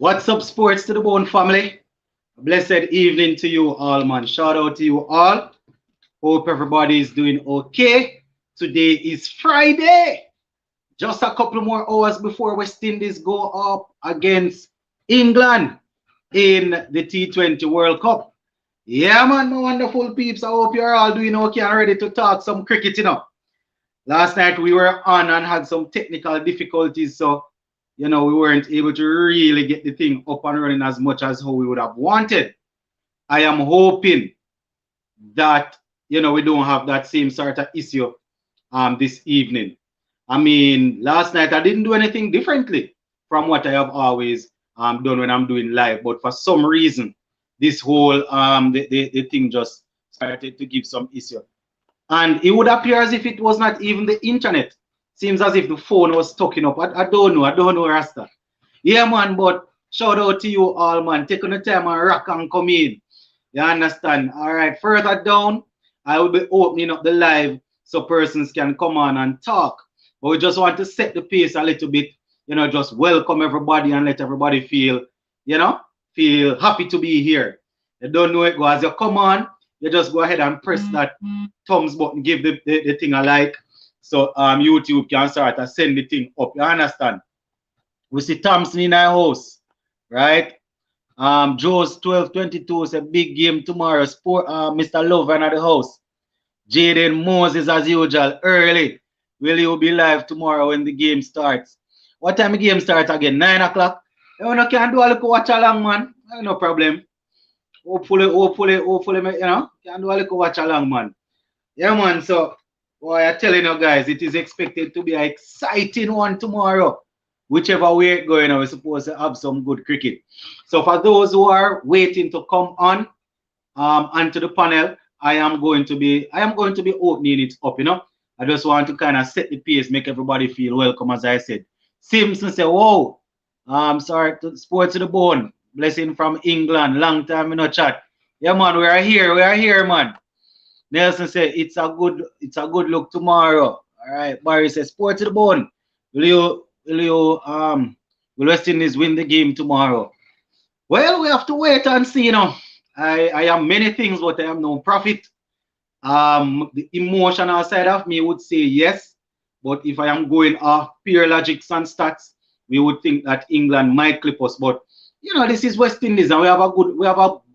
What's up, Sports to the Bone family? Blessed evening to you all, man. Shout out to you all. Hope everybody is doing okay. Today is Friday. Just a couple more hours before West Indies go up against England in the T20 World Cup. Yeah, man, my wonderful peeps. I hope you're all doing okay and ready to talk some cricket. Last night we were on and had some technical difficulties, so we weren't able to really get the thing up and running as much as how we would have wanted. I am hoping that we don't have that same sort of issue this evening. I mean, last night I didn't do anything differently from what I have always done when I'm doing live, but for some reason this whole the thing just started to give some issue. And it would appear as if it was not even the internet. Seems as if the phone was talking up. I don't know, Rasta. Yeah, man, but shout out to you all, man. Taking the time and rock and come in. You understand? All right, further down, I will be opening up the live so persons can come on and talk. But we just want to set the pace a little bit, just welcome everybody and let everybody feel happy to be here. You don't know it, go as you come on, you just go ahead and press that thumbs button, give the thing a like. So YouTube can start to send the thing up. You understand? We see Thompson in our house, right? Joe's 1222 is a big game tomorrow. Mr. Lover at the house. Jaden Moses as usual, early. Will you be live tomorrow when the game starts? What time the game starts again? 9 o'clock? You can do a little watch along, man. No problem. Hopefully, can do a little watch along, man. Yeah, man. So, boy, I'm telling you guys, it is expected to be an exciting one tomorrow. Whichever way it's going, we're supposed to have some good cricket. So, for those who are waiting to come on onto the panel, I am going to be opening it up. I just want to kind of set the pace, make everybody feel welcome, as I said. Simpson said, "Whoa, sorry, Sports to the Bone. Blessing from England. Long time in a chat. Yeah, man, we are here, man." Nelson said it's a good look tomorrow. All right. Barry says Sports to the Bone. Will West Indies win the game tomorrow? Well, we have to wait and see. I am many things, but I am no prophet. The emotional side of me would say yes, but if I am going off pure logics and stats, we would think that England might clip us. But this is West Indies, and we have a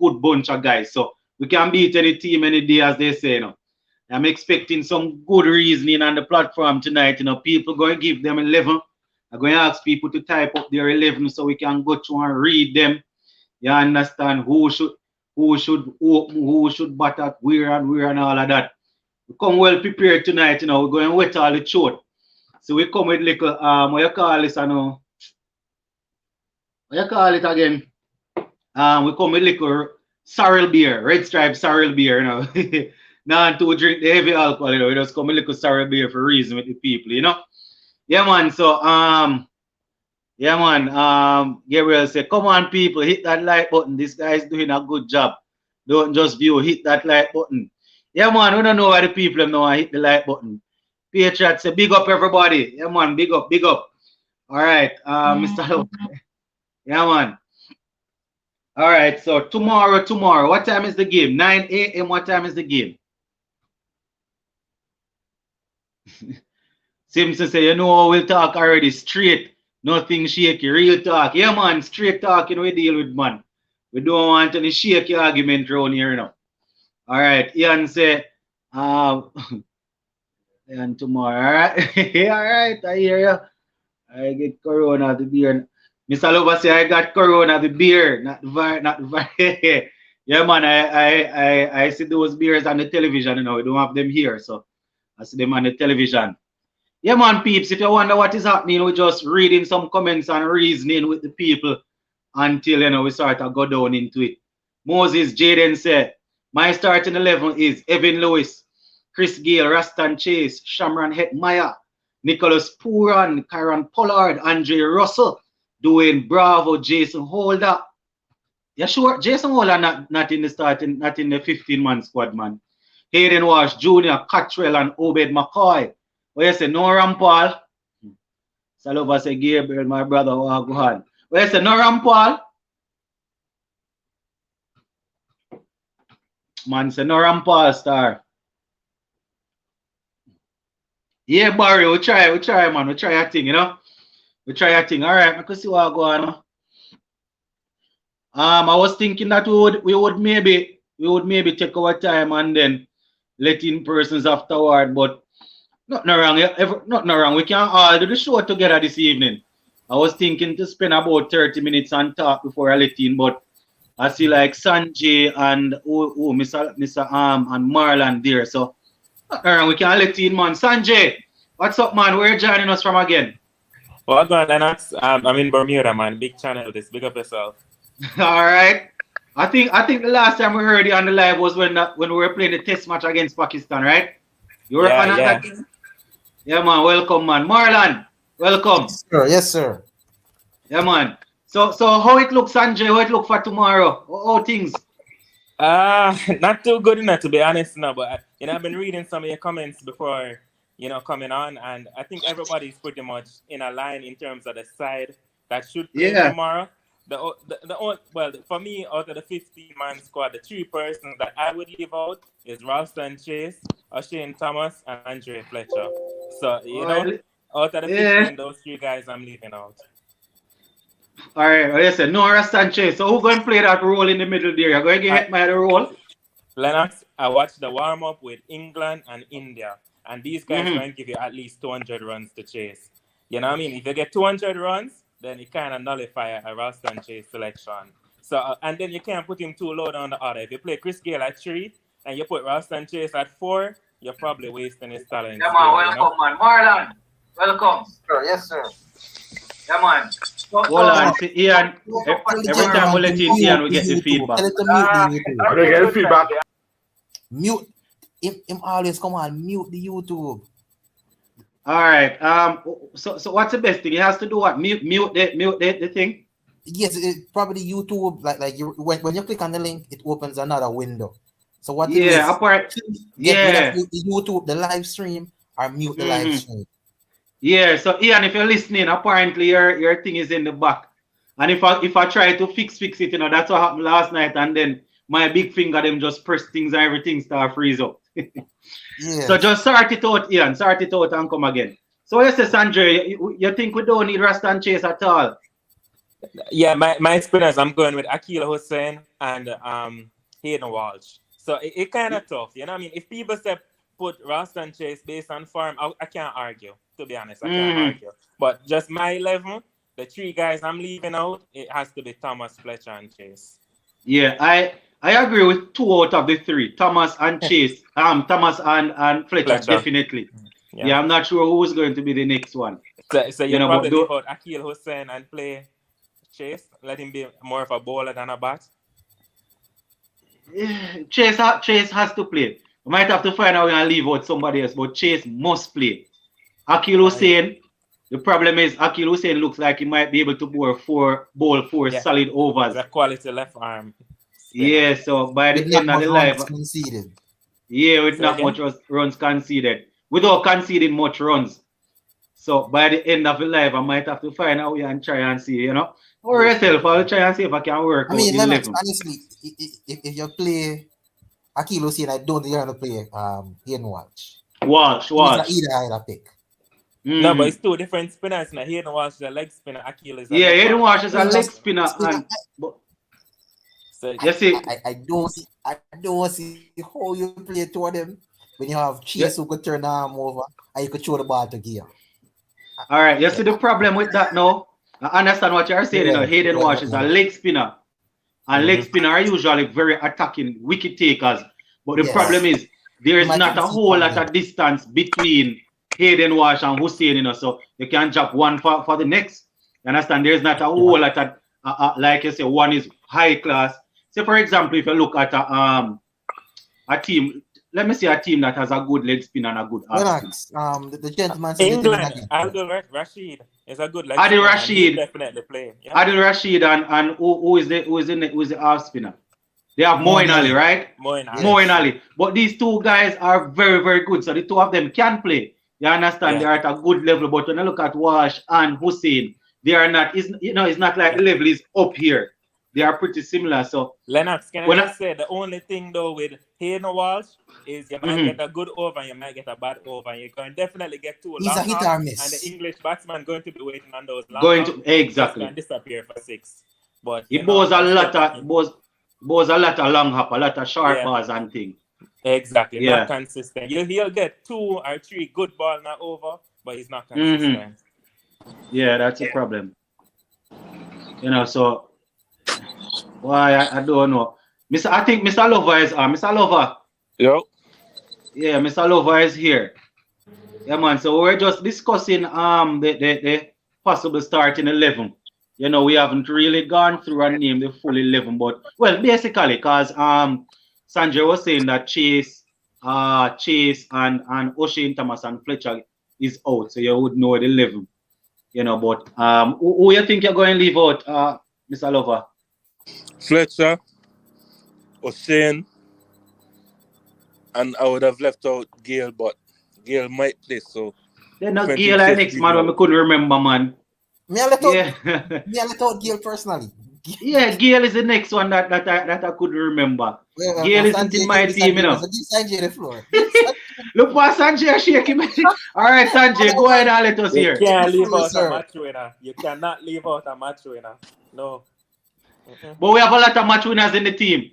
good bunch of guys, so we can beat any team any day, as they say. I'm expecting some good reasoning on the platform tonight. People going to give them 11. I'm going to ask people to type up their 11 so we can go through and read them. You understand who should open, who should bat at where and all of that. We come well prepared tonight. We're going to wet all the throat. So we come with little what you call this? What you call it again? We come with little sorrel beer, red stripe sorrel beer. Not to drink the heavy alcohol. We just come with little sorrel beer for a reason with the people. Yeah, man. So yeah, man. Gabriel said, "Come on, people, hit that like button. This guy is doing a good job. Don't just view, hit that like button." Yeah, man. We don't know why the people know I hit the like button. Patriot said, "Big up everybody." Yeah, man. Big up, big up. All right, Mr. Yeah, man. All right. So tomorrow. What time is the game? 9 a.m. What time is the game? Simpson say, we'll talk already straight. Nothing shaky, real talk. Yeah, man, straight talking we deal with, man. We don't want any shaky argument around here, All right, Ian say, and tomorrow, all right? All right, I hear you. I get Corona, the beer. Mr. Lover say, I got Corona, the beer, not the virus. Yeah, man, I see those beers on the television, we don't have them here, so I see them on the television. Yeah, man, peeps, if you wonder what is happening, we're just reading some comments and reasoning with the people until, we start to go down into it. Moses Jaden said, my starting 11 is Evan Lewis, Chris Gale, Raston Chase, Shamron Hetmeyer, Nicholas Puran, Karen Pollard, Andre Russell, Dwayne Bravo, Jason Holder. Yeah, sure, Jason Holder not in the starting, not in the 15-man squad, man. Hayden Walsh Jr., Cottrell, and Obed McCoy. What you say, no Rampal? Salova say, Gabriel, my brother, go on. Where's the Noram Paul? Man, say Noram Paul star. Yeah, Barry, we try, man. We try a thing, you know. We try a thing. All right, I can see what go on. I was thinking that we would maybe take our time and then let in persons afterward, but nothing wrong. Nothing wrong. We can all do the show together this evening. I was thinking to spend about 30 minutes and talk before I let in, but I see like Sanjay and Mr. and Marlon there. So nothing wrong. We can let in, man. Sanjay, what's up, man? Where you joining us from again? Well, go on, Lennox. I'm in Bermuda, man. Big channel. This. Big up yourself. All right. I think the last time we heard you on the live was when we were playing the test match against Pakistan, right? You were on that. Yeah, man. Welcome, man. Marlon, welcome. Yes, sir. Yeah, man. So how it looks, Sanjay? How it look for tomorrow? How things? Not too good enough, to be honest, no. But I've been reading some of your comments before, coming on, and I think everybody's pretty much in a line in terms of the side that should play tomorrow. Well, for me, out of the 15-man squad, the 3 persons that I would leave out is Ralston Chase, Shane Thomas, and Andre Fletcher. So, out of the 15, those 3 guys I'm leaving out. All right, well, listen, no Ralston Chase. So who's going to play that role in the middle there? You're going to get hit by the role? Lennox, I watched the warm-up with England and India, and these guys are going to give you at least 200 runs to chase. You know what I mean? If you get 200 runs, then it kind of nullify a Ralston Chase selection. So, and then you can't put him too low down the order. If you play Chris Gayle at 3 and you put Ralston Chase at 4, you're probably wasting his talent. Yeah, man. Welcome, man. Marlon, welcome. Sure, yes, sir. Yeah, man. Hold on, Ian. Every time we let in Ian, we get the feedback. I don't get the feedback. Mute. Him always come on, mute the YouTube. All right. So what's the best thing? He has to do what? Mute the thing. Yes, probably YouTube. Like you when you click on the link, it opens another window. So what? Get YouTube, the live stream, or mute the live stream. Yeah. So Ian, if you're listening, apparently your thing is in the back, and if I try to fix it, that's what happened last night, and then my big finger them just press things and everything start freeze up. Yeah. So just sort it out, Ian. Sort it out and come again. So yes, Sanjay, you think we don't need Ralston Chase at all? Yeah, my spinners, I'm going with Akil Hussain and Hayden Walsh. So it kind of tough, you know what I mean? If people say put Ralston Chase based on form, I can't argue, to be honest. I can't argue. But just my 11, the 3 guys I'm leaving out, it has to be Thomas, Fletcher, and Chase. Yeah, I agree with 2 out of the 3, Thomas and Chase. Thomas and Fletcher, definitely. Yeah, I'm not sure who's going to be the next one. So you probably leave out Akil Hussain and play Chase, let him be more of a bowler than a bat. Chase has to play. We might have to find out and leave out somebody else, but Chase must play. Akil Hussain, the problem is Akil Hussain looks like he might be able to bowl 4 solid overs. The quality left arm. Yeah, so by the end of the life, with not much runs conceded, without conceding much runs. So by the end of the life, I might have to find out and try and see, or yourself, I'll try and see if I can work. I mean, honestly, if you play Akil Hussain, I don't think you're gonna play Hayden Walsh. Walsh. Either pick. No, but it's 2 different spinners. Now Hayden Walsh is a leg spinner. Akil is Hayden Walsh is a leg spinner. So I don't see how you play 2 of them when you have Chase who could turn the arm over and you could throw the ball to gear. All right, you see the problem with that now? I understand what you're saying. Hayden Walsh is a leg spinner. And leg spinner are usually very attacking, wicket takers. But the problem is there is not a whole lot of distance between Hayden Walsh and Hussain, so you can drop one for the next. You understand? There's not a whole lot of, like you say, one is high class. Say, for example, if you look at a team, let me see a team that has a good leg spin and a good arm spin. The gentleman England, Adil Rashid is a good leg spinner. Adil Rashid definitely play. Yeah. Adil Rashid and who is the off spinner? They have Moeen Ali, right? Moeen Ali. But these 2 guys are very, very good. So the 2 of them can play. You understand? They're at a good level. But when you look at Walsh and Hussain, they are not. It's not like the level is up here. They are pretty similar. So Lennox, can I just say the only thing though with Hayden Walsh is you might get a good over and you might get a bad over. And you can definitely get 2 long hit or miss. And the English batsman going to be waiting on those long exactly and disappear for 6. But he bowls a lot of long hop, a lot of short balls and things. Exactly, not consistent. He'll get 2 or 3 good balls not over, but he's not consistent. Yeah, that's a problem. So why I don't know. I think Mr. Lover is Mr. Lover. Yo. Yeah, Mr. Lover is here. Yeah, man. So we're just discussing the possible starting 11. We haven't really gone through and named the full 11, but basically, because Sanjay was saying that Chase and O'Shane Thomas and Fletcher is out, so you would know the 11. But who you think you're going to leave out, Mr. Lover? Fletcher, O'Shane, and I would have left out Gale, but Gale might play, so... They're not Gale like next man, when I couldn't remember, man. Me I let out Gale personally. Yeah, Gale is the next one that I could remember. Gale isn't in my team, Sanjay the floor. Look for Sanjay shaking. All right, Sanjay, go ahead and let us hear. You can't leave out a match winner. You cannot leave out a match winner. No. But we have a lot of match winners in the team.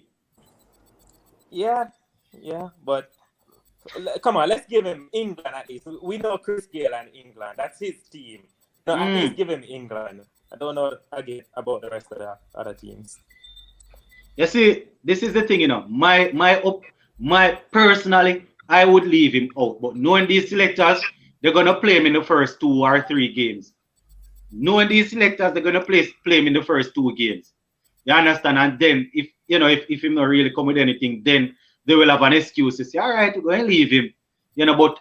Yeah, but come on, let's give him England at least. We know Chris Gale and England. That's his team. No, at least give him England. I don't know again about the rest of the other teams. You see, this is the thing, my personally, I would leave him out. But knowing these selectors, they're gonna play him in the first 2 or 3 games. Knowing these selectors, they're gonna play him in the first 2 games. You understand? And then if him not really come with anything, then they will have an excuse to say, all right, we're gonna leave him. But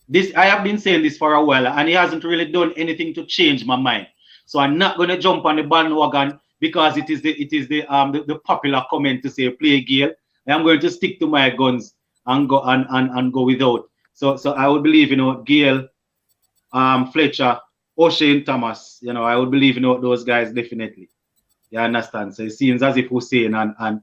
this I have been saying this for a while, and he hasn't really done anything to change my mind. So I'm not gonna jump on the bandwagon because it is the popular comment to say play Gale. I'm going to stick to my guns and go without. So I would believe Gale, Fletcher, O'Shane Thomas. I would believe those guys definitely. You understand? So it seems as if Hussein and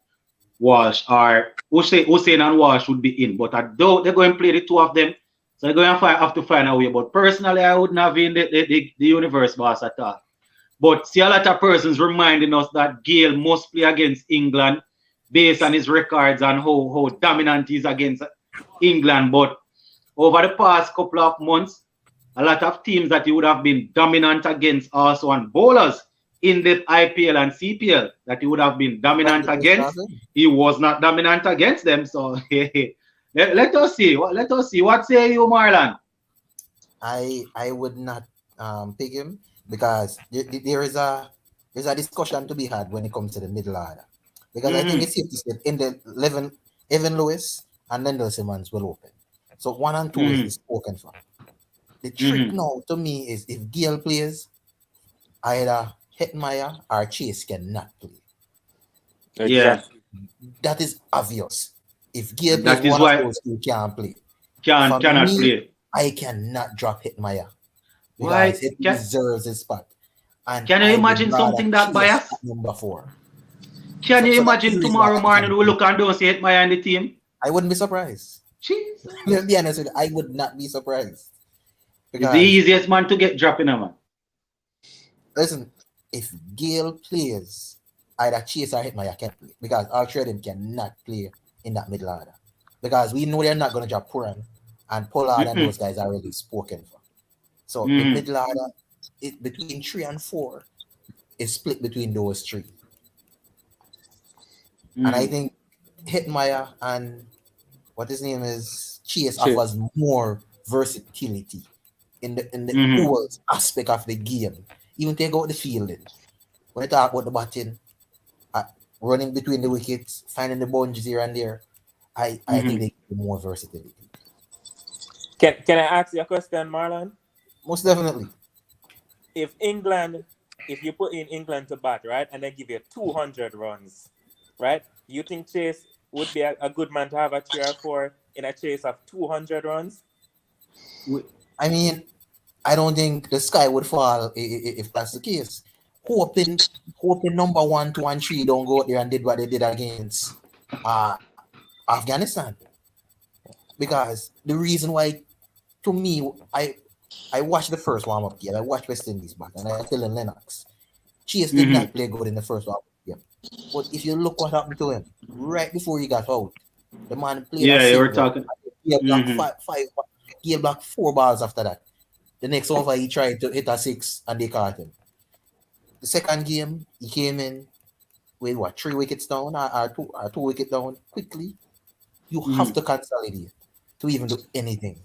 Walsh are Hussein and Walsh would be in, but I doubt they're going to play the 2 of them. So they're going to have to find a way. But personally, I wouldn't have been the universe boss at all. But see, a lot of persons reminding us that Gale must play against England based on his records and how dominant he is against England. But over the past couple of months, a lot of teams that he would have been dominant against also, and bowlers in the IPL and CPL that he would have been dominant against, he was not dominant against them. So let us see. What say you, Marlon? I would not pick him because there is a discussion to be had when it comes to the middle order. Because I think it's safe to say in the 11, Evan Lewis and Lendl Simmons will open. So 1 and 2 is spoken for. The trick now to me is if Gale plays, either Hetmeyer or Chase cannot play. Yeah. That is obvious. If Gale plays, one of those 2 can't play. Cannot play. I cannot drop Hetmeyer. Why? Because it deserves his spot. And can you imagine something that biased? Number 4. Can you imagine tomorrow morning we look and don't see Hetmeyer in the team? I wouldn't be surprised. Jesus. Let's be honest with you, I would not be surprised. It's the easiest man to get dropping a man. Listen, if Gale plays, either Chase or Hetmeyer can't play because all 3 of them cannot play in that middle order. Because we know they're not going to drop Puran and Pollard and those guys are already spoken for. So the middle order, between 3 and 4, is split between those 3. And I think Hetmeyer and what his name is, Chase offers more versatility in the whole aspect of the game. Even take out the fielding. When you talk about the batting, running between the wickets, finding the boundaries here and there, I think they give more versatility. Can I ask you a question, Marlon? Most definitely. If you put in England to bat, right, and they give you 200 runs, right? You think Chase would be a good man to have a 3 or 4 in a chase of 200 runs? I mean, I don't think the sky would fall if that's the case. Hoping number 1, 2, and 3 don't go out there and did what they did against Afghanistan. Because the reason why, to me, I watched the first warm-up game. I watched West Indies back, and I tell Lennox, Chase did not play good in the first warm-up game. But if you look what happened to him right before he got out, the man played. Yeah, you were talking. He blocked 4 balls after that. The next over, he tried to hit a 6, and they caught him. The second game, he came in with 3 wickets down or 2 wickets down quickly. You have to consolidate to even do anything.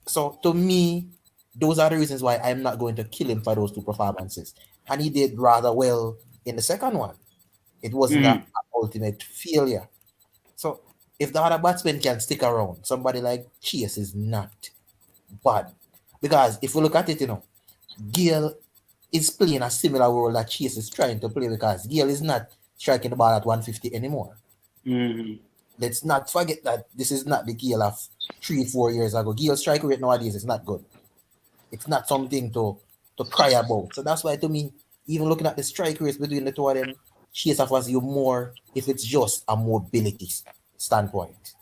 So to me, those are the reasons why I'm not going to kill him for those 2 performances. And he did rather well in the second one. It wasn't an ultimate failure. So if the other batsmen can stick around, somebody like Chase is not bad. Because if we look at it, Gale is playing a similar role that Chase is trying to play, because Gale is not striking the ball at 150 anymore. Let's not forget that this is not the Gale of 3-4 years ago. Gale's strike rate nowadays is not good. It's not something to cry about. So that's why, to me, even looking at the strike rates between the two of them, Chase offers you more if it's just a mobility standpoint.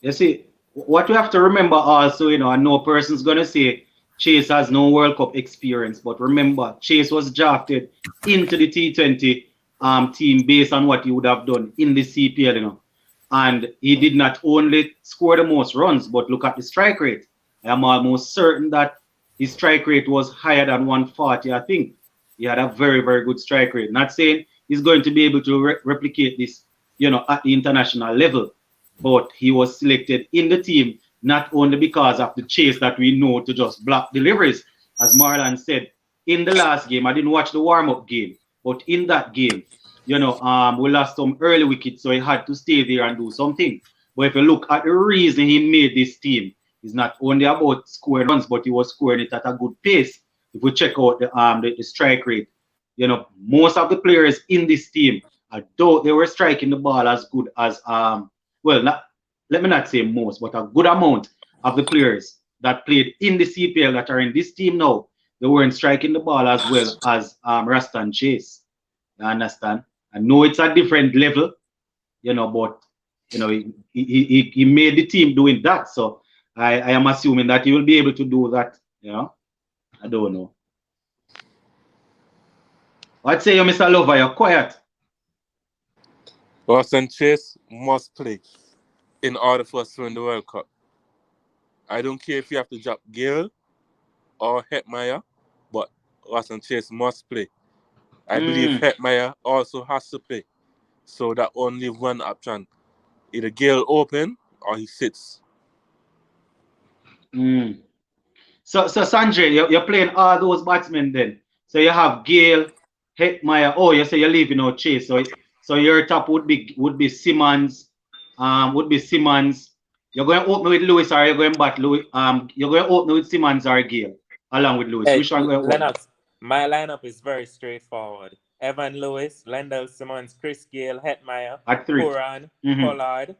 You see, what we have to remember also, I know a person's going to say Chase has no World Cup experience, but remember, Chase was drafted into the T20 team based on what he would have done in the CPL, And he did not only score the most runs, but look at the strike rate. I am almost certain that his strike rate was higher than 140, I think. He had a very, very good strike rate. Not saying he's going to be able to replicate this, at the international level, but he was selected in the team not only because of the Chase that we know to just block deliveries. As Marlon said, in the last game, I didn't watch the warm-up game, but in that game, we lost some early wickets, so he had to stay there and do something. But if you look at the reason he made this team, it's not only about scoring runs, but he was scoring it at a good pace. If we check out the strike rate, most of the players in this team, although they were striking the ball as good as let me not say most, but a good amount of the players that played in the CPL that are in this team now, they weren't striking the ball as well as Raston Chase. You understand? I know it's a different level, but he made the team doing that. So I am assuming that he will be able to do that. I don't know. I'd say you, Mr. Lover, you're quiet. Raston Chase must play in order for us to win the World Cup. I don't care if you have to drop Gale or Hetmeyer, but Raston Chase must play. I believe Hetmeyer also has to play. So that only one option. Either Gale open or he sits. So Sanjay, you're playing all those batsmen then. So you have Gale, Hetmeyer. Oh, you say you're leaving out Chase. So your top would be Simmons. You're going to open with Lewis, or you're going back Lewis. You're going to open with Simmons or Gale along with Lewis. Hey, which one going to Lennox, my lineup is very straightforward. Evan Lewis, Lendl Simmons, Chris Gale, Hetmeyer, at 3. Horan, Pollard,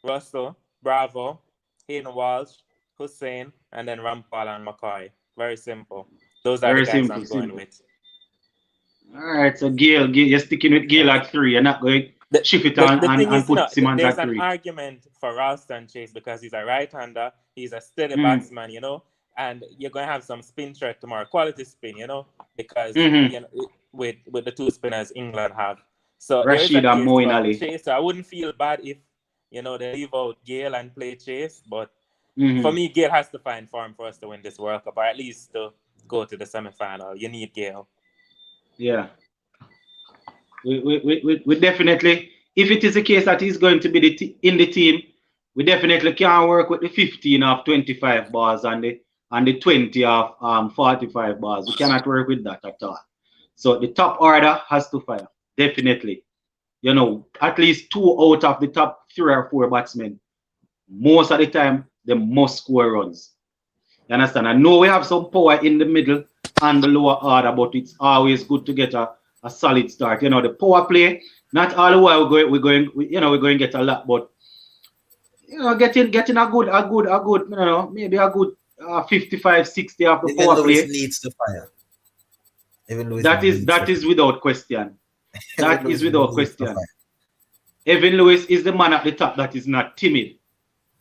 Russell, Bravo, Hayden Walsh, Hussain, and then Rampal and McCoy. Very simple. Those are the guys I'm going with. All right, so Gale, you're sticking with Gale at 3. You're not going to shift it and put Simmons at 3. There's an argument for Ralston Chase because he's a right-hander. He's a steady batsman, and you're going to have some spin threat tomorrow, quality spin, because with the 2 spinners England have. So Rashid and Moeen Ali. Chase, so I wouldn't feel bad if they leave out Gale and play Chase, but for me, Gale has to find form for us to win this World Cup, or at least to go to the semi-final. You need Gale. Yeah. We definitely, if it is the case that he's going to be in the team, we definitely can work with the 15 of 25 bars and the 20 of 45 bars. We cannot work with that at all. So the top order has to fire, definitely. At least 2 out of the top 3 or 4 batsmen, most of the time, they must score runs. You understand? I know we have some power in the middle and the lower order, but it's always good to get a solid start. The power play, not all the while we're going to get a lot, but getting a good, maybe a good 55, 60 of the Even power Lewis play. needs to fire. Even Lewis That needs is to without question. fire. That is without question. Evan Lewis is the man at the top that is not timid.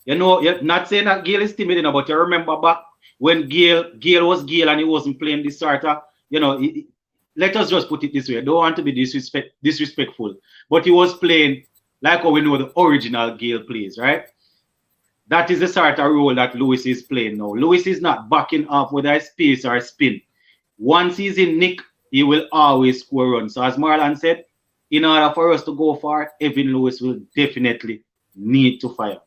You know, you're not saying that Gale is timid, but you remember back when Gale was Gale and he wasn't playing the starter. You know, let us just put it this way. I don't want to be disrespectful, but he was playing like how we know the original Gale plays, right? That is the starter role that Lewis is playing now. Lewis is not backing off whether it's pace or spin. Once he's in nick, he will always score runs. So as Marlon said, in order for us to go far, Evan Lewis will definitely need to fire.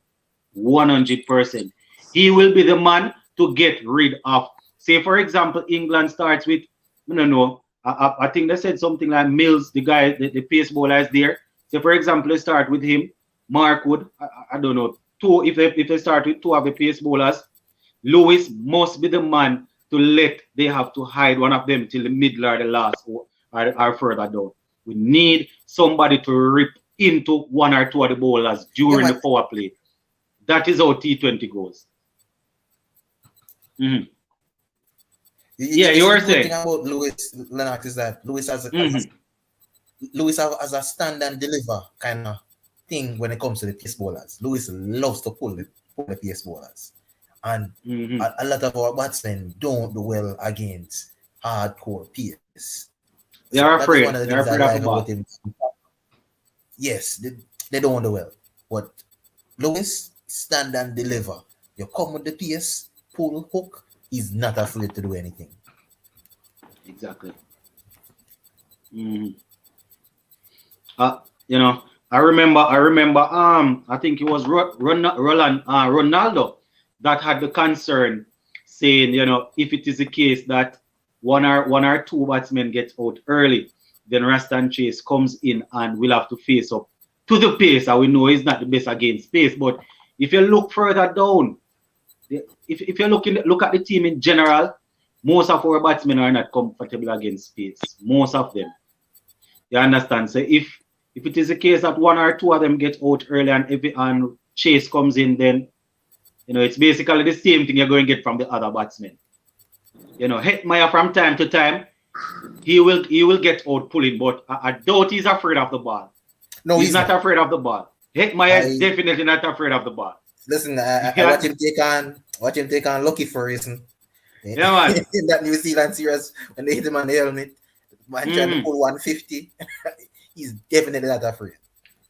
100%. He will be the man to get rid of. Say, for example, England starts with, I don't know, I think they said something like Mills, the guy, the pace bowler is there. Say, for example, they start with him, Mark Wood, I don't know, two, if they start with two of the pace bowlers, Lewis must be the man to they have to hide one of them till the middle or the last or further down. We need somebody to rip into one or two of the bowlers during the power play. That is how T20 goes. Mm-hmm. You were saying. The thing about Lewis, Lennox, is that Lewis has a stand and deliver kind of thing when it comes to the pace bowlers. Lewis loves to pull the pace bowlers. And a lot of our batsmen don't do well against hardcore pace. They're afraid. They're afraid of the ball. Yes, they don't do well. But Lewis, stand and deliver. You come with the pace, pull, hook, he's not afraid to do anything. Exactly. You know, I remember, I think it was Ronaldo that had the concern saying, you know, if it is the case that one or two batsmen get out early, then Raston Chase comes in and we'll have to face up to the pace. And we know he's not the best against pace. But if you look further down, if you look at the team in general, most of our batsmen are not comfortable against pace. Most of them. You understand? So if it is the case that one or two of them get out early and Chase comes in, then you know it's basically the same thing you're going to get from the other batsmen. You know, Hetmeyer from time to time, he will get out pulling, but I doubt he's afraid of the ball. No, he's not afraid of the ball. Hetmeyer is definitely not afraid of the ball. Listen, I watch him take on Lucky for a reason. Yeah, man. In that New Zealand series, when they hit him on the helmet, man trying to pull 150, he's definitely not afraid.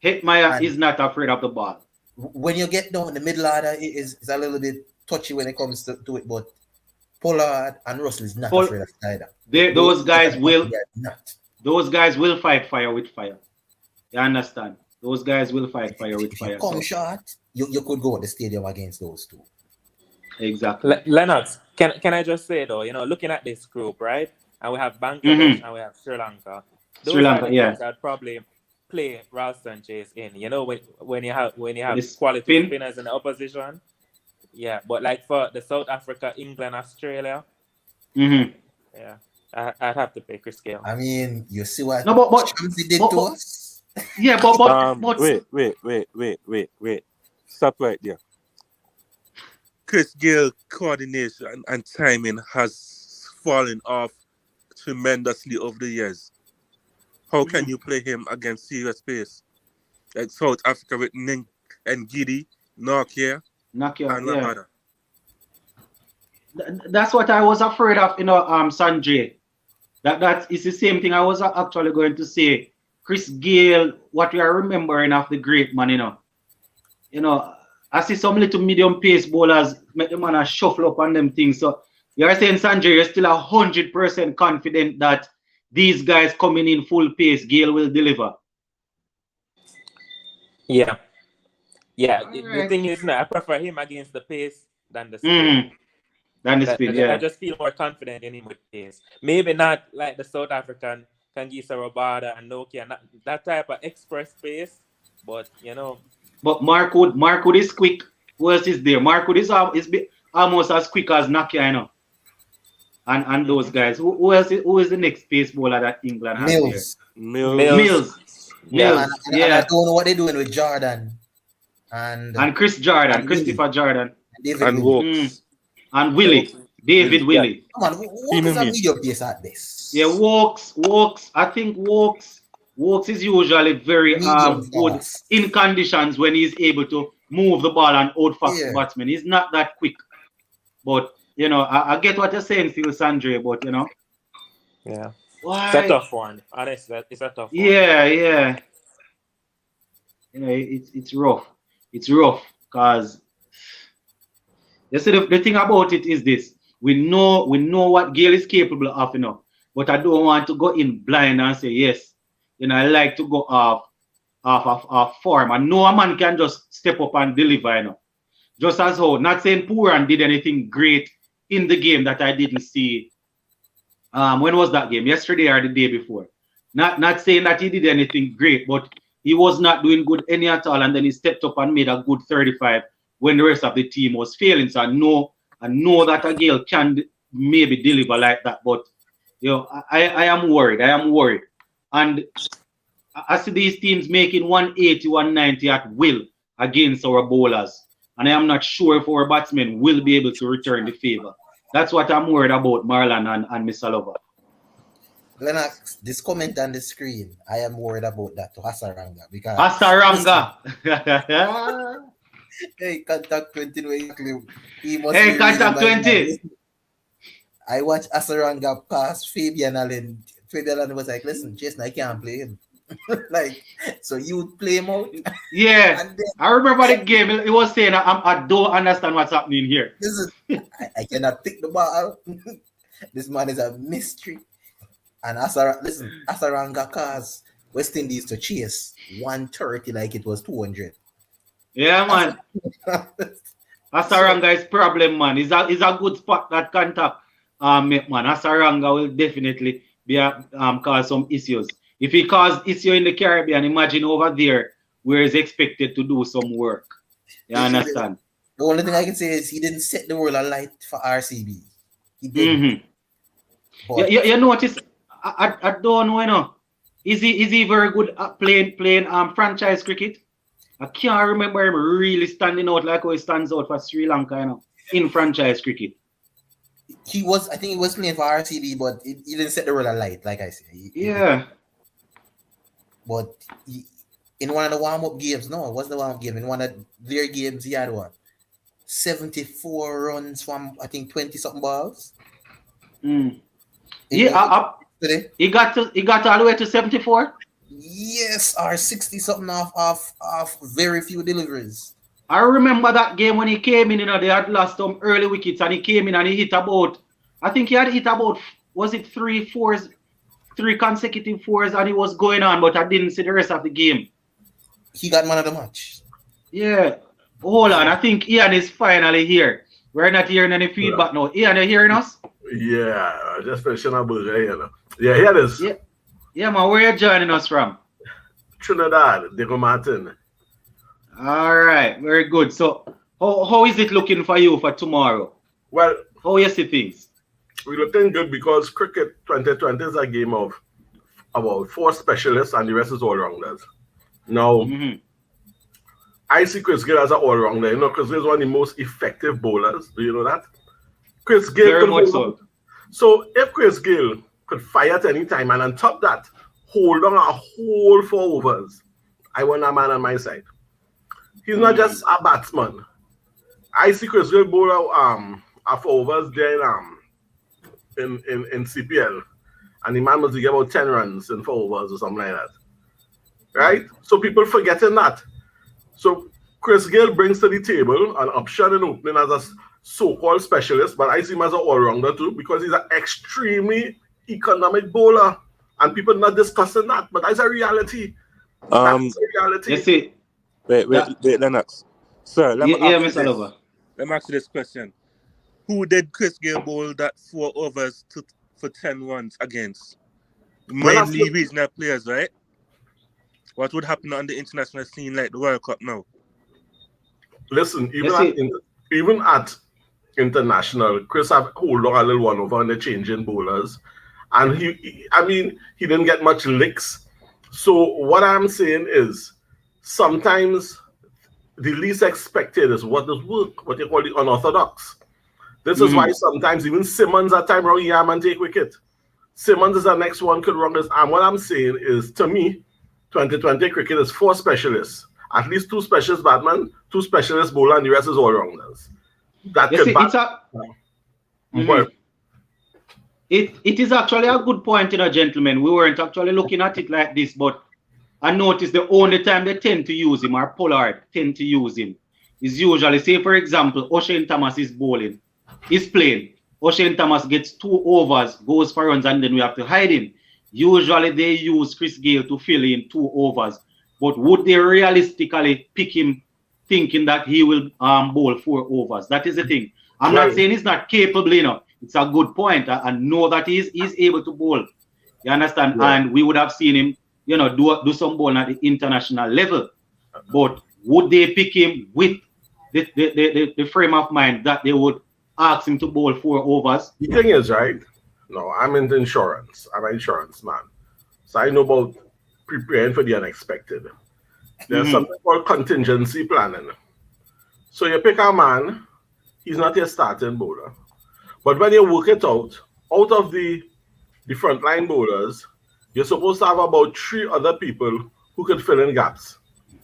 Hetmeyer is not afraid of the ball. When you get down in the middle order, it's a little bit touchy when it comes to it, but Pollard and Russell is not afraid of it either. Those guys will fight fire with fire. You understand? Those guys will fight fire with fire. If you come short, you could go at the stadium against those two. Exactly. Lennox, can I just say though, you know, looking at this group, right? And we have Bangladesh and we have Sri Lanka. Those are the teams that probably play Ralston Chase in. You know, when you have quality spinners in the opposition. Yeah, but like for the South Africa, England, Australia, yeah, I'd have to pay Chris Gayle. I mean, you see what Shamsi did to us? Yeah, but wait. Stop right there. Chris Gayle coordination and timing has fallen off tremendously over the years. How can you play him against serious pace? Like South Africa with Ning and Giddy, Nokia, and Lamada. That's what I was afraid of, you know, Sanjay. That is the same thing I was actually going to say. Chris Gayle, what we are remembering of the great man, you know, I see some little medium pace bowlers make the man shuffle up on them things. So you are saying, Sanjay, you're still 100% confident that these guys coming in full pace, Gayle will deliver. Yeah. The thing is, I prefer him against the pace than the spin. Than the spin, I just feel more confident in him with pace. Maybe not like the South African Kangisa Rabada and Nokia, not that type of express pace, but you know. But Mark Wood is quick. Who else is there? Mark Wood is almost as quick as Nokia, you know. And those guys. Who is the next pace bowler that England has? Mills. Yeah, and I don't know what they're doing with Jordan. And Chris Jordan, Christopher Jordan. And Wokes. and Willie, David Willie. Come on, what is a medium pace at this? Yeah, Walks. I think Walks is usually very good in conditions when he's able to move the ball and outfox the batsman. He's not that quick, but you know, I get what you're saying, Phil Sandre, but you know, yeah, it's a tough one. Honestly, it's a tough one. Yeah. You know, it's rough. It's rough because you see the thing about it is this: we know what Gale is capable of, you know. But I don't want to go in blind and say yes. You know, I like to go off form. And no man can just step up and deliver, you know. Just as how, not saying Pooran did anything great in the game that I didn't see. When was that game? Yesterday or the day before? Not saying that he did anything great, but he was not doing good any at all. And then he stepped up and made a good 35 when the rest of the team was failing. So I know that a Gale can maybe deliver like that, but you know, I am worried. And I see these teams making 180, 190 at will against our bowlers. And I am not sure if our batsmen will be able to return the favor. That's what I'm worried about, Marlon and Mr. Lover. Lennox, this comment on the screen, I am worried about that to Hasaranga. Because Hasaranga! Hey, contact 20. Hey, contact 20! I watched Hasaranga pass Fabian Allen. Fabian Allen was like, listen, Jason, I can't play him. Like, so you would play him out? Yeah. Then, I remember the game. It was saying, I don't understand what's happening here. Listen, I cannot pick the ball. This man is a mystery. And Hasaranga cars West Indies to chase 130 like it was 200. Yeah, man. Hasaranga is problem, man. It's a good spot that contact. Man, Hasaranga will definitely be cause some issues. If he cause issue in the Caribbean, imagine over there where he's expected to do some work. You understand? The only thing I can say is he didn't set the world alight for RCB. He didn't. You notice, I don't know, you know. Is he very good at playing franchise cricket? I can't remember him really standing out like how he stands out for Sri Lanka, you know, in franchise cricket. I think he was playing for RCB, but he didn't set the world alight, like I said. But in one of the warm-up games, no, it wasn't the warm-up game. In one of their games, he had 74 runs from, I think, 20-something balls. He got all the way to 74? Yes, or 60-something off very few deliveries. I remember that game when he came in, you know, they had lost some early wickets and he came in and he hit about, I think he had hit about, was it 3 consecutive fours and he was going on, but I didn't see the rest of the game. He got man of the match. Yeah. Hold on, I think Ian is finally here. We're not hearing any feedback now. Ian, are you hearing us? Yeah, just finishing up with you. Yeah, here it is. Yeah, man, where are you joining us from? Trinidad, Diego Martin. All right, very good. So, how is it looking for you for tomorrow? Well, how you see things? We're looking good because cricket 2020 is a game of about 4 specialists and the rest is all-rounders. Now, I see Chris Gayle as an all-rounder. You know, Chris Gayle is one of the most effective bowlers. Do you know that? Chris Gayle very much so. So, if Chris Gayle could fire at any time and on top of that, hold on a whole 4 overs, I want a man on my side. He's not just a batsman. I see Chris Gayle bowl a 4 overs there in CPL, and the man must get about 10 runs in 4 overs or something like that. Right? So people forgetting that. So Chris Gayle brings to the table an option in opening as a so-called specialist, but I see him as an all-rounder too because he's an extremely economic bowler, and people not discussing that, but that's a reality. That's a reality. You see. Wait, Lennox. Sir, let me ask you this question. Who did Chris Gayle bowl that 4 overs for 10 runs against? Mainly regional players, right? What would happen on the international scene like the World Cup now? Listen, even at international, Chris have hold on a little one over on the changing bowlers. And he didn't get much licks. So what I'm saying is sometimes the least expected is what does work, what they call the unorthodox. This is why sometimes even Simmons at time wrong arm and take wicket. Simmons is the next one could run this. And what I'm saying is, to me, 2020 cricket is 4 specialists. At least 2 specialist batsmen, 2 specialist bowler, and the rest is all-rounders. That You could see, it is actually a good point, gentlemen. We weren't actually looking at it like this, but I noticed the only time they tend to use him, or Pollard tend to use him, is usually, say for example, Oshane Thomas is bowling, he's playing. Oshane Thomas gets 2 overs, goes for runs, and then we have to hide him. Usually they use Chris Gayle to fill in 2 overs, but would they realistically pick him thinking that he will bowl 4 overs? That is the thing. I'm not saying he's not capable, It's a good point. I know that he's able to bowl. You understand? Yeah. And we would have seen him, do some bowling at the international level. But would they pick him with the frame of mind that they would ask him to bowl 4 overs? The thing is, right? No, I'm in insurance. I'm an insurance man. So I know about preparing for the unexpected. There's something called contingency planning. So you pick a man, he's not your starting bowler. But when you work it out of the frontline bowlers, you're supposed to have about 3 other people who could fill in gaps.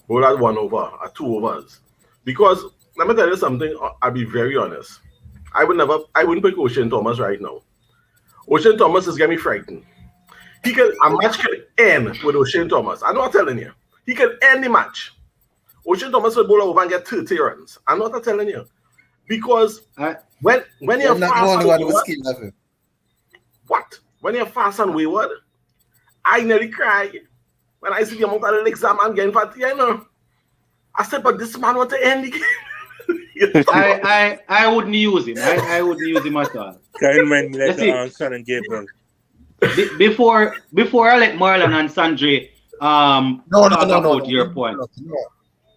Bowl at 1 over, or 2 overs. Because, let me tell you something, I'll be very honest. I wouldn't pick Oshane Thomas right now. Oshane Thomas is getting me frightened. A match can end with Oshane Thomas. I'm not telling you. He can end the match. Oshane Thomas will bowl over and get 30 runs. I'm not telling you. Because when you're fast and wayward, when you're fast and wayward, I nearly cry when I see the amount of legs that man getting fat. I said, but this man want to end the game. I wouldn't use him. I wouldn't use him at all. Shannon Gabriel. Before I let Marlon and Sandre talk about your point.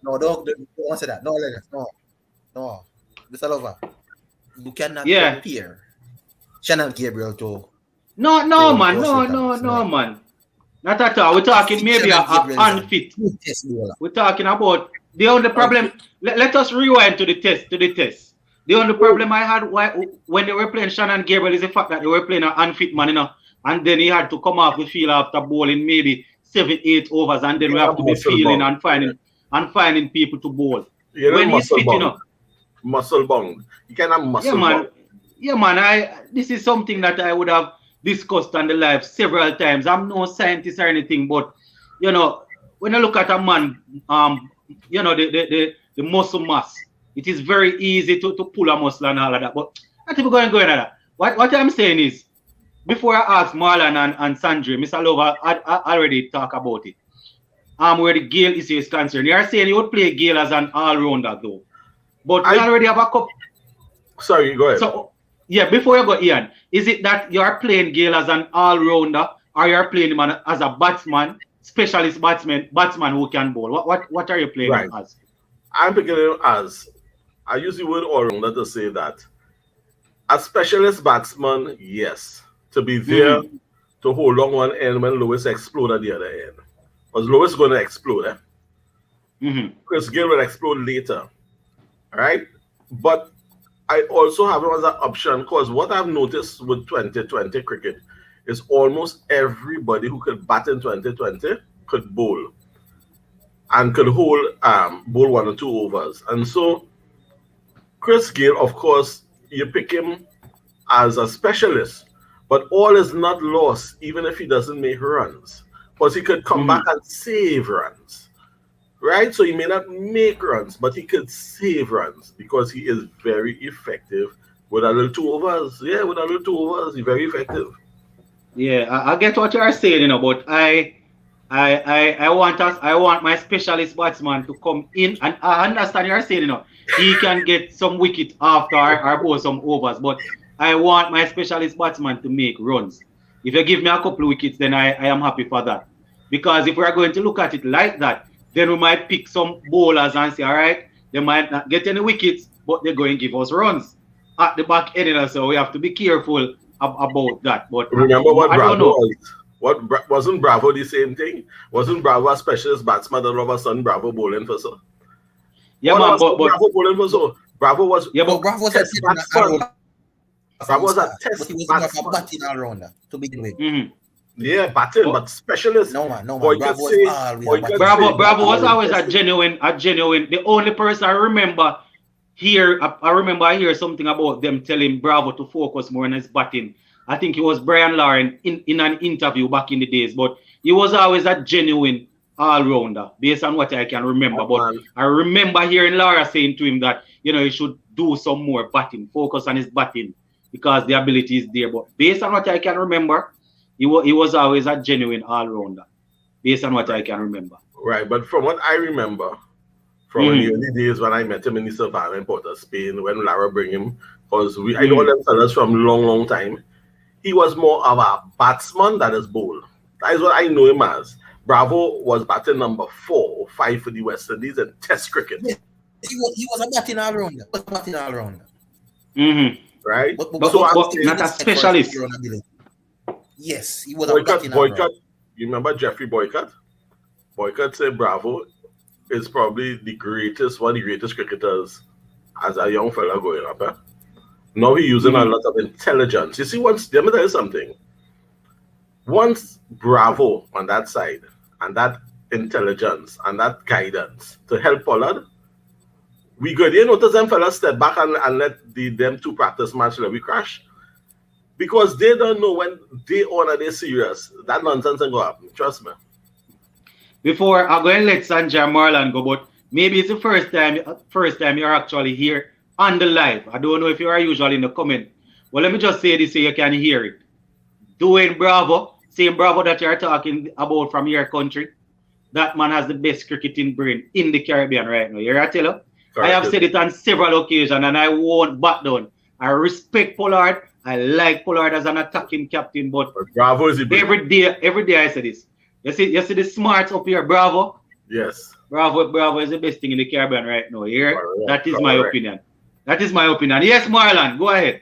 No, don't answer that. No. Mr. Lover, you cannot compare Shannon Gabriel to. No, man. Not at all. We're talking maybe unfit. We're talking about the only problem. Let us rewind to the test. The only problem I had when they were playing Shannon Gabriel is the fact that they were playing an unfit man, and then he had to come off the field after bowling maybe 7-8 overs, and then we have to be feeling and finding people to bowl. When he's fit, muscle bound. You can have muscle bound. Yeah, man. This is something that I would have discussed on the live several times. I'm no scientist or anything, but when I look at a man, the muscle mass, it is very easy to pull a muscle and all of that. But not even going at that. What I'm saying is, before I ask Marlon and Sandre, Mr. Lover, I already talked about it. Where the Gayle issue is concerned. You are saying you would play Gayle as an all-rounder though. But we already have a couple. Sorry, go ahead. So, before you go, Ian, is it that you are playing Gayle as an all-rounder, or you are playing him as a batsman, specialist batsman who can bowl? What are you playing him as? I'm picking him as, I use the word all-rounder to say that a specialist batsman, yes, to be there to hold on one end when Lewis explode at the other end. Because Lewis is going to explode, Chris Gayle will explode later. Right? But I also have him as an option because what I've noticed with 2020 cricket is almost everybody who could bat in 2020 could bowl and could hold bowl 1 or 2 overs. And so Chris Gayle, of course, you pick him as a specialist, but all is not lost even if he doesn't make runs. Because he could come back and save runs. Right? So he may not make runs, but he could save runs because he is very effective with a little 2 overs. Yeah, with a little 2 overs, he's very effective. Yeah, I get what you are saying, but I want my specialist batsman to come in, and I understand you are saying, he can get some wicket after or bowl some overs, but I want my specialist batsman to make runs. If you give me a couple of wickets, then I am happy for that. Because if we are going to look at it like that, then we might pick some bowlers and say, all right, they might not get any wickets, but they're going to give us runs at the back end. So we have to be careful about that. But remember what Bravo was? Wasn't Bravo the same thing? Wasn't Bravo a specialist batsman that all of a sudden Bravo bowling for so? Yeah, man, but Bravo bowling for so. Bravo was Bravo was That was a test but he was not a batsman. batting all-rounder to begin with. Yeah, batting, but specialist. No man. Boy, Bravo could say- was always boy a could batting. Bravo, say- Bravo was always a genuine. The only person I remember I remember hear something about them telling Bravo to focus more on his batting. I think it was Brian Lauren in an interview back in the days, but he was always a genuine all-rounder based on what I can remember. But I remember hearing Laura saying to him that, he should do some more batting, focus on his batting because the ability is there. But based on what I can remember, he was always a genuine all-rounder based on what I can remember. Right, but from what I remember, from the early days when I met him in the Savannah in Port of Spain, when Lara bring him, because I know them fellas from long time, he was more of a batsman than his bowl. That is what I know him as. Bravo was batting number 4 or 5 for the West Indies in Test cricket. Yeah. He was a batting all-rounder. Right? But not a specialist. Yes, he was a batting Boycott. all-rounder. You remember Jeffrey Boycott? Boycott said Bravo is probably one of the greatest cricketers as a young fella growing up. Now he's using a lot of intelligence. You see, let me tell you something. Once Bravo on that side and that intelligence and that guidance to help Pollard, we good. You notice them fellas step back and let them two practice match let we crash. Because they don't know when they on are they serious. That nonsense ain't gonna happen. Trust me. Before I'm going to let Sanjay Marlon go, but maybe it's the first time you're actually here on the live. I don't know if you are usually in the comment. Well, let me just say this so you can hear it. Doing Bravo, same Bravo that you're talking about from your country, that man has the best cricketing brain in the Caribbean right now. You're right, Taylor? I have said it on several occasions and I won't back down. I respect Pollard. I like Pollard as an attacking captain, but Bravo is the every day I say this. You see the smarts up here, Bravo? Yes. Bravo is the best thing in the Caribbean right now. Here, that is my opinion. That is my opinion. Yes, Marlon, go ahead.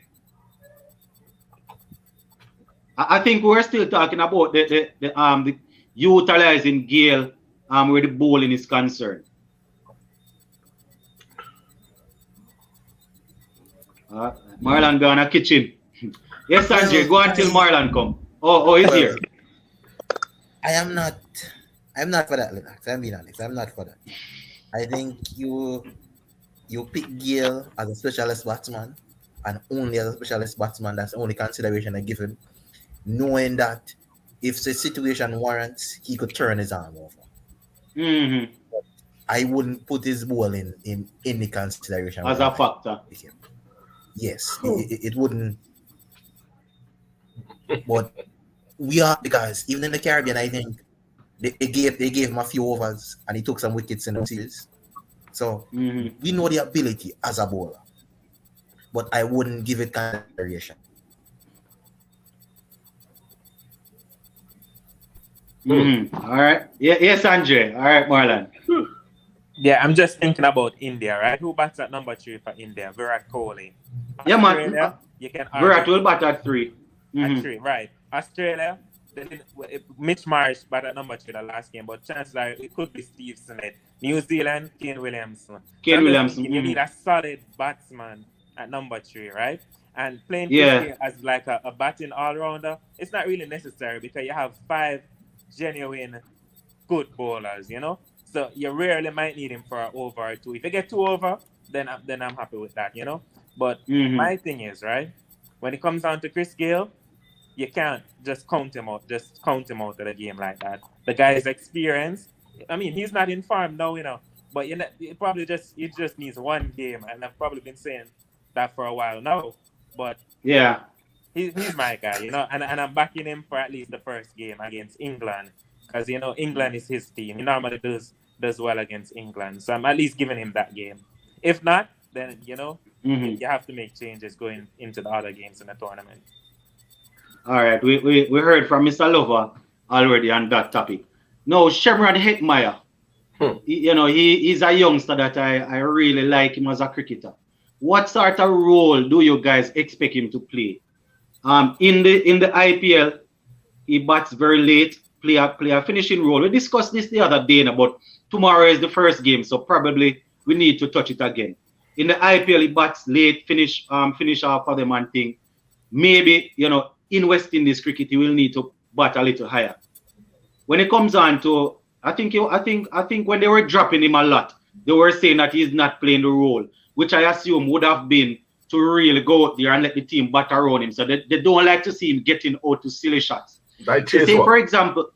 I think we're still talking about the utilizing Gale where the bowling is concerned. Marlon gone a kitchen. Yes, Sanjay, go until Marlon come. Oh, he's here. I'm not for that, Linux. I'm being honest. I'm not for that. I think you pick Gale as a specialist batsman and only as a specialist batsman. That's the only consideration I give him, knowing that if the situation warrants, he could turn his arm over. I wouldn't put his ball in any consideration as a factor. Yes, it wouldn't. But we are, because even in the Caribbean, I think they gave him a few overs and he took some wickets in the series. So we know the ability as a bowler, but I wouldn't give it consideration. All right. Yes, Sanjay. All right, Marlon. Yeah, I'm just thinking about India, right? Who bats at number 3 for India? Virat Kohli. Yeah, man. You can Virat will bat at 3. At 3, right. Australia, Mitch Marsh bat at number 3 the last game, but chances are it could be Steve Smith. New Zealand, Kane Williamson. Williamson. You need a solid batsman at number 3, right? And playing Kohli as like a batting all-rounder, it's not really necessary because you have 5 genuine good bowlers, So you rarely might need him for an over or 2. If you get 2 over, then I'm happy with that, But my thing is, right, when it comes down to Chris Gale, you can't just count him out of the game like that. The guy's experience, I mean, he's not in form now, but he probably just needs one game, and I've probably been saying that for a while now. But yeah, he's my guy, and I'm backing him for at least the first game against England, because England is his team. He normally does well against England, so I'm at least giving him that game. If not, then you have to make changes going into the other games in the tournament. All right, we heard from Mr. Lover already on that topic. Now, Shemron Hetmeyer, he's a youngster that I really like him as a cricketer. What sort of role do you guys expect him to play? In the IPL, he bats very late, play a finishing role. We discussed this the other day, but tomorrow is the first game, so probably we need to touch it again. In the IPL, he bats late, finish off for them and thing. maybe, in West Indies cricket, he will need to bat a little higher. When it comes on to, I think when they were dropping him a lot, they were saying that he's not playing the role, which I assume would have been to really go out there and let the team bat around him. So they don't like to see him getting out to silly shots. So say for example,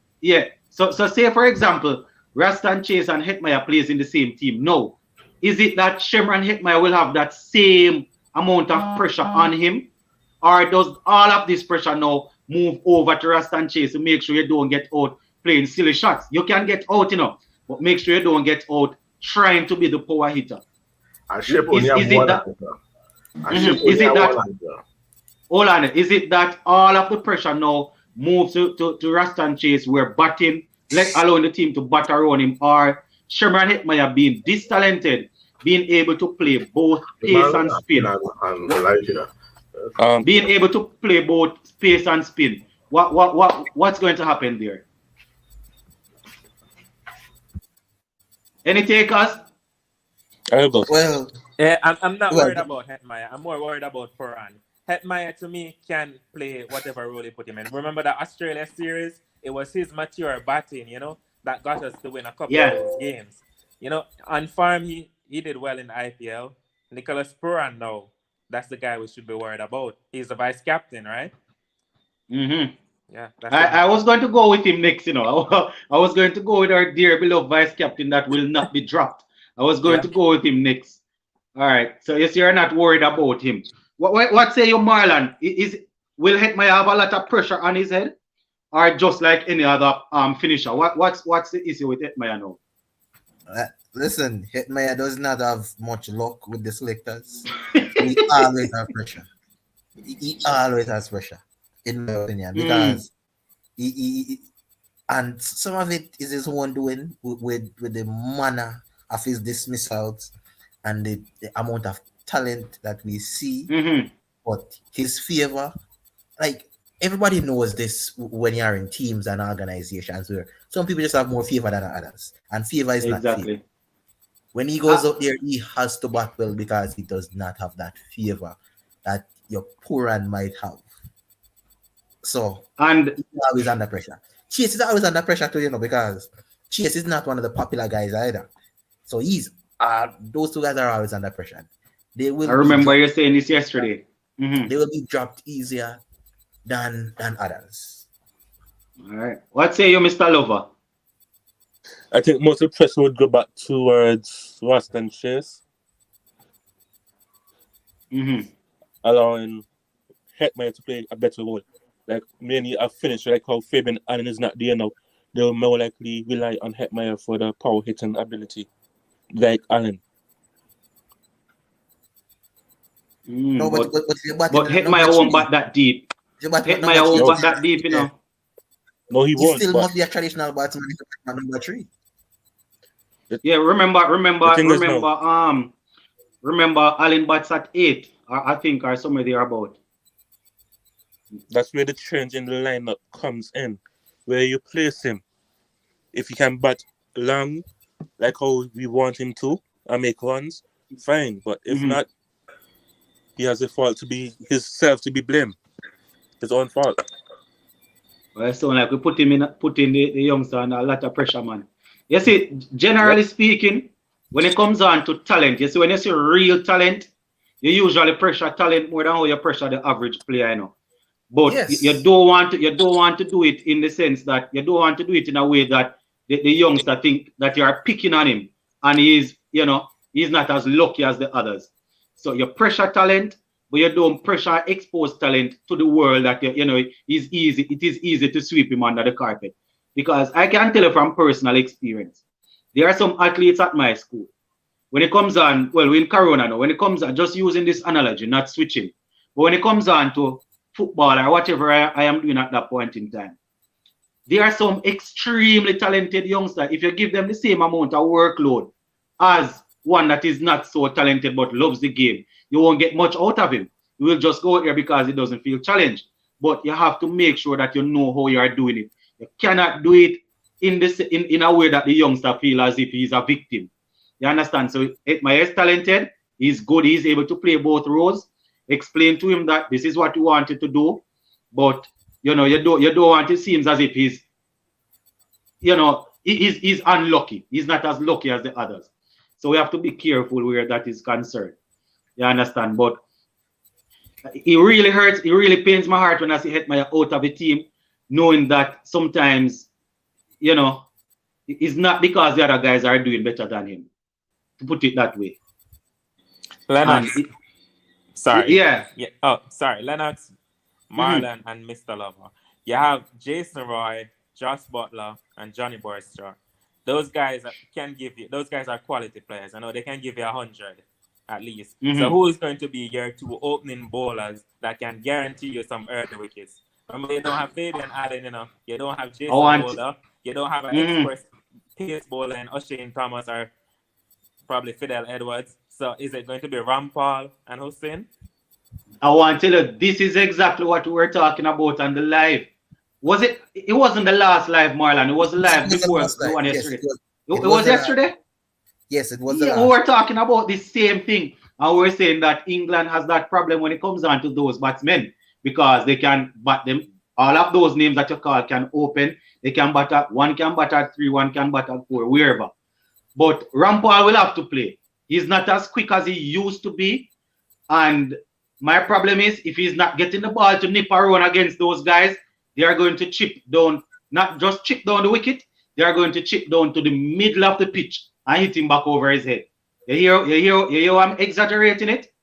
So say for example, Raston Chase and Hetmyer plays in the same team. No. Is it that Shimron Hetmyer will have that same amount of pressure on him? Or does all of this pressure now move over to Raston Chase to make sure you don't get out playing silly shots? You can get out, but make sure you don't get out trying to be the power hitter. Is it that all of the pressure now moves to Raston Chase where batting, let alone the team to bat around him, or Shimron Hetmyer being this talented, being able to play both pace and spin? Being able to play both pace and spin. What's going to happen there? Any takers? Well, yeah, I'm not worried about Hetmyer. I'm more worried about Pooran. Hetmyer to me can play whatever role you put him in. Remember the Australia series? It was his mature batting, that got us to win a couple of those games. On farm he did well in the IPL. Nicholas Pooran now, that's the guy we should be worried about. He's the vice captain, right? Mm-hmm. Yeah. I was going to go with him next, I was going to go with our dear beloved vice captain that will not be dropped. I was going to go with him next. All right. So yes, you're not worried about him. What say you, Marlon? Will Hetmyer have a lot of pressure on his head, or just like any other finisher? What's the issue with Hetmyer now? Listen, Hetmyer does not have much luck with the selectors. He always has pressure. He always has pressure, in my opinion, because he and some of it is his own doing with the manner of his dismissals and the amount of talent that we see. But his favor, like everybody knows this when you're in teams and organizations where some people just have more favor than others, and favor is not favor. When he goes out there, he has to bat well because he does not have that favor that your Pooran might have. So and he's always under pressure. Chase is always under pressure too, because Chase is not one of the popular guys either. So those two guys are always under pressure. I remember you saying this yesterday. They will be dropped easier than others. All right. What say you, Mr. Lover? I think most of the pressure would go back towards Raston Chase. Allowing Hetmyer to play a better role. Like mainly a finisher, like how Fabian Allen is not there now. They'll more likely rely on Hetmyer for the power hitting ability, like Allen. No, but Hetmyer won't bat that deep. Hetmyer won't bat that deep, No, he won't. Still must be a traditional batsman number 3. Yeah, remember, Allen bats at 8, I think, or somewhere thereabout. That's where the change in the lineup comes in, where you place him. If he can bat long, like how we want him to, and make runs, fine. But if not, he has a fault to be himself to be blamed. His own fault. Well, so like we put in the youngster under a lot of pressure, man. You see, generally speaking, when it comes on to talent, you see, when you see real talent, you usually pressure talent more than how you pressure the average player, But you don't want to do it in the sense that you don't want to do it in a way that the youngster think that you are picking on him and he's not as lucky as the others. So you pressure talent, but you don't pressure expose talent to the world that it is easy to sweep him under the carpet. Because I can tell you from personal experience, there are some athletes at my school. When it comes on, well, we're in Corona now, when it comes on, just using this analogy, not switching, but when it comes on to football or whatever I am doing at that point in time, there are some extremely talented youngsters. If you give them the same amount of workload as one that is not so talented but loves the game, you won't get much out of him. You will just go out there because he doesn't feel challenged. But you have to make sure that you know how you are doing it. You cannot do it in a way that the youngster feel as if he's a victim. You understand? So Hetmyer is talented, he's good, he's able to play both roles. explain to him that this is what you wanted to do, but you don't want it seems as if he's he's unlucky. He's not as lucky as the others. So we have to be careful where that is concerned. You understand? But it really hurts, it really pains my heart when I see Hetmyer out of the team, knowing that sometimes, it's not because the other guys are doing better than him, to put it that way. Lennox. Sorry. Yeah. Oh, sorry. Lennox, Marlon, and Mr. Lover. You have Jason Roy, Josh Butler, and Johnny Boystraw. Those guys those guys are quality players. I know they can give you 100 at least. So who is going to be your two opening bowlers that can guarantee you some early wickets? Remember, you don't have Fabian Allen, you don't have Jason Holder, you don't have an express pace bowler and O'Shane Thomas or probably Fidel Edwards. So is it going to be Rampal and Hussein? I want to tell you, this is exactly what we were talking about on the live. Was it? It wasn't the last live, Marlon. It was the live before the one yesterday. It was yesterday? Yes, it was. We were talking about the same thing. And we're saying that England has that problem when it comes down to those batsmen because they can bat them. All of those names that you call can open. They can bat at 1 can bat at 3, 1 can bat at 4, wherever. But Rampal will have to play. He's not as quick as he used to be. And my problem is if he's not getting the ball to nip a run against those guys, they are going to chip down, not just chip down the wicket, they are going to chip down to the middle of the pitch and hit him back over his head. You hear I'm exaggerating it?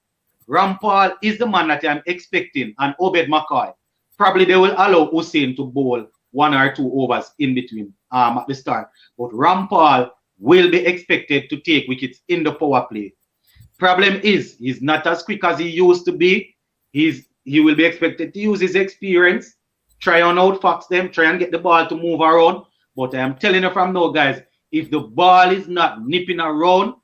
Rampal is the man that I'm expecting, and Obed McCoy. Probably they will allow Hussein to bowl 1 or 2 overs in between at the start. But Rampal will be expected to take wickets in the power play. Problem is, he's not as quick as he used to be. He will be expected to use his experience, try and outfox them, try and get the ball to move around. But I'm telling you from now, guys, if the ball is not nipping around,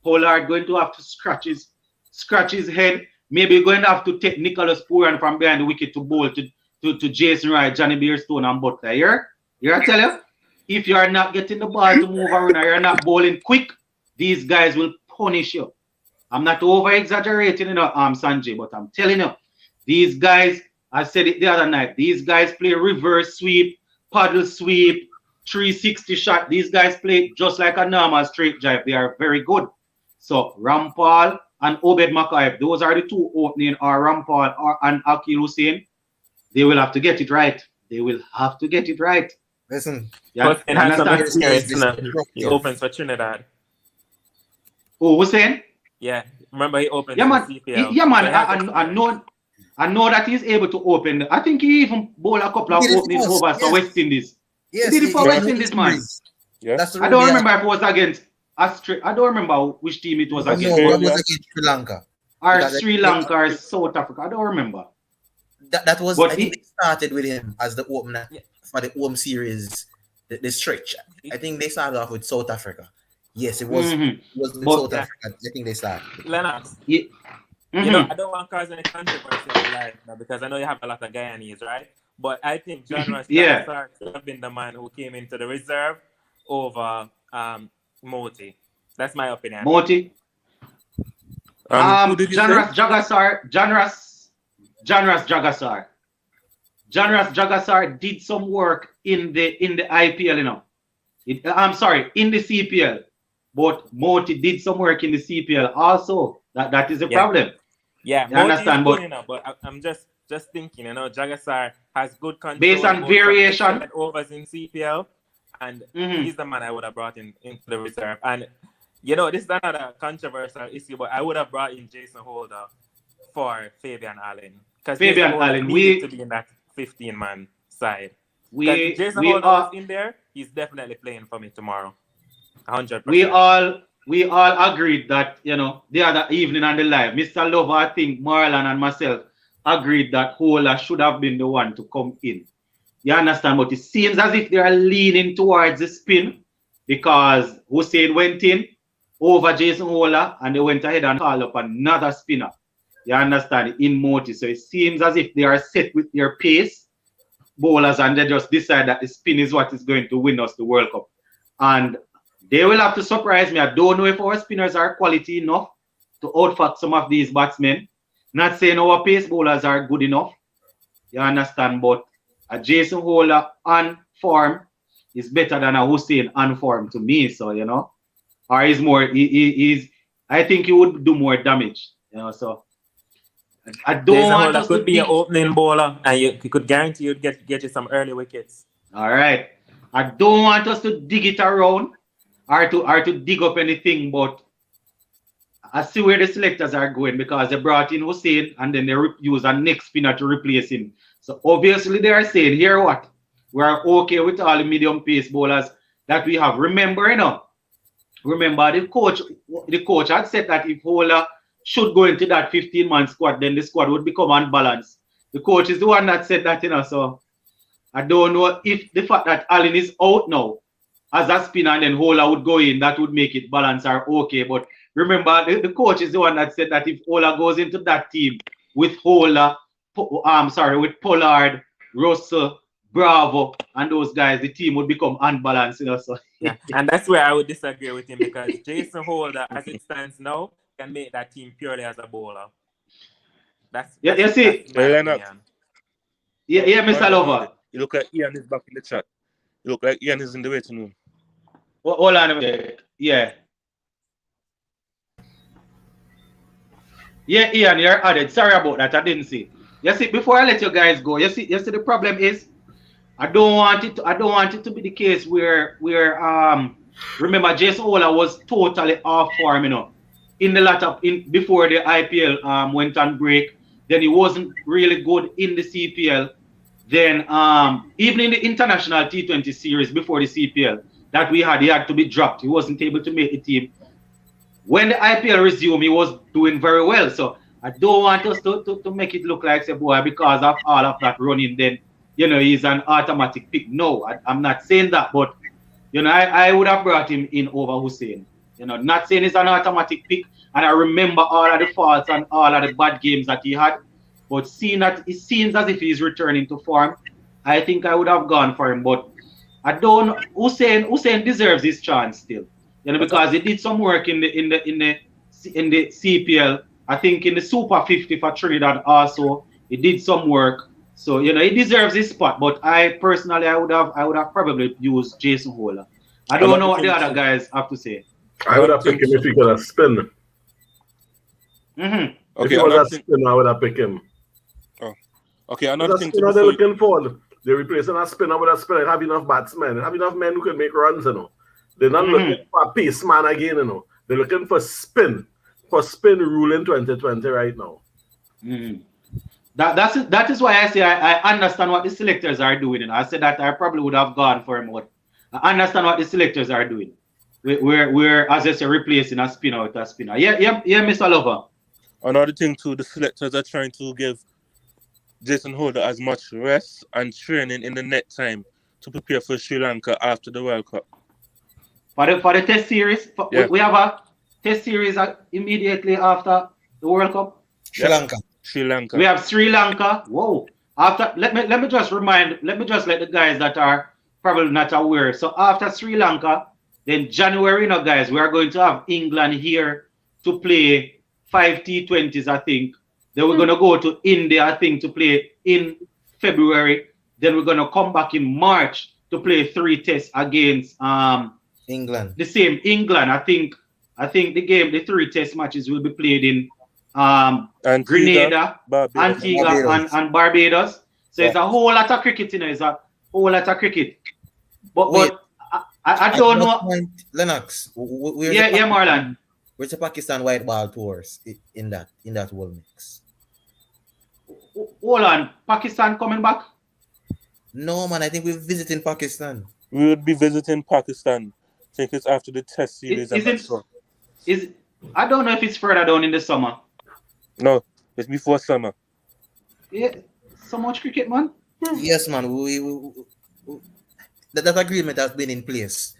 Pollard going to have to scratch his head. Maybe going to have to take Nicholas Pooran from behind the wicket to bowl to Jason Wright, Johnny Bairstow, and Butler. Here I tell you, if you are not getting the ball to move around or you're not bowling quick, these guys will punish you. I'm not over exaggerating, Sanjay, but I'm telling you, these guys, I said it the other night, these guys play reverse sweep, paddle sweep, 360 shot. These guys play just like a normal straight drive. They are very good. So Rampal and Obed McCoy, those are the two opening, or Rampal and Akil Hussein. They will have to get it right. They will have to get it right. Listen, Yeah, he opens for Trinidad. Oh, Hussein? Yeah, remember he opened. Yeah, man. CPL. Yeah, man. I know that he's able to open. I think he even bowled a couple of opening overs for West Indies. Yes, he did it for West Indies, man. Yeah. That's the I don't remember if it was against Australia. I don't remember which team it was against. No, it was against Sri Lanka. Or Sri Lanka or South Africa. I don't remember. That was, But I think they started with him as the opener for the home series, the stretch. I think they started off with South Africa. Yes, it was. It was with South Africa. I think they started. Lennox. Yeah. You know, I don't want to cause any controversy in your life now because I know you have a lot of Guyanese, right? But I think John Ross could have been the man who came into the reserve over Moti. That's my opinion. Moti. Who did you John say? Ross Jagassar. John Ross Jagassar. John Ross Jagassar did some work in the IPL, you know. I'm sorry, in the CPL. But Moti did some work in the CPL also. That is the problem. Yeah, I understand, but I'm just thinking, you know, Jagassar has good control based on variation overs in CPL, and he's the man I would have brought into the reserve. And you know, this is another controversial issue, but I would have brought in Jason Holder for Fabian Allen because Fabian Allen needed to be in that 15-man side. Jason Holder was in there, he's definitely playing for me tomorrow. 100%. We all agreed that, you know, the other evening on the live, Mr. Lover, I think Marlon and myself agreed that Holder should have been the one to come in. You understand? But it seems as if they are leaning towards the spin because Hussein went in over Jason Holder and they went ahead and called up another spinner. You understand? In Moti. So it seems as if they are set with their pace bowlers and they just decide that the spin is what is going to win us the World Cup. And they will have to surprise me. I don't know if our spinners are quality enough to outfox some of these batsmen. Not saying our pace bowlers are good enough. You understand? But a Jason Holder on form is better than a Hussein on form to me. So, you know, or he's more, he's, I think he would do more damage, you know. So, I don't Jason want Holder us to could be an dig. opening bowler, and you could guarantee you'd get you some early wickets. All right. I don't want us to dig it around or to dig up anything, but I see where the selectors are going because they brought in Hussein and then they use a next spinner to replace him. So obviously they are saying, here what? We are okay with all the medium pace bowlers that we have. Remember, you know, the coach had said that if Holder should go into that 15-man squad, then the squad would become unbalanced. The coach is the one that said that, you know, so I don't know if the fact that Allen is out now as a spinner and then Holder would go in, that would make it balance or okay. But remember, the coach is the one that said that if Holder goes into that team with with Pollard, Russell, Bravo, and those guys, the team would become unbalanced, you know. So Yeah, and that's where I would disagree with him because Jason Holder, as it stands now, can make that team purely as a bowler. That's you see, that's my opinion. yeah, Mr. Lover. You look like Ian is back in the chat. You look like Ian is in the waiting room. Hold on a minute. Yeah. Yeah, Ian, you're added. Sorry about that. I didn't see. You see, before I let you guys go, you see the problem is I don't want it to be the case where remember Jason Holder was totally off form, you know. Before the IPL went on break, then he wasn't really good in the CPL. Then even in the international T20 series before the CPL that we had, he had to be dropped. He wasn't able to make the team. When the IPL resumed, he was doing very well. So I don't want us to make it look like, say, boy, because of all of that running, then, you know, he's an automatic pick. No, I'm not saying that. But, you know, I would have brought him in over Hussein. You know, not saying he's an automatic pick. And I remember all of the faults and all of the bad games that he had. But seeing that it seems as if he's returning to form, I think I would have gone for him. But I don't. Hussein deserves his chance still, you know, because he did some work in the CPL. I think in the Super 50 for Trinidad also he did some work. So, you know, he deserves his spot. But I personally, I would have probably used Jason Holder. I don't know what the other guys have to say. I would have picked him if he could have spin. Mm-hmm. If he was a spinner, I would have picked him. Okay, another thing they're looking for. They're replacing a spinner with a spinner. Have enough batsmen. Have enough men who can make runs, you know. They're not looking for a pace man again, you know. They're looking for spin. For spin rule in 2020 right now. That is why I say I understand what the selectors are doing. And I said that I probably would have gone for him. But I understand what the selectors are doing. We're as I say, replacing a spinner with a spinner. Yeah, Mr. Lover. Another thing too, the selectors are trying to give Jason Holder as much rest and training in the net time to prepare for Sri Lanka after the World Cup. For the test series, we have a test series immediately after the World Cup. Sri Lanka. We have Sri Lanka. Whoa! After let me just let the guys that are probably not aware. So after Sri Lanka, then January, you know, guys, we are going to have England here to play 5 T20s, I think. Then we're gonna go to India, I think, to play in February. Then we're gonna come back in March to play 3 tests against England. The same England. I think the 3 test matches will be played in Grenada, Antigua, and Barbados. So it's a whole lot of cricket, you know. It's a whole lot of cricket. But I don't know. Lennox. Marlon. Where's the Pakistan white ball tours in that whole mix? Hold on, Pakistan coming back? No, man. I think we're visiting Pakistan. We would be visiting Pakistan. I think it's after the test series. I don't know if it's further down in the summer. No, it's before summer. Yeah, so much cricket, man. Yes, man. That agreement has been in place.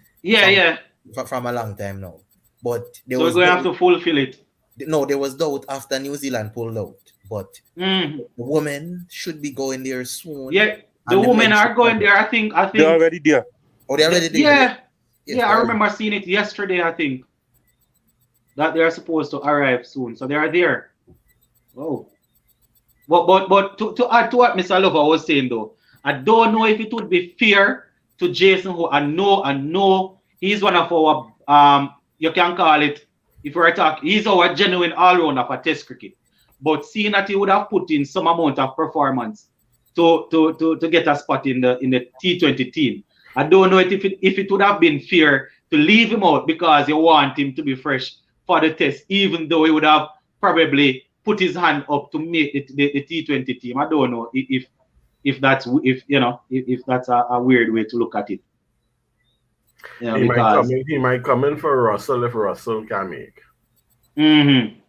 From a long time now. But we're going to have to fulfill it. No, there was doubt after New Zealand pulled out. But the women should be going there soon. Yeah, the women are going there. I think they're already there. Oh, they're already there. Yeah, I remember seeing it yesterday. I think that they are supposed to arrive soon, so they are there. Oh, But to add to what Mr. Lover was saying though, I don't know if it would be fair to Jason, who I know he's one of our you can call it, if we're talking, he's our genuine all-rounder for Test cricket. But seeing that he would have put in some amount of performance to get a spot in the T20 team, I don't know if it would have been fair to leave him out because you want him to be fresh for the Test, even though he would have probably put his hand up to make the T20 team. I don't know if that's a weird way to look at it. You know, he might come in for Russell if Russell can make. Mm-hmm.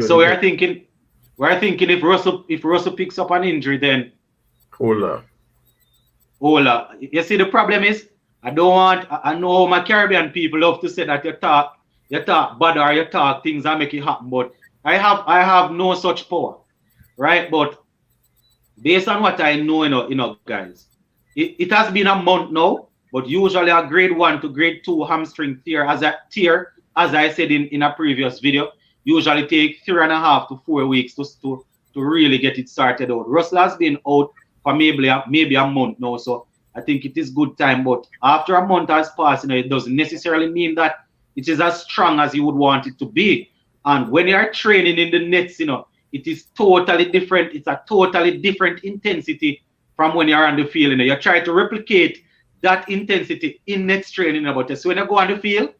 So we're thinking if Russell picks up an injury, then Ola. You see, the problem is I know my Caribbean people love to say that you talk bad or you talk things that make it happen, but I have no such power, right? But based on what I know, you know, guys, it has been a month now, but usually a grade 1 to grade 2 hamstring tear, as I said in a previous video, usually take 3.5 to 4 weeks to really get it started out. Russell has been out for maybe a month now, so I think it is good time. But after a month has passed, you know, it doesn't necessarily mean that it is as strong as you would want it to be. And when you are training in the nets, you know, it is totally different. It's a totally different intensity from when you're on the field. You know, you try to replicate that intensity in nets training, but so when you go on the field,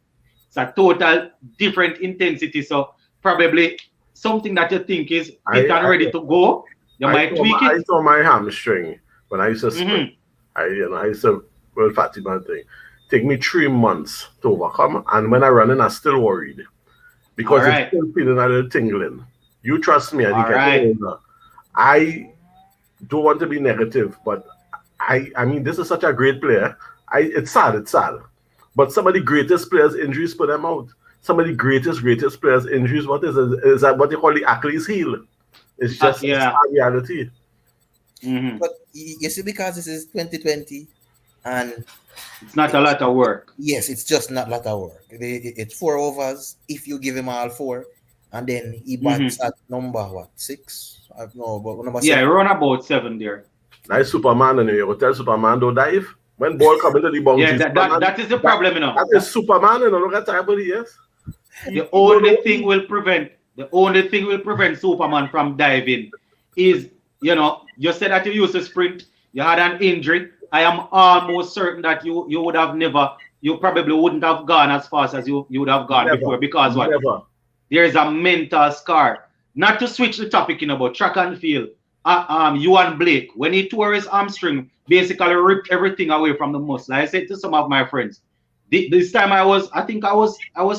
it's a total different intensity. So probably something that you think is fit and ready to go, you might tweak it. I saw my hamstring when I used to sprint. I used to World Fatty Man thing. Take me 3 months to overcome, and when I run in, I'm still worried because it's still feeling a little tingling. You trust me, and you get older. I don't want to be negative, but I mean, this is such a great player. It's sad. But some of the greatest players' injuries put them out. Some of the greatest players' injuries, what is that what they call the Achilles heel? It's just a reality. Mm-hmm. But you see, because this is 2020 and it's not a lot of work. Yes, it's just not a lot of work. It's 4 overs if you give him all 4, and then he bats at number 6? I don't know, but number 7. Run about 7 there. Nice Superman, and you tell Superman don't dive. When ball come into the boundary, that is the problem, you know. That is Superman, you know. Look at everybody, yes. The only thing will prevent Superman from diving is, you know, you said that you used to sprint, you had an injury. I am almost certain that you probably wouldn't have gone as fast as you would have gone before, because there is a mental scar. Not to switch the topic, you know, but track and field. Ewan Blake, when he tore his hamstring, basically ripped everything away from the muscle. I said to some of my friends, this time I was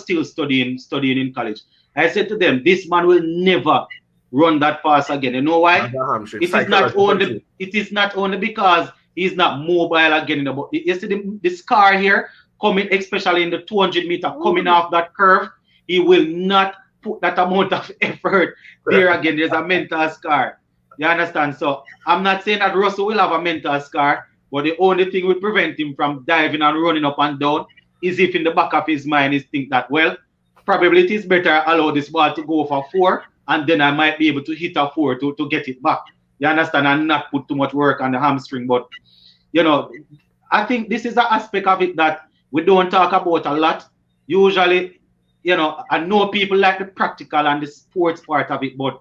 still studying in college. I said to them, this man will never run that fast again. You know why? It is not only because he's not mobile again. But you see the scar here coming, especially in the 200-meter coming off that curve. He will not put that amount of effort there again. There's a mental scar. You understand? So I'm not saying that Russell will have a mental scar, but the only thing will prevent him from diving and running up and down is if in the back of his mind is think that, well, probably it is better allow this ball to go for 4, and then I might be able to hit a 4 to get it back. You understand? And not put too much work on the hamstring. But, you know, I think this is an aspect of it that we don't talk about a lot. Usually, you know, I know people like the practical and the sports part of it, but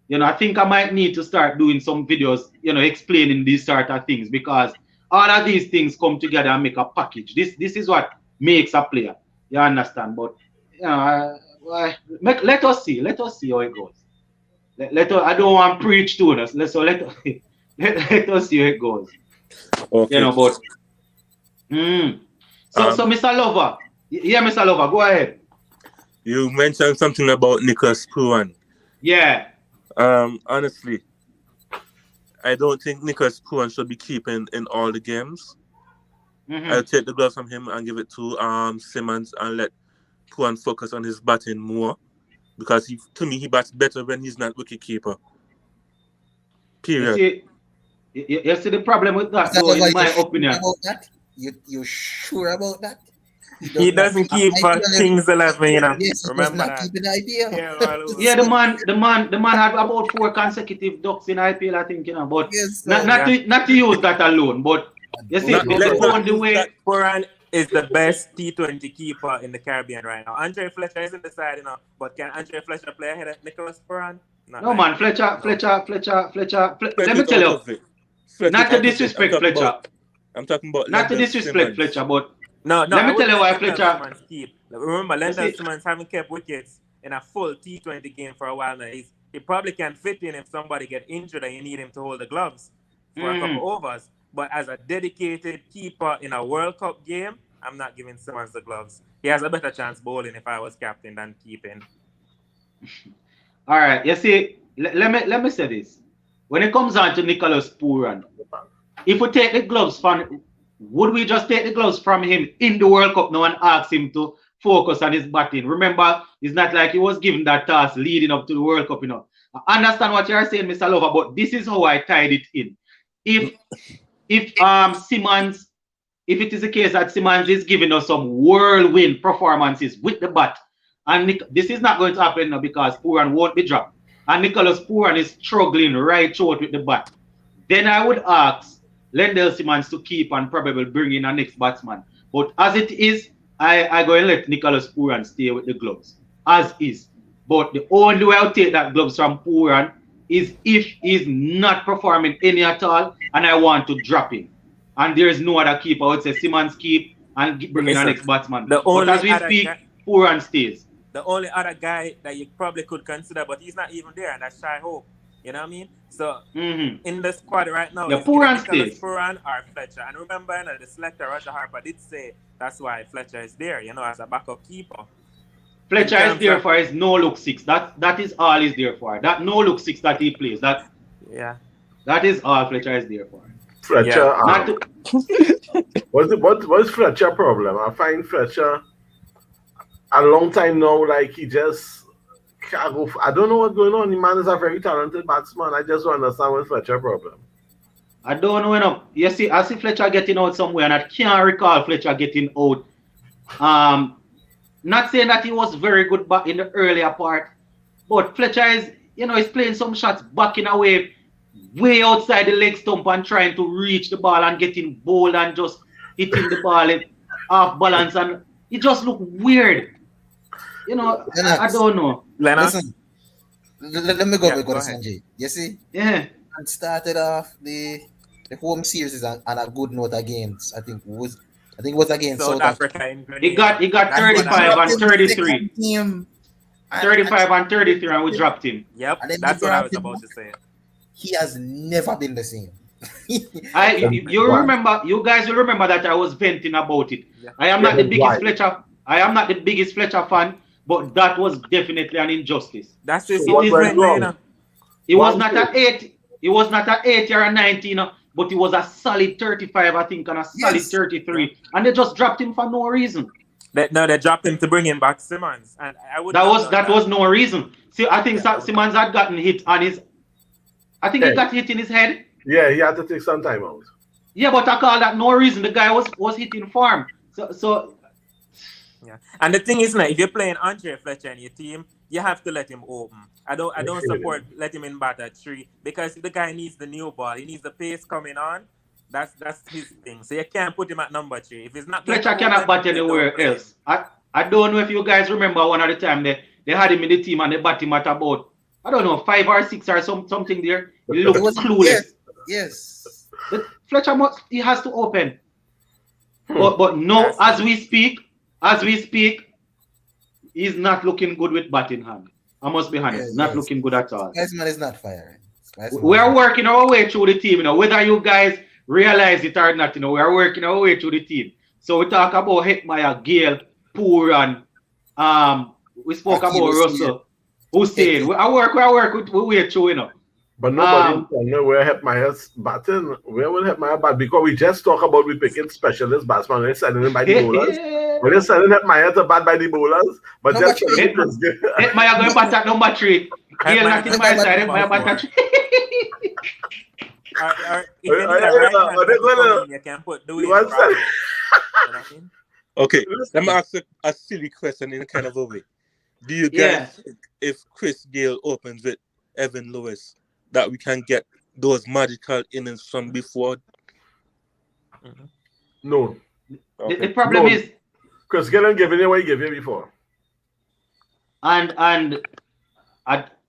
you know, I think I might need to start doing some videos, you know, explaining these sort of things, because all of these things come together and make a package. This is what makes a player. You understand? But you know, let us see how it goes. I don't want to preach to us. Let us see how it goes. Okay. You know, but so Mr. Lover, Mr. Lover, go ahead. You mentioned something about Nicholas Pooran. Yeah. Honestly, I don't think Nicholas Pooran should be keeping in all the games. I'll take the gloves from him and give it to Simmons and let Pooran focus on his batting more, because to me he bats better when he's not wicketkeeper. Period. You see the problem with that, though, in my opinion. About that? You sure about that? He doesn't keep for Kings 11, you know. Yes, he Remember does not that. keep in IPL. Yeah, well, Yeah, the man had about 4 consecutive ducks in IPL, I think, you know. But Yes, not to use that alone. But you see, Not- the let's not only use way. that. Puran is the best T20 keeper in the Caribbean right now. Andre Fletcher isn't the side, you know. But can Andre Fletcher play ahead of Nicholas Puran? No, man, Fletcher. Let me Fletcher's tell out you, of it. Fletcher's not to out of it. disrespect Fletcher. I'm talking about Not to Lendl disrespect Simmons. Fletcher, but No, let I me would tell you let why Lendl Fletcher. Simmons keep. Remember, You Lendl see- Simmons haven't kept wickets in a full T20 game for a while now. He probably can fit in if somebody get injured and you need him to hold the gloves for a couple overs. But as a dedicated keeper in a World Cup game, I'm not giving Simmons the gloves. He has a better chance bowling if I was captain than keeping. All right, you see, let me say this. When it comes on to Nicholas Puran, if we take the gloves from, would we just take the gloves from him in the World Cup now and ask him to focus on his batting? Remember, it's not like he was given that task leading up to the World Cup, you know. I understand what you're saying, Mr. Lover, but this is how I tied it in. If Simmons, if it is the case that Simmons is giving us some whirlwind performances with the bat, and this is not going to happen now because Puran won't be dropped, and Nicholas Puran is struggling right through with the bat, then I would ask Lendl Simmons to keep and probably bring in a next batsman. But as it is, I go and let Nicholas Puran stay with the gloves, as is. But the only way I'll take that gloves from Puran is if he's not performing any at all and I want to drop him. And there's no other keeper. I would say Simmons keep and bring in a next batsman. The But only as we other speak, guy- Puran stays. The only other guy that you probably could consider, but he's not even there, and that's Shai Hope. You know what I mean? So in the squad right now, Yeah, it's Puran either Nicholas stays. Puran or Fletcher. And remember, you know, the selector Roger Harper did say that's why Fletcher is there, you know, as a backup keeper. Fletcher In is terms there of- for his no-look six. That is all he's there for. That no-look six that he plays. That is all Fletcher is there for. Fletcher, Not to, what's Fletcher problem? I find Fletcher a long time now, like he just can't go. I don't know what's going on. The man is a very talented batsman. I just don't understand what's Fletcher problem. I don't know enough. You see, I see Fletcher getting out somewhere, and I can't recall Fletcher getting out. Not saying that he was very good back in the earlier part, but Fletcher is, you know, he's playing some shots backing away, way outside the leg stump and trying to reach the ball and getting bowled and just hitting the ball off balance, and it just look weird. You know, I don't know. Listen, let me go with go what ahead. Sanjay. You see, Yeah. and started off the home series on a good note against. I think it was against South South Africa. Africa in He got And 35 and in the 33. second game, and 35 and 33, and we dropped him. Yep, And then that's we what I was dropped him. about to say. He has never been the same. You remember, you guys will remember that I was venting about it. Yeah. I am not the biggest Why? Fletcher. I am not the biggest Fletcher fan, but that was definitely an injustice. That's his So what own went friend, wrong? you know. He was One not thing. an 8. He was not an 8 or a 19, but he was a solid 35, I think, and a solid Yes. 33. And they just dropped him for no reason. They dropped him to bring him back Simmons, and I would. That was no reason. See, I think Simmons had gotten hit on his. I think he Hey. got hit in his head. Yeah, he had to take some time out. Yeah, but I call that no reason. The guy was hitting form. So Yeah, and the thing is, now, if you're playing Andre Fletcher in your team, you have to let him open. I don't support let him in bat at 3 because the guy needs the new ball. He needs the pace coming on. That's his thing. So you can't put him at number 3 if he's not. Fletcher cannot bat anywhere else. I don't know if you guys remember one at the time they had him in the team and they bat him at about, I don't know, 5 or 6 or something there. He looked It was clueless. Yes. But Fletcher he has to open. But no, Yes. as we speak, he's not looking good with batting hand. I must be honest, Yes, not yes. looking good at all. Spiceman is not firing. We are working our way through the team, whether you guys realize it or not, we are working our way through the team. So we talk about Hetmeyer, Gale, Puran, we spoke Hakeem about Russell, Hussein. We work with way through, But nobody know where Hetmeyer's batting. Where will Hetmeyer bat? Because we just talk about we picking specialist batsmen. We're sending him by the bowlers. We're sending Hetmeyer to bat by the bowlers. But Number just three. Hetmeyer going back at number 3. Gale not in my side, Hetmeyer back at 3. Or if you need a right hand, you can put Dewey in What's Bravo. that? You know what I mean? Okay, let me ask a silly question in a kind of a way. Do you Yeah. guys think if Chris Gayle opens with Evan Lewis that we can get those magical innings from before? No. The Okay. problem No. is, Chris Gayle ain't giving you what he gave you before. and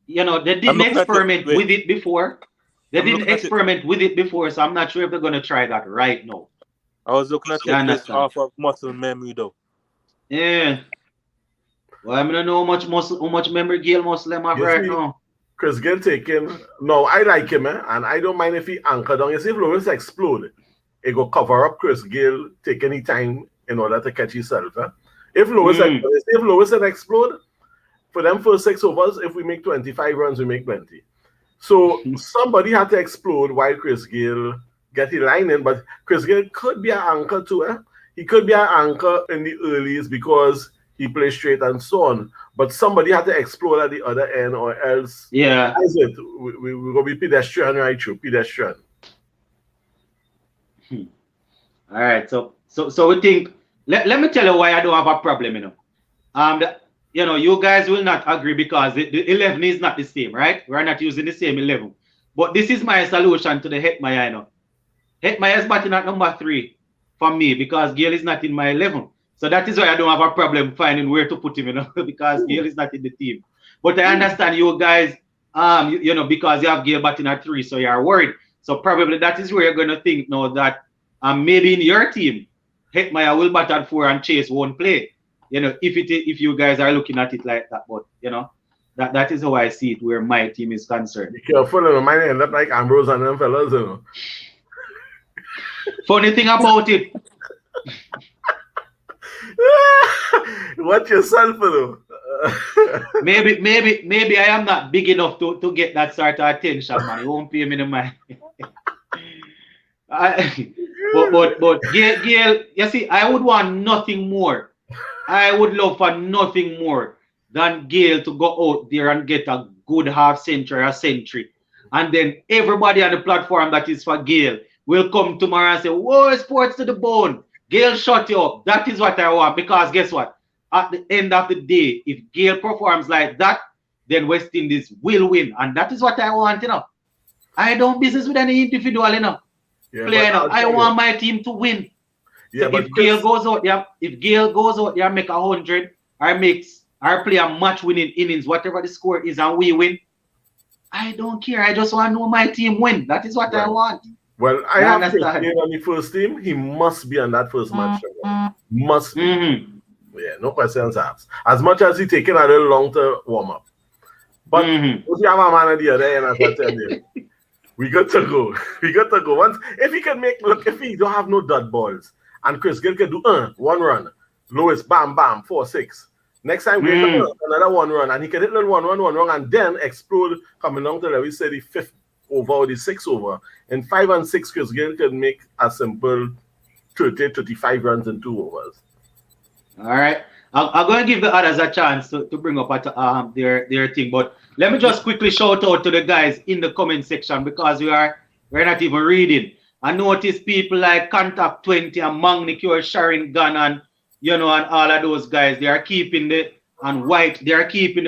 you know, they I'm didn't looking at it. experiment Wait. with it before. They I'm didn't looking at it. experiment with it before, so I'm not sure if they're gonna try that right now. I was looking at You it based understand? off of muscle memory though. Yeah. Well, I don't know how much memory Gayle Muscle have You right see, now. Chris Gayle taking. No, I like him, and I don't mind if he anchor down. You see, if Lewis explode, it go cover up Chris Gayle take any time in order to catch himself. If Lewis explode, for them first 6 overs, if we make 25 runs, we make 20. So somebody had to explode while Chris Gayle get the line in, but Chris Gayle could be an anchor too. He could be an anchor in the earlies because he plays straight and so on. But somebody had to explode at the other end, or else Yeah. we're going to be pedestrian right through, pedestrian. All right. So we think. Let me tell you why I don't have a problem. You guys will not agree because the 11 is not the same, right? We're not using the same 11. But this is my solution to the Hetmyer. Hetmyer is batting at number 3 for me because Gayle is not in my 11. So that is why I don't have a problem finding where to put him, because Gayle is not in the team. But I understand you guys, because you have Gayle batting at 3, so you are worried. So probably that is where you're going to think now that maybe in your team, Hetmyer will bat at 4 and Chase won't play. If you guys are looking at it like that, but that is how I see it where my team is concerned. Be careful, it might end up like Ambrose and them fellas. Funny thing about it. Watch yourself, Maybe I am not big enough to get that sort of attention, man. It won't pay me the mind. But Gayle, you see, I would want nothing more. I would love for nothing more than Gayle to go out there and get a good half century or century. And then everybody on the platform that is for Gayle will come tomorrow and say, whoa, sports to the bone. Gayle, shut you up. That is what I want. Because guess what? At the end of the day, if Gayle performs like that, then West Indies will win. And that is what I want, I don't business with any individual, player, I want my team to win. Yeah, so but if Gayle goes out there, make 100 or play a match-winning innings, whatever the score is, and we win, I don't care. I just want to know my team win. That is what I want. Well, I have Chris Gayle on the first team. He must be on that first match. Must be. Yeah, no questions asked. As much as he taking a little long to warm up. But if you have a man at the other end, as I tell you, we got to go. We got to go. Once if he can if he don't have no dot balls, and Chris Gayle can do 1 run, Lewis, bam, bam, 4-6. Next time we get another 1 run, and he can hit little 1 run, and then explode coming down to we say the 5th over or the 6th over. In 5 and 6, Chris Gayle can make a simple 30-35 runs in 2 overs. All right. I'm going to give the others a chance to bring up their thing, but let me just quickly shout out to the guys in the comment section because we're not even reading. I notice people like Contact 20 and Magnicure, Sharon Gunn, and all of those guys. They are keeping the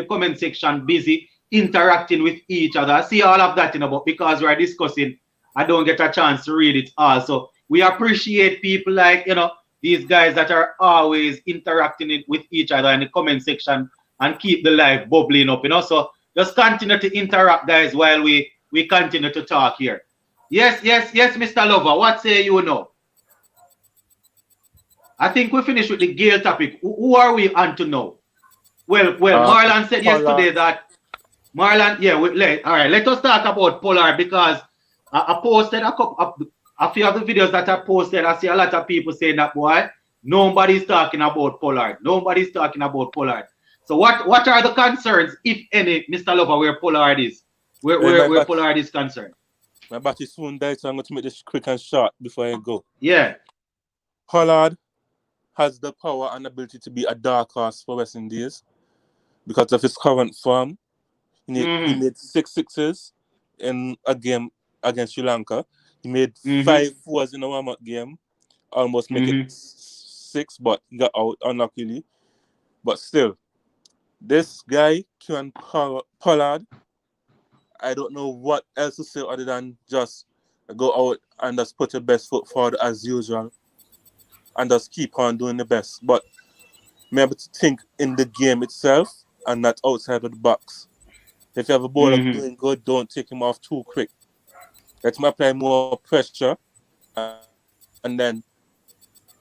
comment section busy, interacting with each other. I see all of that, but because we're discussing, I don't get a chance to read it all. So we appreciate people like these guys that are always interacting with each other in the comment section and keep the life bubbling up, So just continue to interact, guys, while we continue to talk here. Yes, Mr. Lover. What say you now? I think we finished with the Gayle topic. Who are we on to now? Well, Marlon said yesterday that Marlon, all right, let us talk about Pollard because I posted a few of the videos that I posted. I see a lot of people saying that, boy, nobody's talking about Pollard. Nobody's talking about Pollard. So what are the concerns, if any, Mr. Lover, where Pollard is? Where Pollard is concerned? My battery soon died, so I'm going to make this quick and short before I go. Yeah. Pollard has the power and ability to be a dark horse for West Indies because of his current form. He made 6 sixes in a game against Sri Lanka. He made 5 fours in a warm-up game, almost make it 6, but he got out unluckily. But still, this guy, Kieran Pollard, I don't know what else to say other than just go out and just put your best foot forward as usual and just keep on doing the best. But maybe to think in the game itself and not outside of the box. If you have a bowler doing good, don't take him off too quick. Let him apply more pressure and then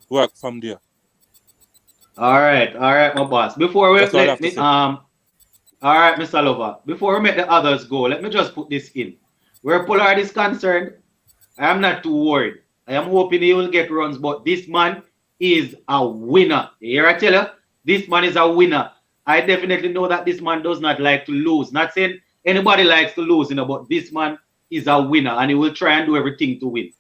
work from there. All right, my boss. Before we That's all I have let to me say. all right, Mr. Lover. Before we make the others go, let me just put this in. Where Pollard is concerned, I am not too worried. I am hoping he will get runs, but this man is a winner. You hear I tell you? This man is a winner. I definitely know that this man does not like to lose. Not saying anybody likes to lose, but this man is a winner and he will try and do everything to win.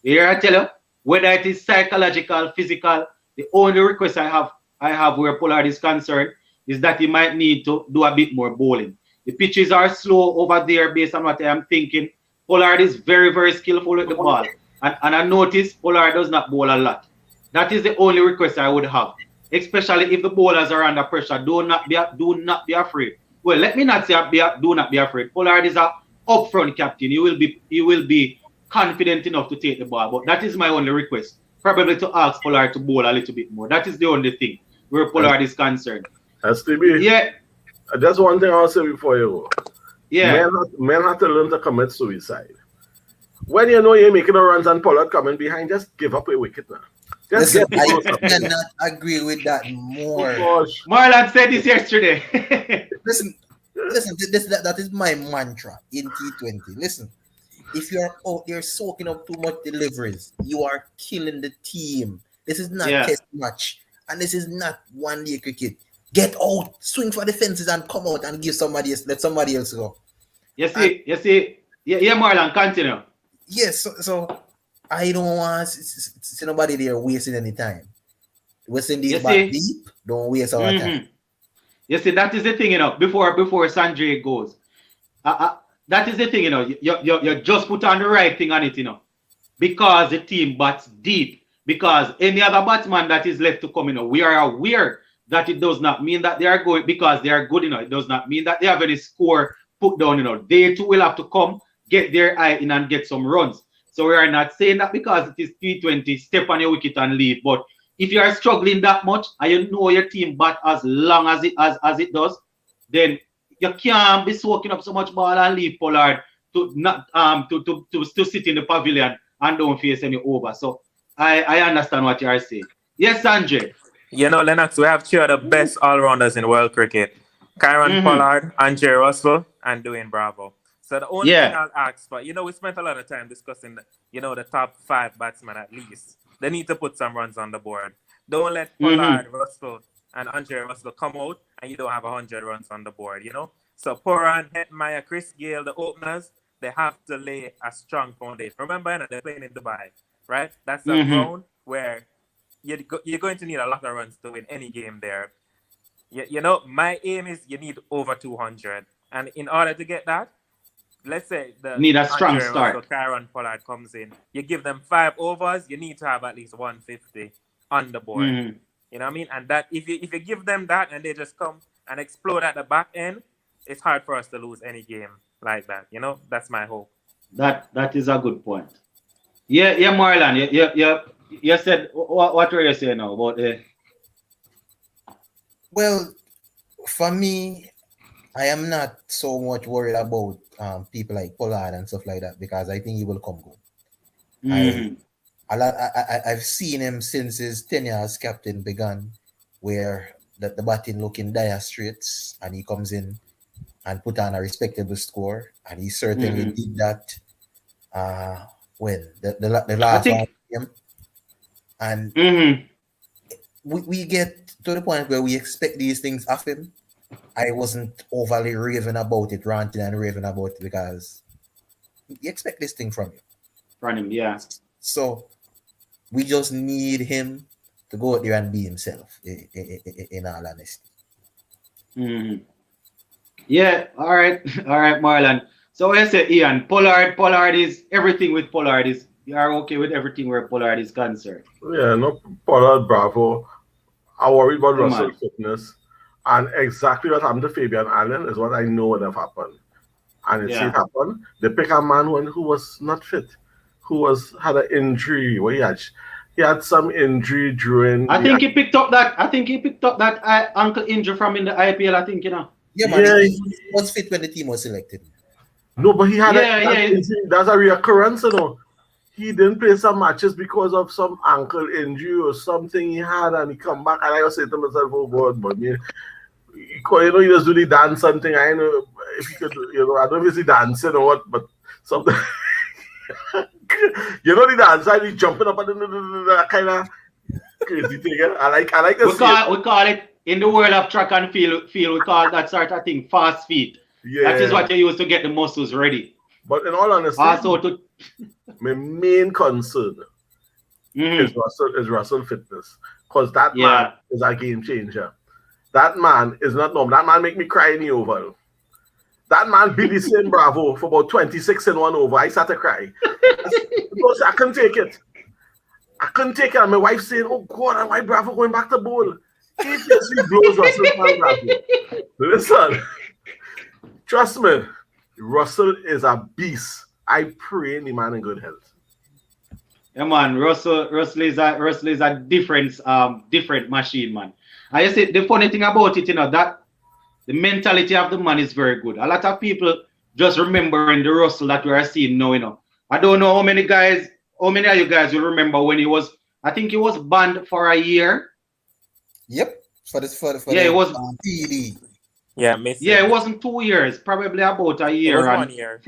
You hear I tell you? Whether it is psychological, physical, the only request I have where Pollard is concerned is that he might need to do a bit more bowling. The pitches are slow over there based on what I am thinking. Pollard is very, very skillful with the ball. And I notice Pollard does not bowl a lot. That is the only request I would have. Especially if the bowlers are under pressure. Do not be afraid. Well, let me not say do not be afraid. Pollard is a upfront captain. He will be confident enough to take the ball. But that is my only request. Probably to ask Pollard to bowl a little bit more. That is the only thing where Pollard is concerned. STB. Yeah. Just one thing I'll say before you go. Yeah. Men have to learn to commit suicide. When you know you're making the runs and Pollard coming behind, just give up a wicket now. Just Listen, get closer. I cannot agree with that more. Oh, gosh. Marlon said this yesterday. Listen, that is my mantra in T20. Listen, if you're out there soaking up too much deliveries, you are killing the team. This is not test match, and this is not one-day cricket. Get out, swing for the fences, and come out and give somebody else. Let somebody else go. You see. Yeah, Marlon, continue. Yes, so I don't want to see nobody there wasting any time. Wasting these back deep, don't waste our time. You see, that is the thing, before Sanjay goes. That is the thing, you just put on the right thing on it, because the team bats deep. Because any other batsman that is left to come, we are aware that it does not mean that they are going because they are good, it does not mean that they have any score put down, They too will have to come, get their eye in and get some runs. So we are not saying that because it is T20, step on your wicket and leave. But if you are struggling that much and you know your team bat as long as it does, then you can't be soaking up so much ball and leave Pollard to not to sit in the pavilion and don't face any over. So I understand what you are saying. Yes, Sanjay. Lennox, we have two of the best all-rounders in world cricket. Kieran Pollard, Andre Russell, and Dwayne Bravo. So the only thing I'll ask for, we spent a lot of time discussing the top 5 batsmen at least. They need to put some runs on the board. Don't let Pollard, Russell, and Andre Russell come out and you don't have 100 runs on the board, So Pooran, Hetmyer, Chris Gayle, the openers, they have to lay a strong foundation. Remember, they're playing in Dubai, right? That's a ground where you're going to need a lot of runs to win any game there. My aim is you need over 200. And in order to get that, let's say need a strong start. So Kieran Pollard comes in. You give them 5 overs, you need to have at least 150 on the board. You know what I mean? And that if you give them that and they just come and explode at the back end, it's hard for us to lose any game like that. That's my hope. That is a good point. Yeah, Marlon. You said what were you saying now about Well, for me, I am not so much worried about people like Pollard and stuff like that because I think he will come good. I've seen him since his tenure as captain began, where the batting look in dire straits, and he comes in and put on a respectable score, and he certainly did that. When the last game, and we get to the point where we expect these things of him. I wasn't overly ranting about it because you expect this thing from you. From him, yeah. So we just need him to go out there and be himself, in all honesty. Yeah, all right, Marlon. So I say, Ian, Pollard is everything with Pollard is You are okay with everything where Pollard is concerned. Yeah, no, Pollard, Bravo. I worry about Yeah, Russell man. fitness. And exactly what happened to Fabian Allen is what I know would have happened. And it Yeah. happened. They pick a man who was not fit, who had an injury. Where he had some injury during. I think he picked up that ankle injury from in the IPL. I think Yeah, man, Yeah, he was fit when the team was selected. no, but he had Yeah, that yeah. injury. That's a reoccurrence, He didn't play some matches because of some ankle injury or something he had, and he come back. And I was saying to myself, "Oh God, but me, you just do the dance something. I know if he could, I don't know if it's the dancing or what, but something." The dance, and he jumping up and that kind of crazy thing. I like to We see it. call it in the world of track and field. We call that sort of thing fast feet. Yeah. That is what you use to get the muscles ready. But in all honesty, Also my main concern is Russell fitness, because that man is a game changer. That man is not normal. That man make me cry in the oval. That man beat the same Bravo for about 26 in one over. I started crying. Because I couldn't take it. And my wife saying, "Oh God, why Bravo going back to bowl?" He blows Russell from Bravo. Listen, trust me, Russell is a beast. I pray the man in good health. Yeah, man. Russell is a different machine, man. I say the funny thing about it, that the mentality of the man is very good. A lot of people just remembering the Russell that we are seeing now, I don't know how many of you guys will remember when I think he was banned for a year. Yep. It was TD. Yeah, missing. Yeah, it wasn't 2 years, probably about a year. It was 1 year.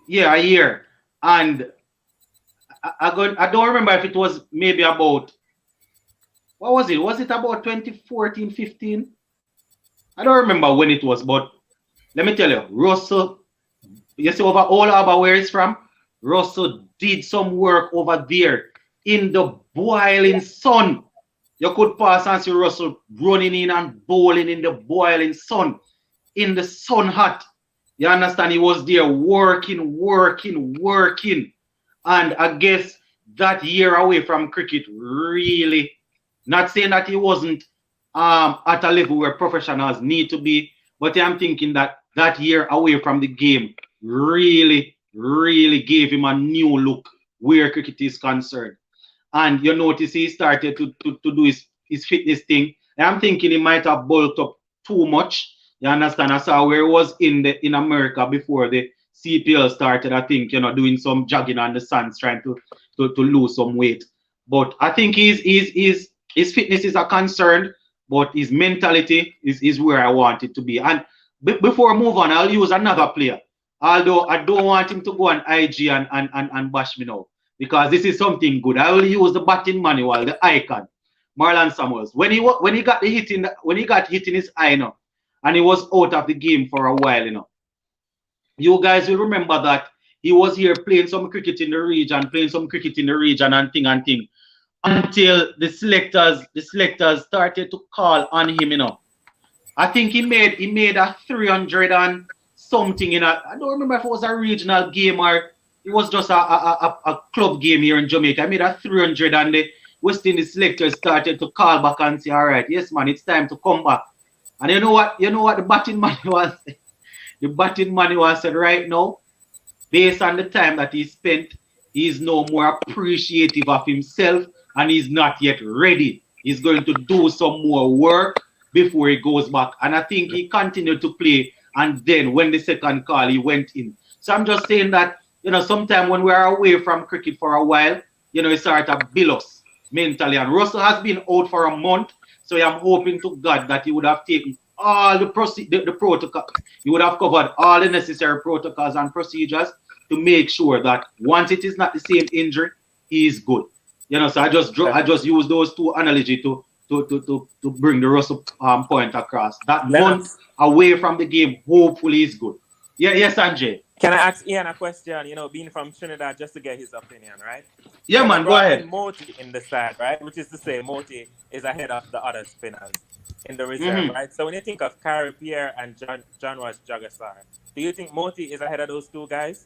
Yeah, a year. And I don't remember if it was maybe about, what was it? Was it about 2014, 15? I don't remember when it was, but let me tell you, Russell, you see over all over where he's from, Russell did some work over there in the boiling sun. You could pass and see Russell running in and bowling in the boiling sun, in the sun hot. You understand? He was there working. And I guess that year away from cricket really, not saying that he wasn't at a level where professionals need to be, but I'm thinking that year away from the game really gave him a new look where cricket is concerned. And you notice he started to do his fitness thing. And I'm thinking he might have bulked up too much. You understand? I saw where he was in America before the CPL started, I think, doing some jogging on the sands, trying to lose some weight. But I think his fitness is a concern, but his mentality is where I want it to be. And before I move on, I'll use another player. Although I don't want him to go on IG and bash me now, because this is something good. I will use the batting manual, the icon, Marlon Samuels. When he got hit in his eye now, and he was out of the game for a while, you guys will remember that he was here playing some cricket in the region, and thing, until the selectors started to call on him, I think he made a 300 and something, I don't remember if it was a regional game or it was just a club game here in Jamaica. I made a 300 and the West Indies selectors started to call back and say, all right, yes, man, it's time to come back. And you know what the batting manual said? The batting manual said right now, based on the time that he spent, he's no more appreciative of himself and he's not yet ready. He's going to do some more work before he goes back. And I think he continued to play. And then when the second call, he went in. So I'm just saying that, sometime when we're away from cricket for a while, it started to build us mentally. And Russell has been out for a month. So I'm hoping to God that he would have taken all the protocol. He would have covered all the necessary protocols and procedures to make sure that once it is not the same injury, he is good. So I just use those two analogies to bring the Russell point across. That month away from the game, hopefully is good. Yes, Sanjay. Can I ask Ian a question? Being from Trinidad, just to get his opinion, right? Yeah, man, go ahead. Moti in the side, right? Which is to say, Moti is ahead of the other spinners in the reserve, right? So when you think of Kari Pierre and John Ross Jagassar, do you think Moti is ahead of those two guys?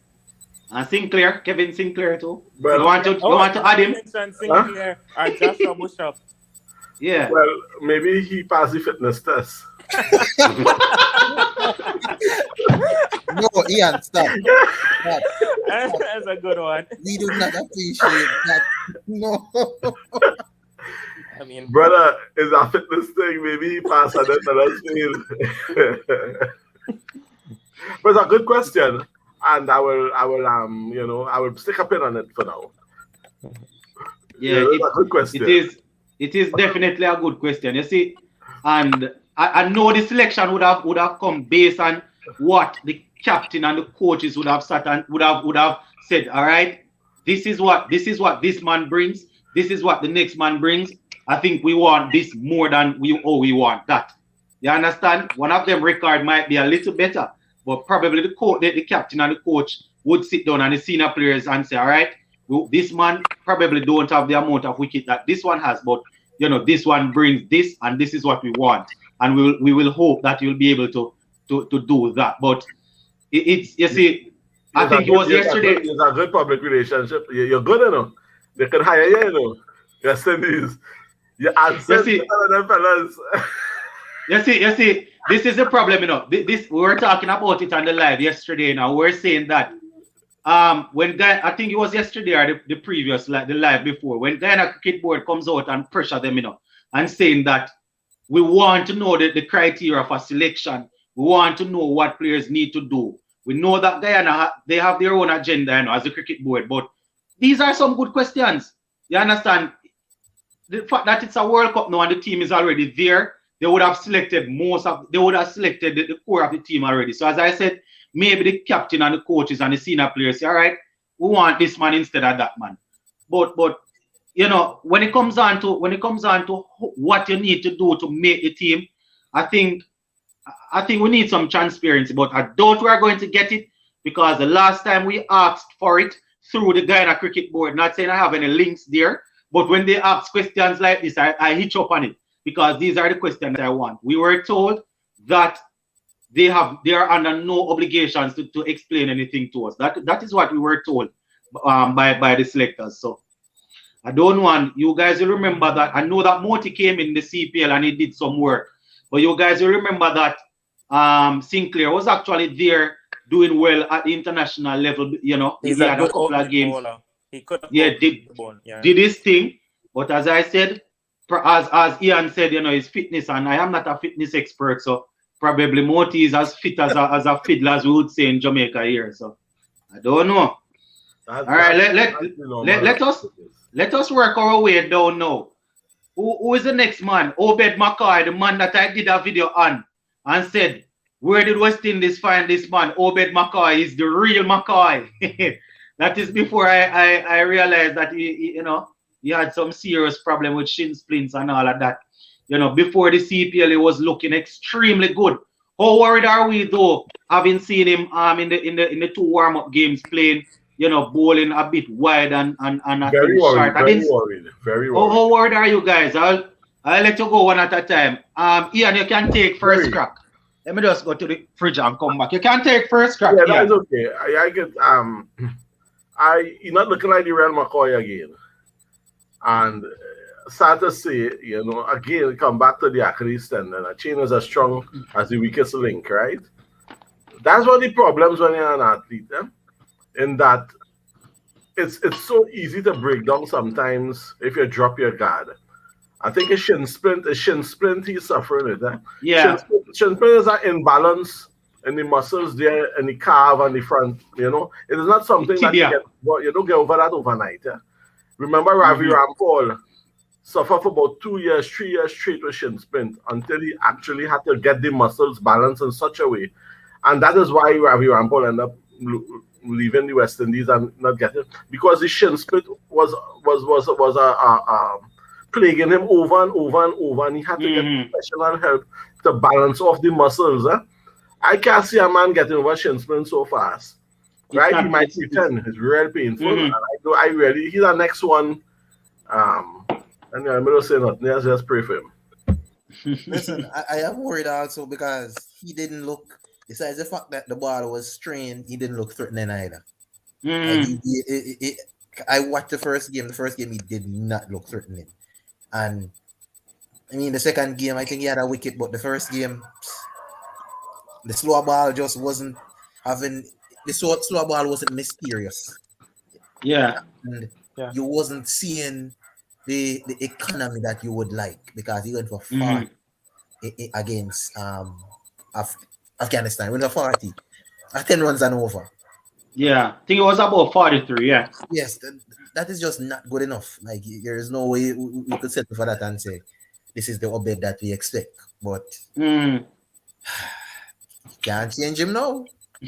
And Sinclair, Kevin Sinclair too. Well, you want to add him? Mention Sinclair or Joshua Bishop. Yeah. well, maybe he passed the fitness test. No, Ian, stop. Stop. That's a good one. We do not appreciate that. No. I mean, Brother, is a fitness thing. Maybe he passed and then let us fail. But it's a good question. And I will stick a pin on it for now. Yeah, it's a good question. It is definitely a good question. You see, and I know the selection would have come based on what the captain and the coaches would have sat and would have said. All right, this is what this man brings. This is what the next man brings. I think we want this more than we want that. You understand? One of them record might be a little better, but probably the captain and the coach would sit down and the senior players and say, all right, this man probably don't have the amount of wicket that this one has, but this one brings this, and this is what we want, and we will hope that you'll be able to do that. But it's you see, I think it was yesterday. It's a good public relationship. You're good enough. They can hire you, Yes, it is. You answer them fellas. You see, this is the problem, This we were talking about it on the live yesterday. Now we're saying that when I think it was yesterday or the previous, like the live before, when Guyana Cricket Board comes out and pressure them, and saying that we want to know the criteria for selection. We want to know what players need to do. We know that Guyana they have their own agenda, as a cricket board, but these are some good questions. You understand? The fact that it's a World Cup now and the team is already there, they would have selected the core of the team already. So as I said, maybe the captain and the coaches and the senior players say, all right, we want this man instead of that man. But when it comes on to what you need to do to make the team, I think we need some transparency. But I doubt we are going to get it, because the last time we asked for it through the Guyana Cricket Board, not saying I have any links there, but when they ask questions like this, I hitch up on it, because these are the questions I want. We were told that they are under no obligations to explain anything to us. That is what we were told by the selectors. So I don't want you guys to remember that. I know that Moti came in the CPL and he did some work, but you guys will remember that Sinclair was actually there doing well at the international level. He had a couple of games. Bowler. He could have did his thing, but as I said, as Ian said, his fitness, and I am not a fitness expert, so probably Moti is as fit as a fiddler, as we would say in Jamaica here. So I don't know. All right, let us work our way down now. Who is the next man? Obed McCoy, the man that I did a video on and said, where did West Indies find this man? Obed McCoy is the real McCoy. That is before I realized that he had some serious problem with shin splints and all of that. Before the CPL, he was looking extremely good. How worried are we though, having seen him in the two warm-up games playing, bowling a bit wide and very worried, very worried. How worried are you guys? I'll let you go one at a time. Ian, you can take first crack. Let me just go to the fridge and come back. You can take first crack. Yeah, that's okay. I get you're not looking like the real McCoy again. And sad to say, again, come back to the Achilles tendon. A chain is as strong as the weakest link, right? That's one of the problems when you're an athlete, in that it's so easy to break down sometimes if you drop your guard. I think a shin splint he's suffering with. Yeah. Shin splint is an imbalance in the muscles there in the calf and the front. It is not something that you don't get over that overnight. Remember Ravi Rampal suffered for about 2 years, 3 years straight with shin splint until he actually had to get the muscles balanced in such a way. And that is why Ravi Rampal ended up leaving the West Indies and not getting, because the shin splint was plaguing him over and over and over, and he had to get professional help to balance off the muscles. I can't see a man getting over shin splint so fast. Right? He might pretend it's real painful. And he's the next one. And I'm not saying nothing. Let's just pray for him. Listen, I am worried also because he didn't look, besides the fact that the ball was strained, he didn't look threatening either. Mm. I watched the first game. The first game, he did not look threatening. And I mean, the second game, I think he had a wicket, but the first game, the slow ball just wasn't having slow ball wasn't mysterious. Yeah. And Yeah. you wasn't seeing the economy that you would like because he went for 40 against Afghanistan. Went for 40. 10 runs and over. Yeah. I think it was about 43, yeah. Yes, that is just not good enough. Like there is no way we could settle for that and say this is the Obed that we expect. But can't change him now.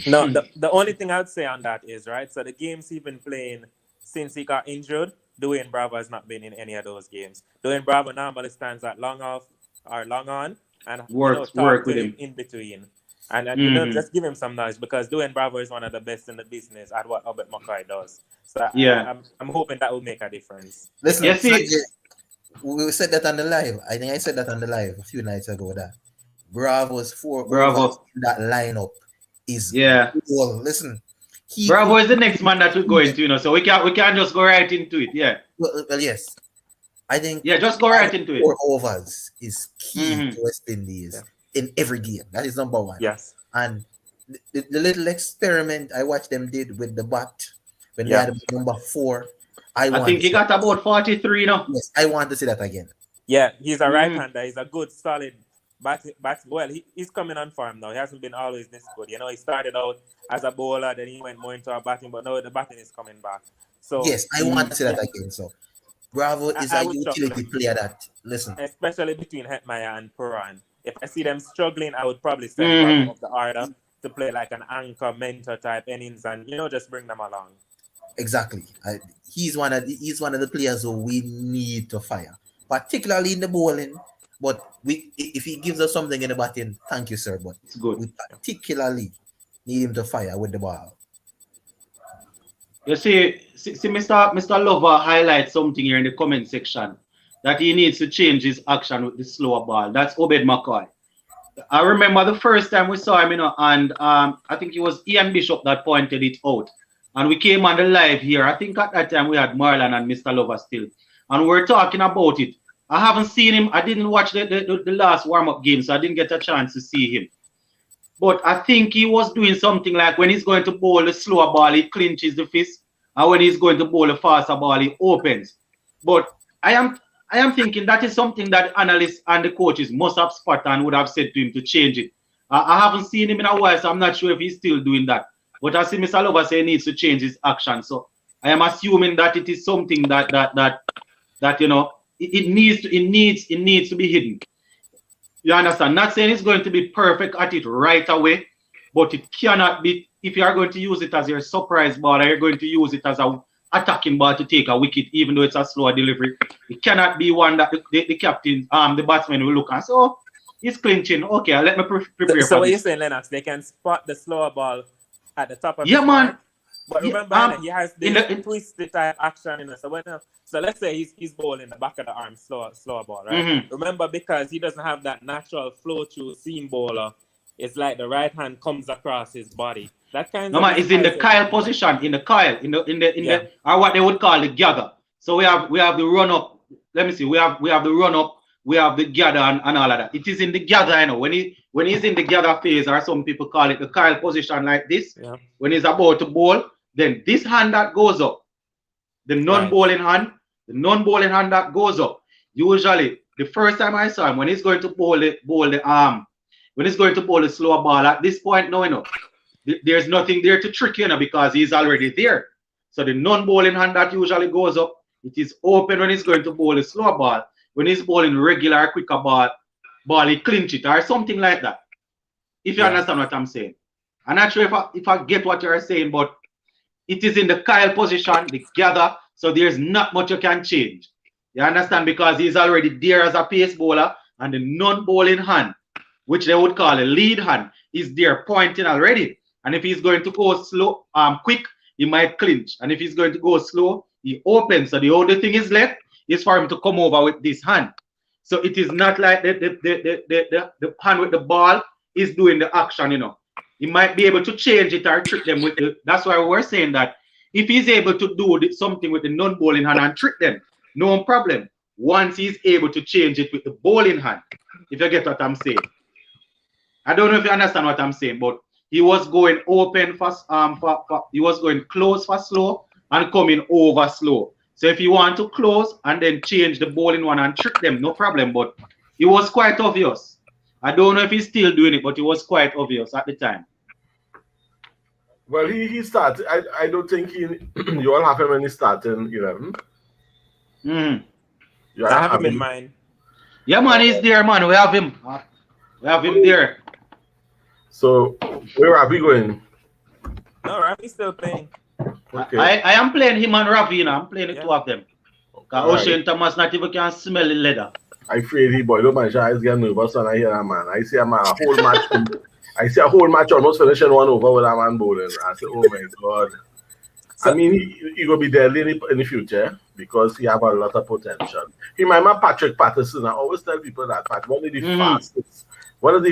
No, the only thing I'd say on that is, right, so the games he's been playing since he got injured, Dwayne Bravo has not been in any of those games. Dwayne Bravo normally stands at long off or long on and work with him in between. And just give him some knowledge because Dwayne Bravo is one of the best in the business at what Obed McCoy does. So yeah, I'm hoping that will make a difference. Listen, yes, we said that on the live. I think I said that on the live a few nights ago that Bravo's Bravo in that lineup is cool. Listen, Bravo is the next man that we're going to, so we can't just go right into it. Yeah. Well, yes. I think just go right into it. 4 overs is key to West Indies in every game. That is number one. Yes. And the little experiment I watched them did with the bat when they had number 4. I think he got about 43 now. Yes, I want to see that again. Yeah, he's a right-hander. He's a good, solid bat. Well, he's coming on form now. He hasn't been always this good. You know, he started out as a bowler, then he went more into a batting, but now the batting is coming back. So yes, I want to see that again. So Bravo is a utility player that, listen. Especially between Hetmyer and Puran. If I see them struggling, I would probably send Bravo up the order to play like an anchor, mentor type innings and, just bring them along. Exactly. He's one of the players who we need to fire, particularly in the bowling. But if he gives us something in the batting, thank you, sir. But it's good. We particularly need him to fire with the ball. You see Mr. Lover highlights something here in the comment section that he needs to change his action with the slower ball. That's Obed McCoy. I remember the first time we saw him, and I think it was Ian Bishop that pointed it out. And we came on the live here. I think at that time we had Marlon and Mr. Lover still. And we're talking about it. I haven't seen him. I didn't watch the last warm-up game, so I didn't get a chance to see him. But I think he was doing something like when he's going to bowl the slower ball, he clinches the fist. And when he's going to bowl the faster ball, he opens. But I am thinking that is something that analysts and the coaches must have spotted and would have said to him to change it. I haven't seen him in a while, so I'm not sure if he's still doing that. But I see Mr. Lover say he needs to change his action. So I am assuming that it is something that it needs to be hidden. You understand? Not saying it's going to be perfect at it right away, but it cannot be. If you are going to use it as your surprise ball, or you're going to use it as an attacking ball to take a wicket, even though it's a slower delivery, it cannot be one that the captain, the batsman will look at. So he's clinching. Okay, let me prepare. So what you're saying, Lennox? They can spot the slower ball at the top of man. Mark. But remember, he has this twisted type action. So let's say he's bowling the back of the arm, slower ball, right? Remember, because he doesn't have that natural flow through seam bowler, it's like the right hand comes across his body. That kind of it's in the Kyle position, in the or what they would call the gather. So we have the run up. Let me see. We have the run up. We have the gather and all of that. It is in the gather, when he's in the gather phase, or some people call it the Kyle position like this. Yeah. When he's about to bowl, then this hand that goes up, the non-bowling hand that goes up. Usually, the first time I saw him, when he's going to bowl the slower ball, at this point, there's nothing there to trick because he's already there. So the non-bowling hand that usually goes up, it is open when he's going to bowl the slower ball. When he's bowling regular, quicker ball, he clinch it or something like that. If you understand what I'm saying. I'm not sure if I get what you're saying, but it is in the Kyle position, the gather, so there's not much you can change. You understand? Because he's already there as a pace bowler, and the non-bowling hand, which they would call a lead hand, is there pointing already. And if he's going to go slow, quick, he might clinch. And if he's going to go slow, he opens. So the only thing is left is for him to come over with this hand. So it is not like the hand with the ball is doing the action, He might be able to change it or trick them with it. That's why we're saying that if he's able to do something with the non-bowling hand and trick them, no problem. Once he's able to change it with the bowling hand, if you get what I'm saying. I don't know if you understand what I'm saying, but he was going open he was going close for slow and coming over slow. So if you want to close and then change the bowling one and trick them, no problem. But it was quite obvious. I don't know if he's still doing it, but it was quite obvious at the time. Well, he started. I don't think you all have him when he started 11. I have him in mind. Yeah, man, he's there, man. We have him. We have him there. So where are we going? No, Rafi's still playing. Okay. I am playing him and Ravina. I'm playing the two of them. All O'Shane right. Thomas not even can smell the leather. I afraid he boy. Don't mind, I get nervous when I hear that man. I see a man a whole match. I see a whole match almost finishing 1-over with that man bowling. I say, oh my god. I mean, he will be deadly in the future because he have a lot of potential. He remember Patrick Patterson. I always tell people that one of the fastest. One of the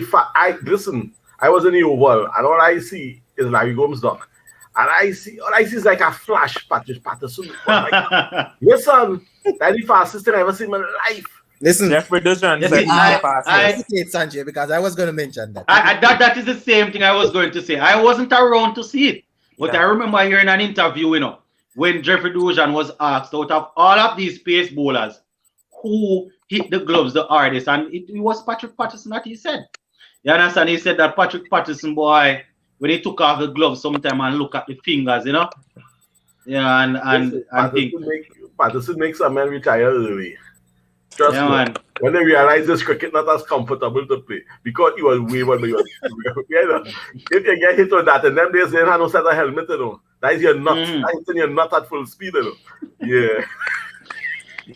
listen. I was in the Oval, and all I see is Larry Gomes duck, and all I see is like a flash, Patrick Patterson. Like, listen, that's the fastest thing I ever seen in my life. Listen, Jeffrey Dushan said I hesitate, Sanjay, because I was going to mention that. That is the same thing I was going to say. I wasn't around to see it, but I remember hearing an interview, when Jeffrey Dushan was asked out of all of these pace bowlers, who hit the gloves the hardest, and it was Patrick Patterson that he said. You understand? He said that Patrick Patterson, boy, when he took off the gloves sometime and look at the fingers, Yeah, and Patterson makes a man retire early. Trust me. Man. When they realize this cricket not as comfortable to play because he was wayward, but if you get hit on that, and them days they have no set of helmet, that is your nut. That is your nut at full speed, Yeah.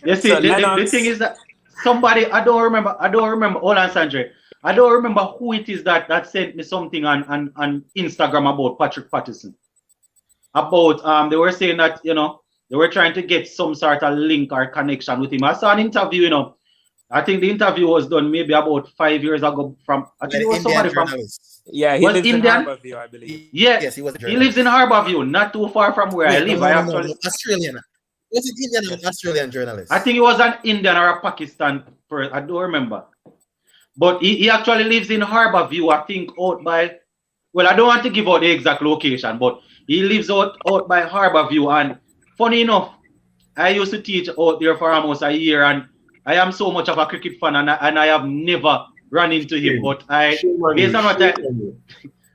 You see, the thing is that somebody I don't remember. Hold on, Sanjay. I don't remember who it is that sent me something on Instagram about Patrick Patterson. About they were saying that they were trying to get some sort of link or connection with him. I saw an interview, I think the interview was done maybe about 5 years ago from I think it was somebody from he lives in Harborview, I believe. Yes, he lives in Harborview, not too far from where I live. Australian. Was it Indian or Australian journalist? I think it was an Indian or a Pakistan person. I don't remember. But he actually lives in Harborview, I think out by, well, I don't want to give out the exact location, but he lives out by Harborview. And funny enough, I used to teach out there for almost a year, and I am so much of a cricket fan, and I have never run into him. But based on what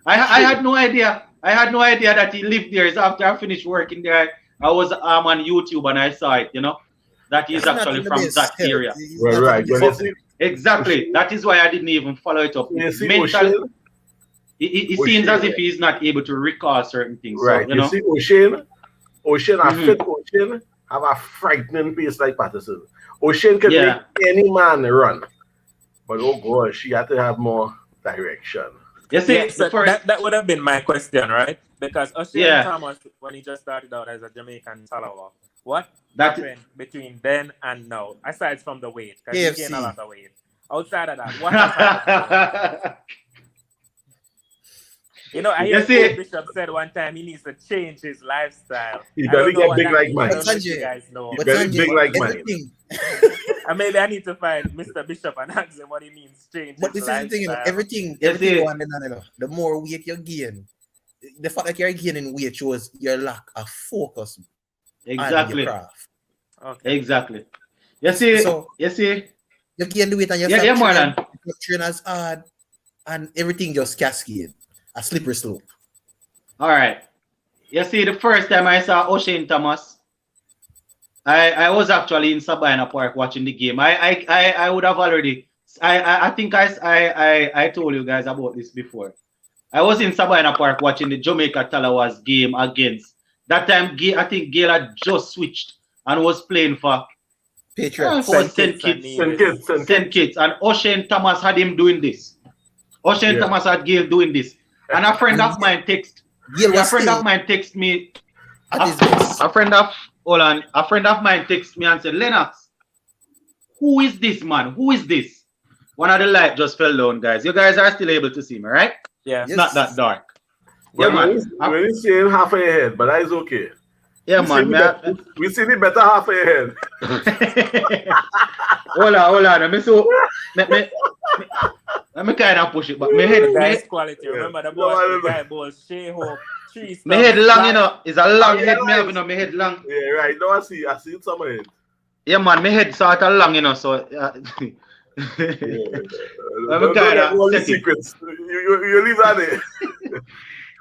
I had no idea. I had no idea that he lived there. So after I finished working there, I was on YouTube and I saw it, that he's actually from that area. Right. Exactly. That is why I didn't even follow it up. It seems as if he's not able to recall certain things. Right. So, you see, O'Shane, a fit O'Shane, have a frightening pace like Patterson. O'Shane can make any man run. But oh gosh, she had to have more direction. You see, that would have been my question, right? Because O'Shane Thomas, when he just started out as a Jamaican Talawa, what happened between then and now, aside from the weight? Because he gained a lot of weight. Outside of that, what happened? I hear Bishop said one time he needs to change his lifestyle. He doesn't get big like mine. You guys know. He doesn't big like mine. And maybe I need to find Mr. Bishop and ask him what he means change. But this is the thing, everything the more weight you gain, the fact that you're gaining weight shows your lack of focus. Exactly. Okay. Exactly. You see, you gain the weight and you train as hard, and everything just cascade. A slippery slope. All right. You see, the first time I saw O'Shane Thomas, I was actually in Sabina Park watching the game. I would have already. I think I told you guys about this before. I was in Sabina Park watching the Jamaica Talawas game against. That time, I think Gayle had just switched and was playing for Patriots. St. Kitts. And O'Shane Thomas had him doing this. Thomas had Gayle doing this. And a friend of mine text me. A friend of mine text me and said, Lennox, who is this man? Who is this? One of the light just fell down, guys. You guys are still able to see me, right? Yeah. It's not that dark. Well, when he's saying half of your head, but that is okay. Yeah, man. We see the better half of your head. Hold on. Let me kind of push it, but my head, The guy's quality. Remember the guy balls Shea Hope, 3 stars. my head long, you flat. know. It's a long head, right. me have, you know. My head long. Yeah, right. No, I see some of it. Yeah, man. My head sort of long, you know. So. Don't get all the secrets. You leave that there.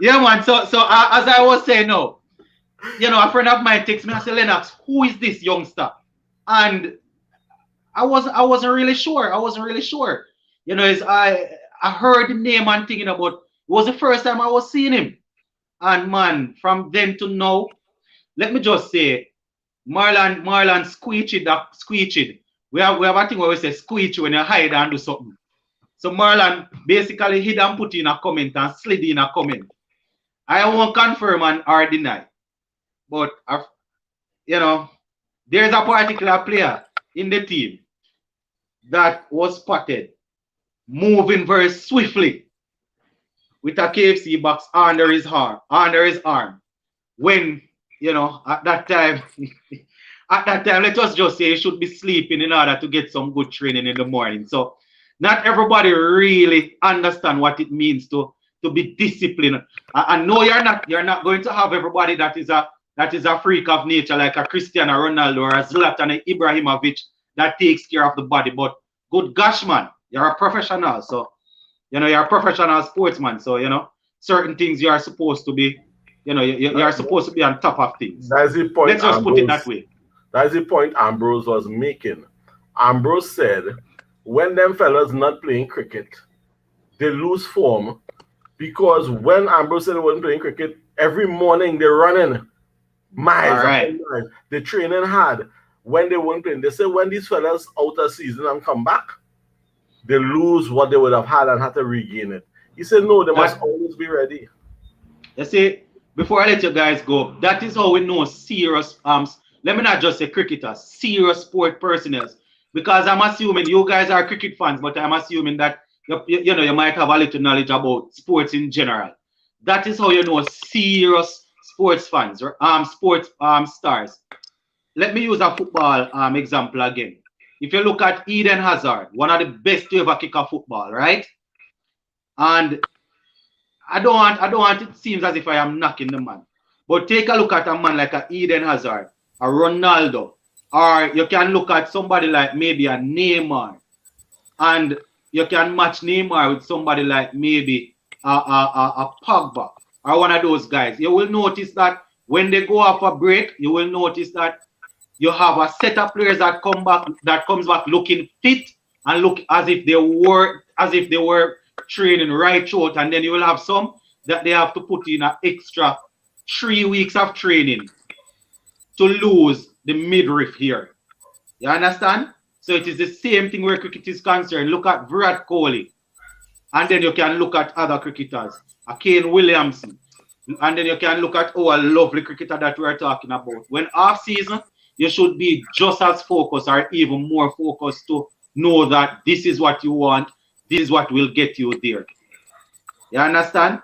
Yeah, man. So as I was saying now, you know, a friend of mine texts me and say, Lennox, who is this youngster? And I wasn't really sure. You know, I heard the name and thinking about it was the first time I was seeing him. And man, from then to now, let me just say, Marlon squeeched. We have a thing where we say squeech when you hide and do something. So Marlon basically hid and put in a comment and slid in a comment. I won't confirm or deny. But, you know, there's a particular player in the team that was spotted moving very swiftly with a KFC box under his arm. When, you know, at that time, let us just say he should be sleeping in order to get some good training in the morning. So not everybody really understand what it means to be disciplined. And no, you're not going to have everybody that is a freak of nature like a Cristiano Ronaldo or a Zlatan Ibrahimovic that takes care of the body. But good gosh, man, you're a professional. So, you know, you're a professional sportsman. So, you know, certain things you are supposed to be, you know, you are supposed to be on top of things. That's the point. Let's just put it that way. That's the point Ambrose was making. Ambrose said, when them fellas not playing cricket, they lose form because when Ambrose said they wasn't playing cricket, every morning they're running miles. Right. They're training hard. When they weren't playing, they say when these fellas out of season and come back, they lose what they would have had and had to regain it. He said, no, they must always be ready. You see, before I let you guys go, that is how we know serious, let me not just say cricketers, serious sport personnel. Because I'm assuming you guys are cricket fans, but I'm assuming that you know you might have a little knowledge about sports in general. That is how you know serious sports fans or sports stars. Let me use a football example again. If you look at Eden Hazard, one of the best to ever kick a football, right? And I don't want it seems as if I am knocking the man. But take a look at a man like a Eden Hazard, a Ronaldo, or you can look at somebody like maybe a Neymar, and you can match Neymar with somebody like maybe a Pogba or one of those guys. You will notice that when they go off a break, you will notice that you have a set of players that comes back looking fit and look as if they were training right throughout, and then you will have some that they have to put in an extra 3 weeks of training to lose the midriff here. You understand? So it is the same thing where cricket is concerned. Look at Virat Kohli, and then you can look at other cricketers, Kane Williamson, and then you can look at a lovely cricketer that we're talking about. When off season, you should be just as focused or even more focused to know that this is what you want, this is what will get you there. You understand?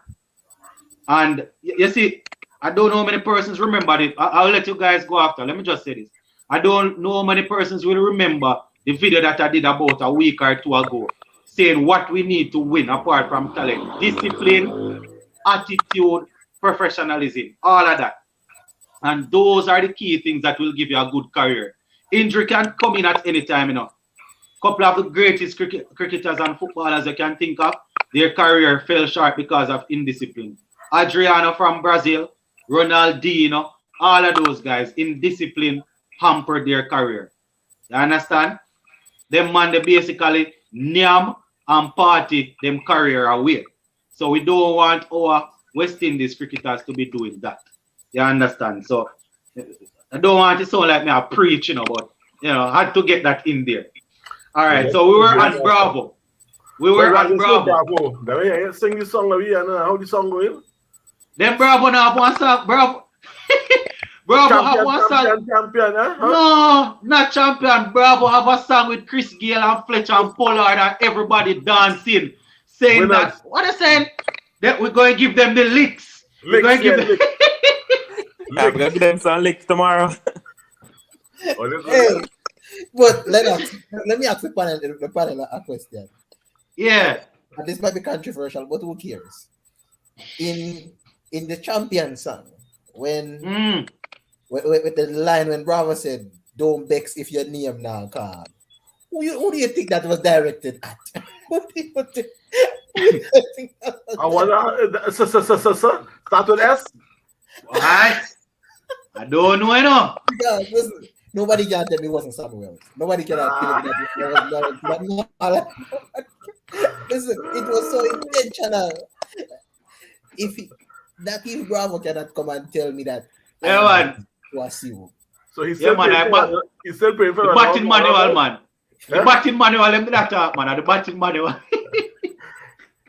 And you see, I don't know how many persons remember it. I'll let you guys go after. Let me just say this. I don't know how many persons will remember the video that I did about a week or two ago, saying what we need to win apart from talent. Discipline, attitude, professionalism, all of that. And those are the key things that will give you a good career. Injury can come in at any time, you know. Couple of the greatest cricketers and footballers you can think of, their career fell short because of indiscipline. Adriano from Brazil, Ronaldinho, all of those guys, indiscipline hampered their career. You understand? Them man, they basically nyam and party them career away. So we don't want our West Indies cricketers to be doing that. You understand? So I don't want it to sound like me a preach, you know, but you know, I had to get that in there. All right, so we were on Bravo. We were on Bravo. Sing the song over here. How the song going? Then Bravo now have one song. Bravo. Bravo have one song. Champion, huh? No, not champion. Bravo have a song with Chris Gayle and Fletcher and Pollard and everybody dancing, saying that. What are they saying? That we're going to give them the licks. We're going to give them. I'm gonna give them some licks tomorrow. Hey, but let me ask the panel a question. Yeah. And this might be controversial, but who cares? In the champion song, when with the line when Bravo said, "Don't vex if your name now called," who do you think that was directed at? What do you think? I wanna start with S. What? I don't know, you know. Because listen, nobody can tell me it wasn't Samuel. Nobody can tell me that it was Lawrence. Listen, it was so intentional. If Bravo cannot come and tell me that, Yeah, man. was you. So he's Yeah, still man. he's still paying for The batting manual, man. The Huh? batting manual, let me that talk, man. The batting manual.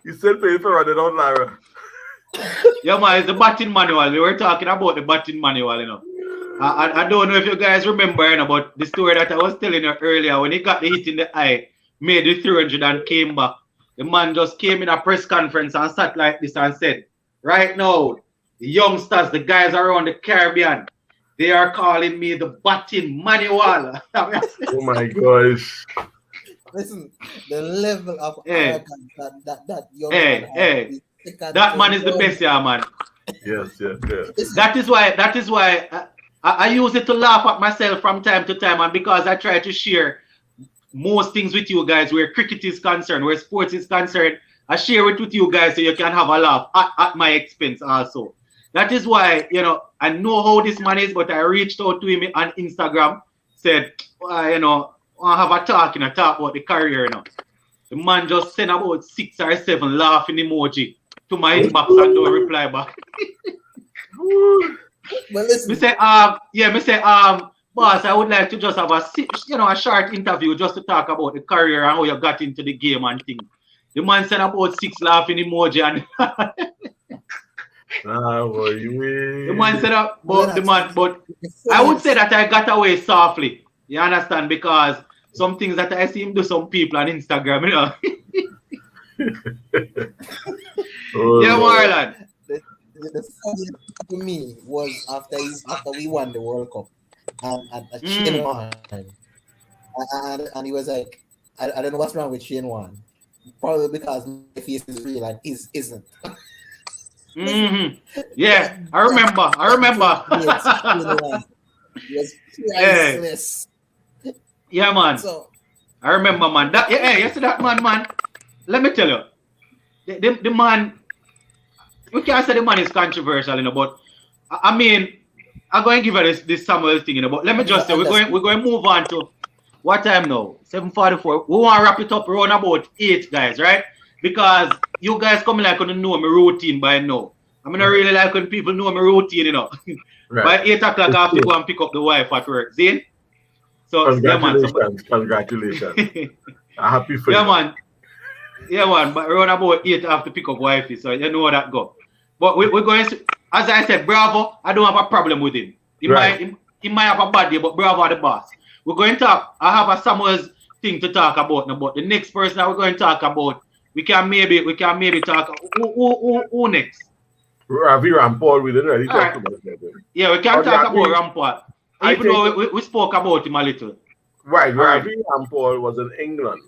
He's still paying for running on Lara. Yeah, man, it's the batting manual. We were talking about the batting manual, you know. I don't know if you guys remember, you know, but the story that I was telling you earlier, when he got the hit in the eye, made the 300 and came back. The man just came in a press conference and sat like this and said, right now, the youngsters, the guys around the Caribbean, they are calling me the batting manual. Oh my gosh. Listen, the level of Hey. arrogance that young Hey, man hey. has, That man is the best, yeah, man. Yes. Listen, That is why I use it to laugh at myself from time to time, and because I try to share most things with you guys where cricket is concerned, where sports is concerned, I share it with you guys so you can have a laugh at my expense also. That is why, you know, I know how this man is, but I reached out to him on Instagram, said, you know, I have a talk about the career, you know. The man just sent about 6 or 7 laughing emoji to my inbox and don't reply back. but listen, Me say, boss, I would like to just have a short interview just to talk about the career and how you got into the game and things. The man sent about 6 laughing emoji and the man said up, but I would say that I got away softly. You understand? Because some things that I see him do some people on Instagram, you know. Yeah, Marlon. the funny to me was after we won the World Cup and Shane won, and he was like, I don't know what's wrong with Shane Warne. Probably because my face is real and his isn't. Yeah, I remember. It was priceless. Yeah, man. So I remember, man. That you see that man. Let me tell you, the man. We can't say the man is controversial, you know, but I mean, I'm going to give her this Samuel thing, you know. But let me just say, we're going to move on to what time now? 7:44. We want to wrap it up around about 8, guys, right? Because you guys come like to know my routine by now. I mean, I really like when people know my routine, you know. Right. By 8 o'clock, I have to go and pick up the wife at work. See? So, Congratulations. I'm happy for you. Yeah, man. But around about 8, I have to pick up wifey, so you know how that go. But we're going to, as I said, Bravo, I don't have a problem with him. He might have a bad day, but Bravo the boss. We're going to talk. I have a Samuel's thing to talk about now, but the next person that we're going to talk about, we can maybe talk. Who next? Ravi Rampal, we didn't really talk about that. Yeah, we can talk about Rampal. Even though we spoke about him a little. Right, Ravi Rampal was in England.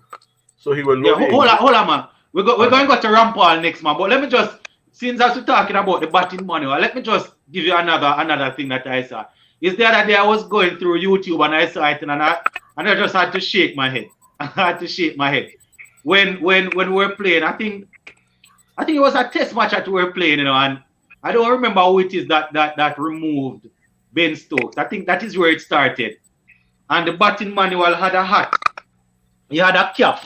So he will know. Yeah, hold on, man. We're going to go to Rampal next, man. But let me just, since as we're talking about the batting manual, let me just give you another thing that I saw. Is the other day I was going through YouTube and I saw it and I just had to shake my head. I had to shake my head. When we were playing, I think it was a test match that we were playing, you know, and I don't remember who it is that removed Ben Stokes. I think that is where it started. And the batting manual had a hat. He had a cap.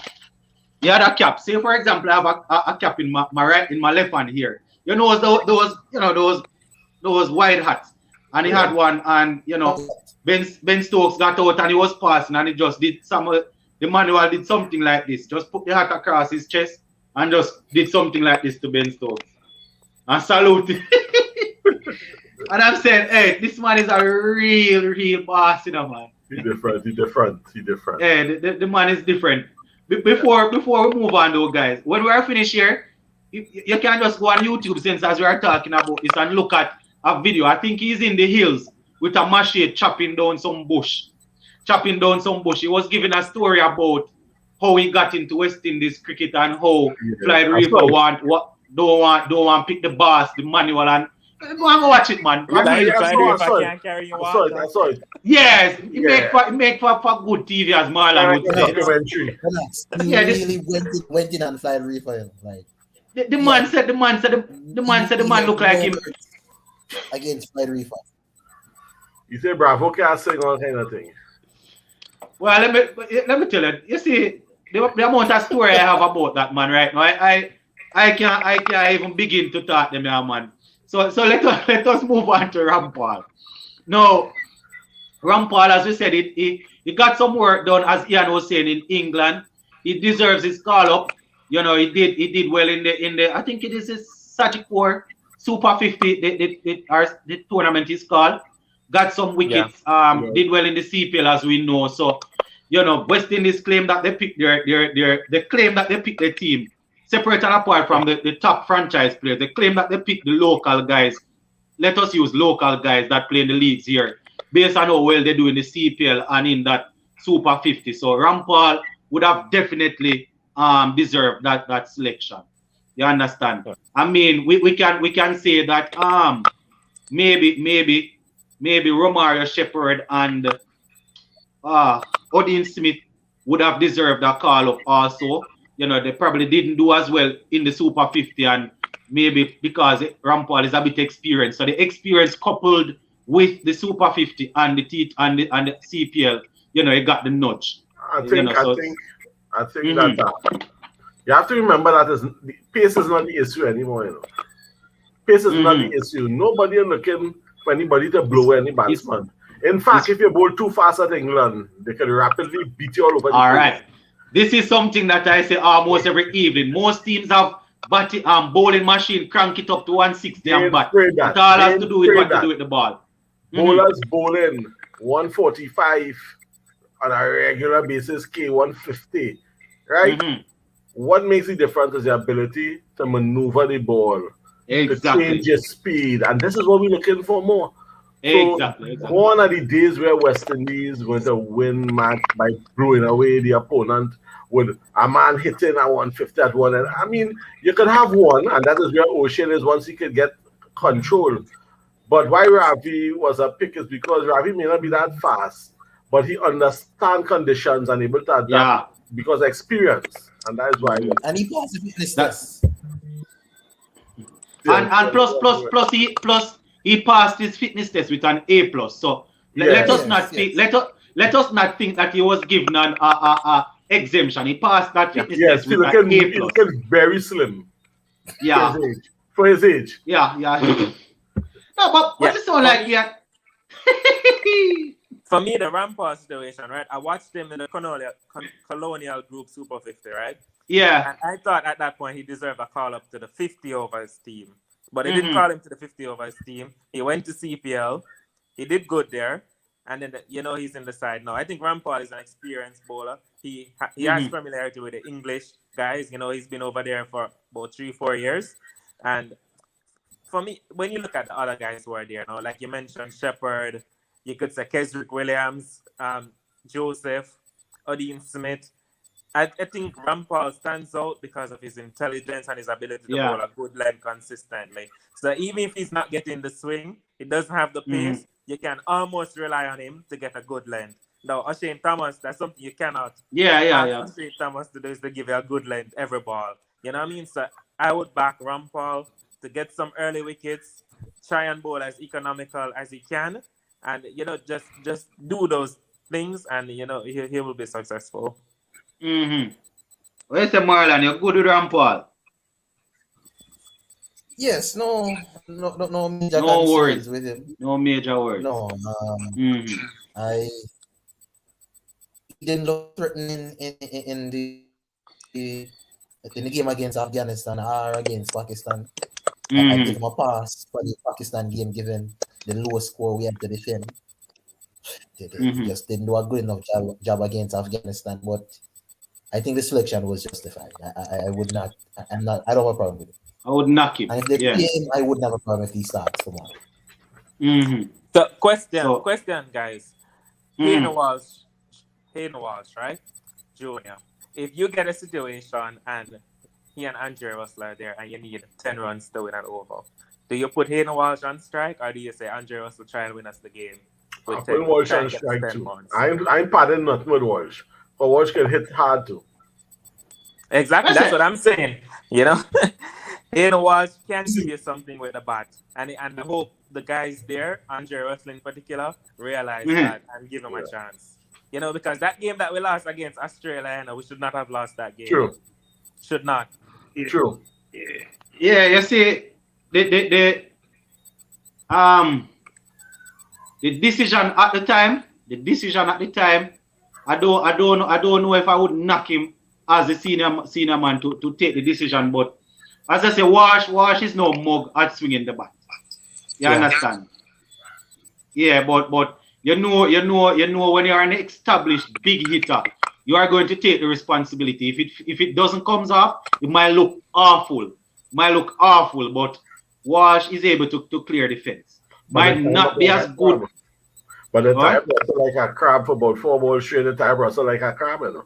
Say, for example, I have a cap in my left hand here. You know those wide hats. And he had one, and you know, Ben Stokes got out and he was passing, and he just did the manual did something like this. Just put the hat across his chest and just did something like this to Ben Stokes. And saluted. And I'm saying, hey, this man is a real boss, you know, man. He's different. Yeah, the man is different. Before we move on though, guys, when we are finished here, you can just go on YouTube since as we are talking about this and look at a video. I think he's in the hills with a machete chopping down some bush. He was giving a story about how he got into West Indies cricket and how Floyd River don't want pick the boss, the manual, and go and go watch it, man. I saw it. Yes, it make for good TV, as Marlon would say. He really went in and Floyd River, like the man said the man look like him against Floyd River. You say Bravo can't sing all kind of thing. Well, let me tell you. You see, the amount of story I have about that man right now, I can't even begin to talk them, man. So let us move on to Rampal. Now, Rampal, as we said, he got some work done, as Ian was saying, in England. He deserves his call up. You know, he did well in the I think it is his Sagicor Super 50. The tournament is called. Got some wickets. Did well in the CPL, as we know. So, you know, West Indies claim that they picked they claim that they picked their team separate and apart from the top franchise players. They claim that they picked the local guys. Let us use local guys that play in the leagues here, based on how well they do in the CPL and in that Super 50. So Rampal would have definitely deserved that selection. You understand? I mean, we can say that maybe Romario Shepherd and Odin Smith would have deserved a call up also. You know, they probably didn't do as well in the Super 50, and maybe because Rampal is a bit experienced. So the experience coupled with the Super 50 and the CPL, you know, he got the nudge. I think that you have to remember that pace is not the issue anymore. You know, pace is not the issue. Nobody is looking for anybody to blow any batsman. In fact, if you bowl too fast at England, they can rapidly beat you all over the place. All right. This is something that I say almost every evening. Most teams have bowling machine, crank it up to 160 and bat. It all has to do with what to do with the ball. Bowlers bowling 145 on a regular basis, K150, right? What makes it different is the ability to maneuver the ball, to change your speed, and this is what we're looking for more. So exactly. Gone are the days where West Indies going to win match by blowing away the opponent with a man hitting at 150 at one. And I mean, you can have one, and that is where Ocean is once he can get control. But why Ravi was a pick is because Ravi may not be that fast, but he understands conditions and able to adapt because of experience, and that is why. And he passes the fitness test. And plus he passed his fitness test with an A+. So let us not think that he was given an exemption. He passed that fitness test with an A+. He looking very slim. Yeah. For his age. Yeah. No, but what it sound like here? For me, the Rampal situation, right? I watched him in the Colonial Group Super 50, right? Yeah. And I thought at that point he deserved a call up to the 50 overs team. But they didn't call him to the 50 overs team. He went to CPL. He did good there. And then, he's in the side now. I think Rampal is an experienced bowler. He has familiarity with the English guys. He's been over there for about 3-4 years. And for me, when you look at the other guys who are there now, like you mentioned, Shepherd, you could say Kesrick Williams, Joseph, Odin Smith. I think Rampal stands out because of his intelligence and his ability to bowl a good length consistently. So even if he's not getting the swing, he doesn't have the pace, you can almost rely on him to get a good length. Now, O'Shane Thomas, that's something you cannot. O'Shane Thomas to do is to give you a good length every ball. You know what I mean? So I would back Rampal to get some early wickets, try and bowl as economical as he can, and just do those things, and he will be successful. Where's the Marlon? You're good with Rampal? Yes, no major worries with him. No major worries. No, I didn't look threatening in the game against Afghanistan or against Pakistan. I give him a pass for the Pakistan game, given the low score we had to defend. They just didn't do a good enough job against Afghanistan, but I think the selection was justified. I would not. I don't have a problem with it. I would knock him. And if they play him, I wouldn't have a problem if he starts tomorrow. Mm-hmm. So question, So, guys. mhm. Hayden Walsh, right? Junior. If you get a situation and he and Andre Russell are there and you need 10 runs to win an over, do you put Hayden Walsh on strike or do you say Andre Russell try and win us the game I with put 10, Walsh try on and get us strike 10 too. runs? I'm padding nothing with Walsh. But Walsh can hit hard too. Exactly, That's that's it. what I'm saying. You know, Hayden Walsh can give you something with the bat, and I hope the guys there, Andre Russell in particular, realize Mhm. that and give him a Yeah. chance. You know, because that game that we lost against Australia, you know, we should not have lost that game. True. Should not. True. Yeah, you see, the um the decision at the time, I don't know if I would knock him as a senior man to take the decision, but as I say, Wash is no mug at swinging the bat. You Yeah. understand? Yeah, but you know when you're an established big hitter, you are going to take the responsibility. If it doesn't comes off, it might look awful. But Wash is able to clear the fence. But Might not be as good. But the What? time Russell like a crab for about 4 balls straight. The time Russell like a crab, you know.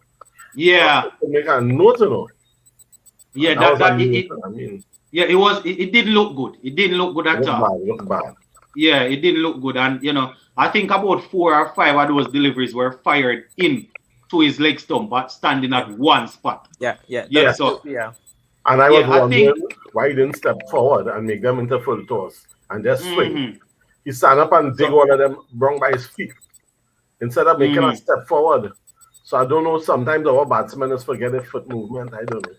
Yeah, To make a note, you know. yeah, And was that a it, note, I mean, yeah, it didn't look good. It didn't look good it at looked all. bad. Looked bad. Yeah, it didn't look good. And, I think about 4 or 5 of those deliveries were fired in to his leg stump, but standing at one spot. Yeah. Yeah, so, Yeah. And I was Yeah, I wondering think- why he didn't step forward and make them into full toss and just swing. mhm. He stand up and dig So- one of them wrong by his feet instead of making a Mhm. step forward. So I don't know. Sometimes our batsmen just forget their foot movement. I don't know.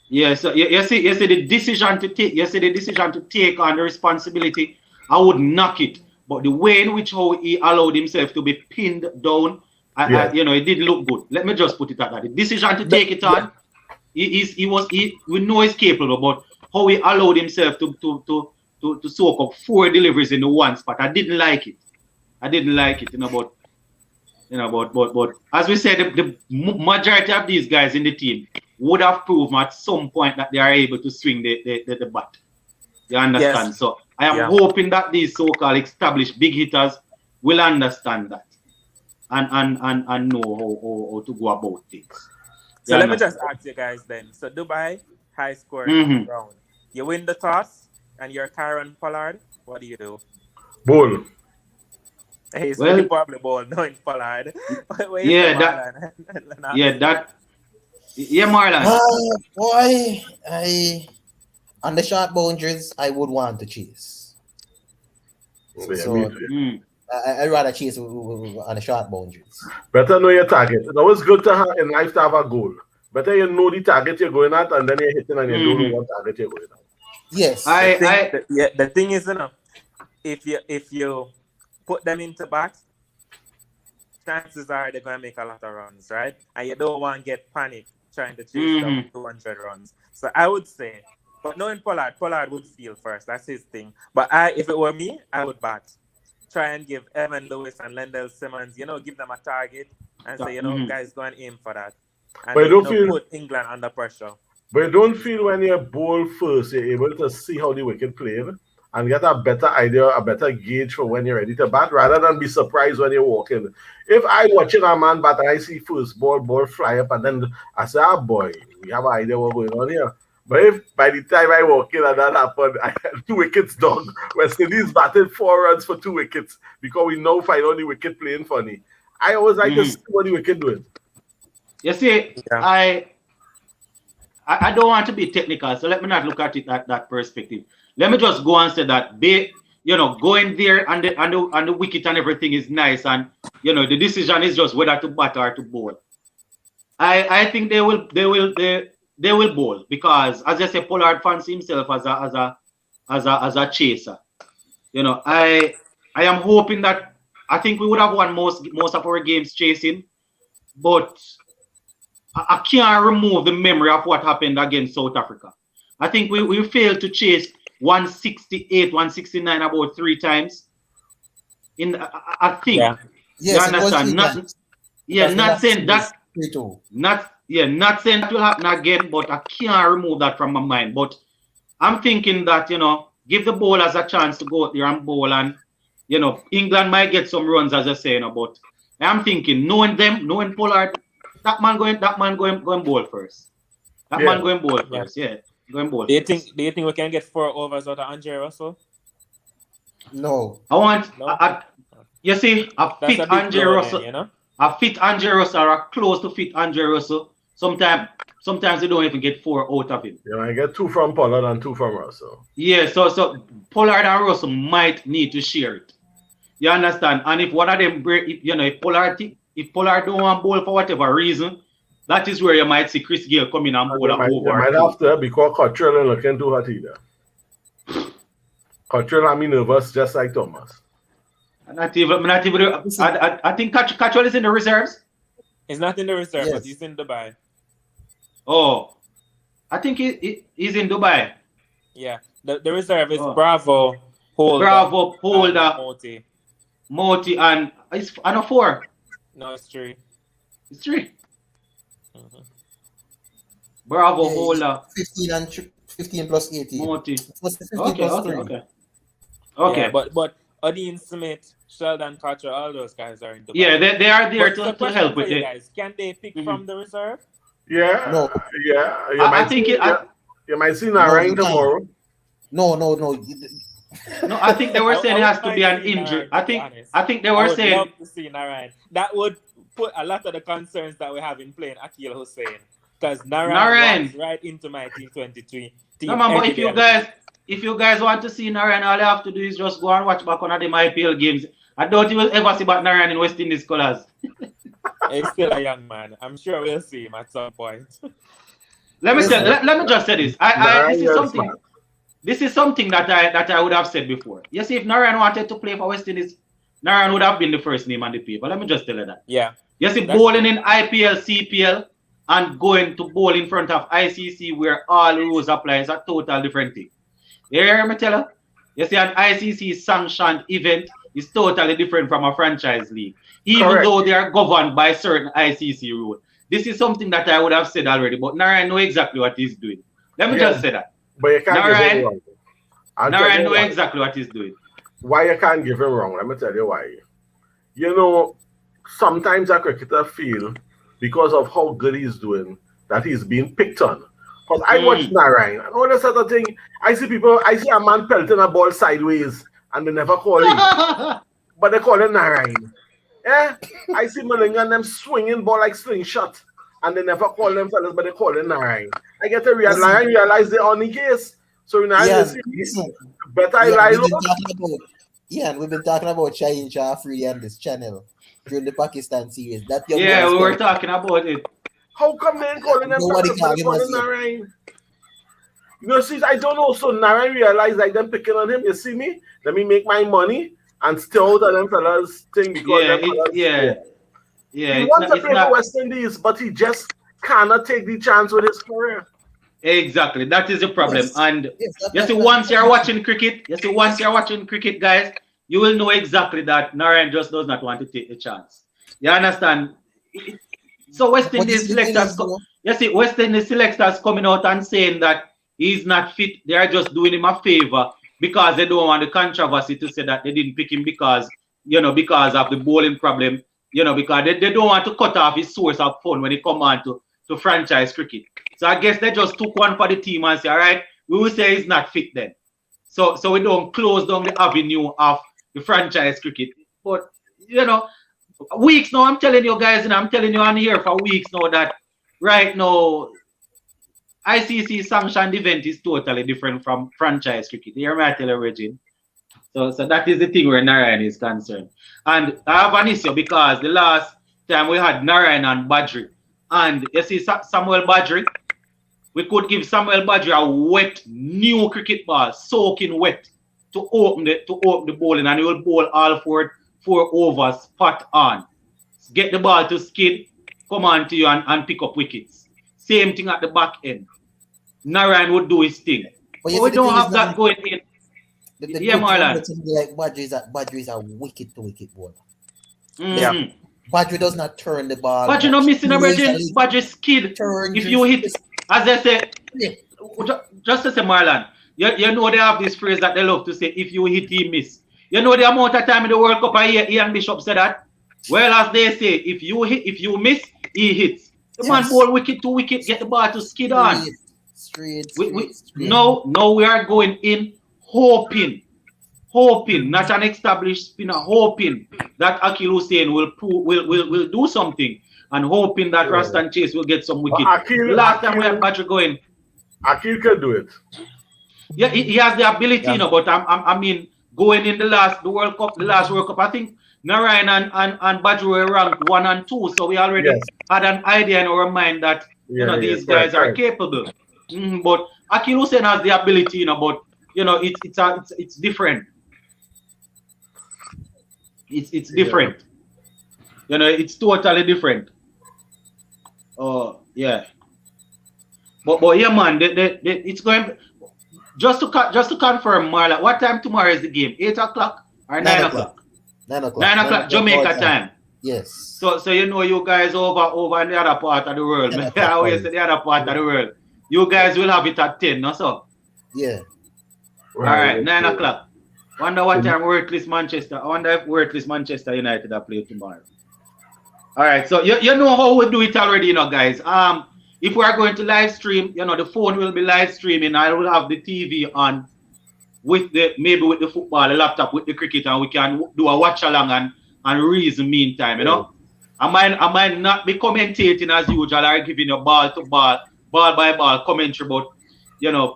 Yeah, so you see the decision to take on the responsibility, I would knock it. But the way in which how he allowed himself to be pinned down, Yeah. it did look good. Let me just put it at that. The decision to take it on, we know he's capable, but how he allowed himself to soak up 4 deliveries in the one spot, I didn't like it. But as we said, the majority of these guys in the team would have proven at some point that they are able to swing the bat. You understand? Yes. So I am Yeah. hoping that these so-called established big hitters will understand that and know how to go about things. So You let me understand? just ask you guys then. So Dubai, high scoring Mhm. round. You win the toss and you're Karen Pollard. What do you do? Bull. He's Well- really probably ball knowing Pollard. Where Yeah, is that- Yeah, Marlon. Boy, on the short boundaries, I would want to chase. Yeah, So- me too. Mm. I'd rather chase on the short boundaries. Better know your target. It's always good to have in life to have a goal. Better you know the target you're going at, and then you're hitting and you don't know what target you're going at. Yes. the thing is, if you put them into bat, chances are they're gonna make a lot of runs, right? And you don't want to get panic trying to chase them 200 runs. So I would say, but knowing Pollard would field first. That's his thing. But if it were me, I would bat. Try and give Evan Lewis and Lendell Simmons, give them a target and say, guys, go and aim for that. And But then, you don't feel- put England under pressure. But you don't feel when you bowl first, you're able to see how the wicket played and get a better idea, a better gauge for when you're ready to bat, rather than be surprised when you walk in. If I'm watching a man bat and I see first ball fly up, and then I say, boy, we have an idea what's going on here. But if by the time I walk in and that happened, I had 2 wickets done. West Indies batted 4 runs for 2 wickets because we now find out the wicket playing funny. I always like to see what the wicket doing. You see, Yeah. I don't want to be technical, so let me not look at it at that perspective. Let me just go and say that going there and the wicket and everything is nice, and the decision is just whether to bat or to bowl. I think they will bowl because, as I say, Pollard fancy himself as a chaser. I am hoping that I think we would have won most of our games chasing, but I can't remove the memory of what happened against South Africa. I think we failed to chase 168, 169 about 3 times. I think. Yeah. You Yes, it was understand? 3 Not times. not saying that 3-2. not saying that will happen again, but I can't remove that from my mind. But I'm thinking that, give the bowlers a chance to go out there and bowl, and England might get some runs, as I say, but I'm thinking, knowing Pollard, that man going bowl first. That man going bowl first, going bowl. Do you think we can get 4 overs out of Andre Russell? No. You see, a fit Andre Russell. A fit Andre Russell or a close to fit Andre Russell. Sometimes they don't even get 4 out of him. Yeah, I get 2 from Pollard and 2 from Russell. Yeah, so Pollard and Russell might need to share it. You understand? And if one of them break, if Pollard don't want bowl for whatever reason, that is where you might see Chris Gayle come in and bowl over. You might have to, because Cottrell ain't looking too hot either. Cottrell had me nervous just like Thomas. I think Cottrell is in the reserves. He's not in the reserve, Yes. but he's in Dubai. Oh, I think he's in Dubai. Yeah, the reserve is Bravo, Holder, Moti, and it's a 4. No, it's 3. It's 3. Mm-hmm. Bravo, Holder, 15 plus 18. Moti. What's the 15 plus 3? Okay. Yeah, but Odin Smith, Sheldon Cottrell, all those guys are in Dubai. Yeah, they are there But to help with you it. guys. Can they pick from the reserve? Yeah. No. Yeah. You might see Narayan tomorrow. No. No, I think they were saying it has to be an injury. I think they were saying. I would love to see Narayan. That would put a lot of the concerns that we have in playing Akil Hussein. Because Narayan was right into my T23 team. No, man, but if you guys want to see Narayan, all you have to do is just go and watch back one of them IPL games. I doubt you will ever see back Narayan in West Indies colours. He's still a young man. I'm sure we'll see him at some point. Let me just say this. This is something that I would have said before. You see, if Narayan wanted to play for West Indies, Narayan would have been the first name on the paper. Let me just tell you that. Yeah. You see, bowling in IPL, CPL, and going to bowl in front of ICC where all rules apply is a total different thing. You hear me tell you? You see, an ICC sanctioned event is totally different from a franchise league, even though they are governed by certain ICC rules. This is something that I would have said already, but Narayan knows exactly what he's doing. Let me just say that. But you can't give him wrong. Narayan knows exactly what he's doing. Why you can't give him wrong? Let me tell you why. Sometimes a cricketer feel because of how good he's doing that he's being picked on. Because I watch Narayan and all this other thing. I see a man pelting a ball sideways and they never call him. But they call him Narayan. Yeah? I see Malinga and them swinging ball like slingshot and they never call them fellas, but they call him Narayan. I get to realize they're on the case. So better I lie low. We've been talking about Shaheen Shah Afridi on this channel during the Pakistan series. We were talking about it. How come they ain't calling them Narayan? See, I don't know. So Narayan realized like them picking on him. You see me? Let me make my money and still out of them fellas thing because he wants to play for West Indies, but he just cannot take the chance with his career. Exactly, that is the problem. And once you're watching cricket, guys, you will know exactly that Narayan just does not want to take the chance. You understand? So West Indies selectors, West Indies selectors coming out and saying that he's not fit. They are just doing him a favor because they don't want the controversy to say that they didn't pick him because of the bowling problem. Because they don't want to cut off his source of fun when he come on to franchise cricket. So I guess they just took one for the team and say, all right, we will say he's not fit then. So we don't close down the avenue of the franchise cricket. But, weeks now, I'm telling you guys, and I'm telling you on here for weeks now that right now, ICC sanctioned event is totally different from franchise cricket. You hear me tell you, Regine? So that is the thing where Narayan is concerned. And I have an issue because the last time we had Narayan and Badri, and you see Samuel Badri, we could give Samuel Badri a wet, new cricket ball, soaking wet, to open the bowling, and he will bowl all four overs, spot on. Get the ball to skid, come on to you and pick up wickets. Same thing at the back end. Narayan would do his thing. But we don't have that going in. Marlon. Like Badri is a wicket to wicket bowler. Yeah. Badri does not turn the ball. Badri not missing a virgin. Badri skid. If you hit, as I say, just to say, Marlon, you know they have this phrase that they love to say, if you hit, he miss. You know the amount of time in the World Cup I hear Ian Bishop said that? Well, as they say, if you miss, he hits. The man ball wicket to wicket, get the ball to skid on. Straight. No, we are going in hoping, not an established spinner, hoping that Akil Hussein will do something, and hoping that Rastan Chase will get some wicket. Last time we had Badger going. Akil can do it. Yeah, he has the ability, you know, but I mean, going in the last World Cup, I think Narayan and Badger were ranked 1 and 2, so we already had an idea in our mind that these guys are capable. But Akil Hussein has the ability, you know, but you know it's different. It's different. You know, it's totally different. Oh yeah. But yeah, man, it's going. Just to confirm, Marla, what time tomorrow is the game? 8 o'clock or 9 o'clock? 9 o'clock. 9 o'clock Jamaica time. Yes. So you know, you guys over in the other part of the world. I always say the other part of the world. You guys will have it at 10, no so? Yeah. All right, 9 o'clock. Wonder what time Worthless Manchester. I wonder if Worthless Manchester United are playing tomorrow. All right, so you know how we do it already, you know, guys. If we are going to live stream, you know, the phone will be live streaming. I will have the TV on with maybe with the football, the laptop, with the cricket, and we can do a watch along and reason meantime, you know. I might not be commentating as usual or giving you ball by ball commentary, but you know,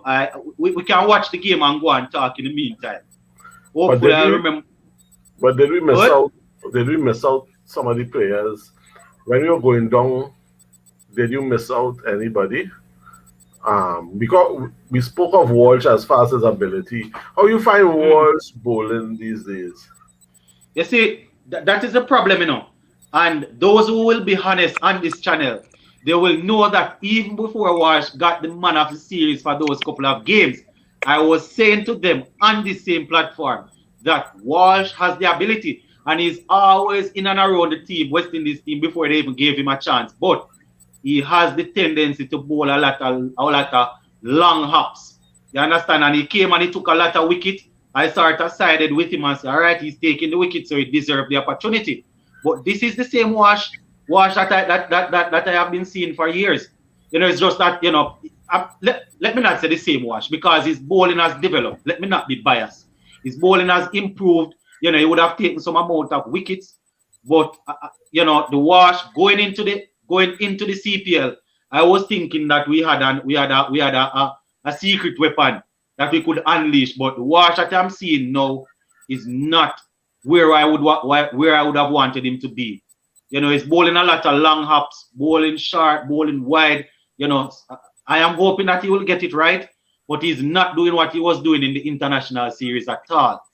we can watch the game and go and talk in the meantime. Hopefully, I remember. But did we miss out? Did we miss out some of the players when we were going down? Did you miss out anybody? Because we spoke of Walsh as far as his ability. How you find Walsh bowling these days? You see, that is the problem, you know. And those who will be honest on this channel, they will know that even before Walsh got the man of the series for those couple of games, I was saying to them on the same platform that Walsh has the ability, and he's always in and around the team, West Indies team, before they even gave him a chance. But he has the tendency to bowl a lot of long hops. You understand? And he came and he took a lot of wicket. I sort of sided with him and said, all right, he's taking the wicket, so he deserves the opportunity. But this is the same Walsh that I have been seeing for years. You know, it's just that, you know, let me not say the same Walsh, because his bowling has developed. Let me not be biased. His bowling has improved. You know, he would have taken some amount of wickets. But, you know, the Walsh going into the CPL, I was thinking that we had a secret weapon that we could unleash, but the Walsh that I'm seeing now is not where I would have wanted him to be. You know, he's bowling a lot of long hops, bowling short, bowling wide. You know, I am hoping that he will get it right, but he's not doing what he was doing in the international series at all.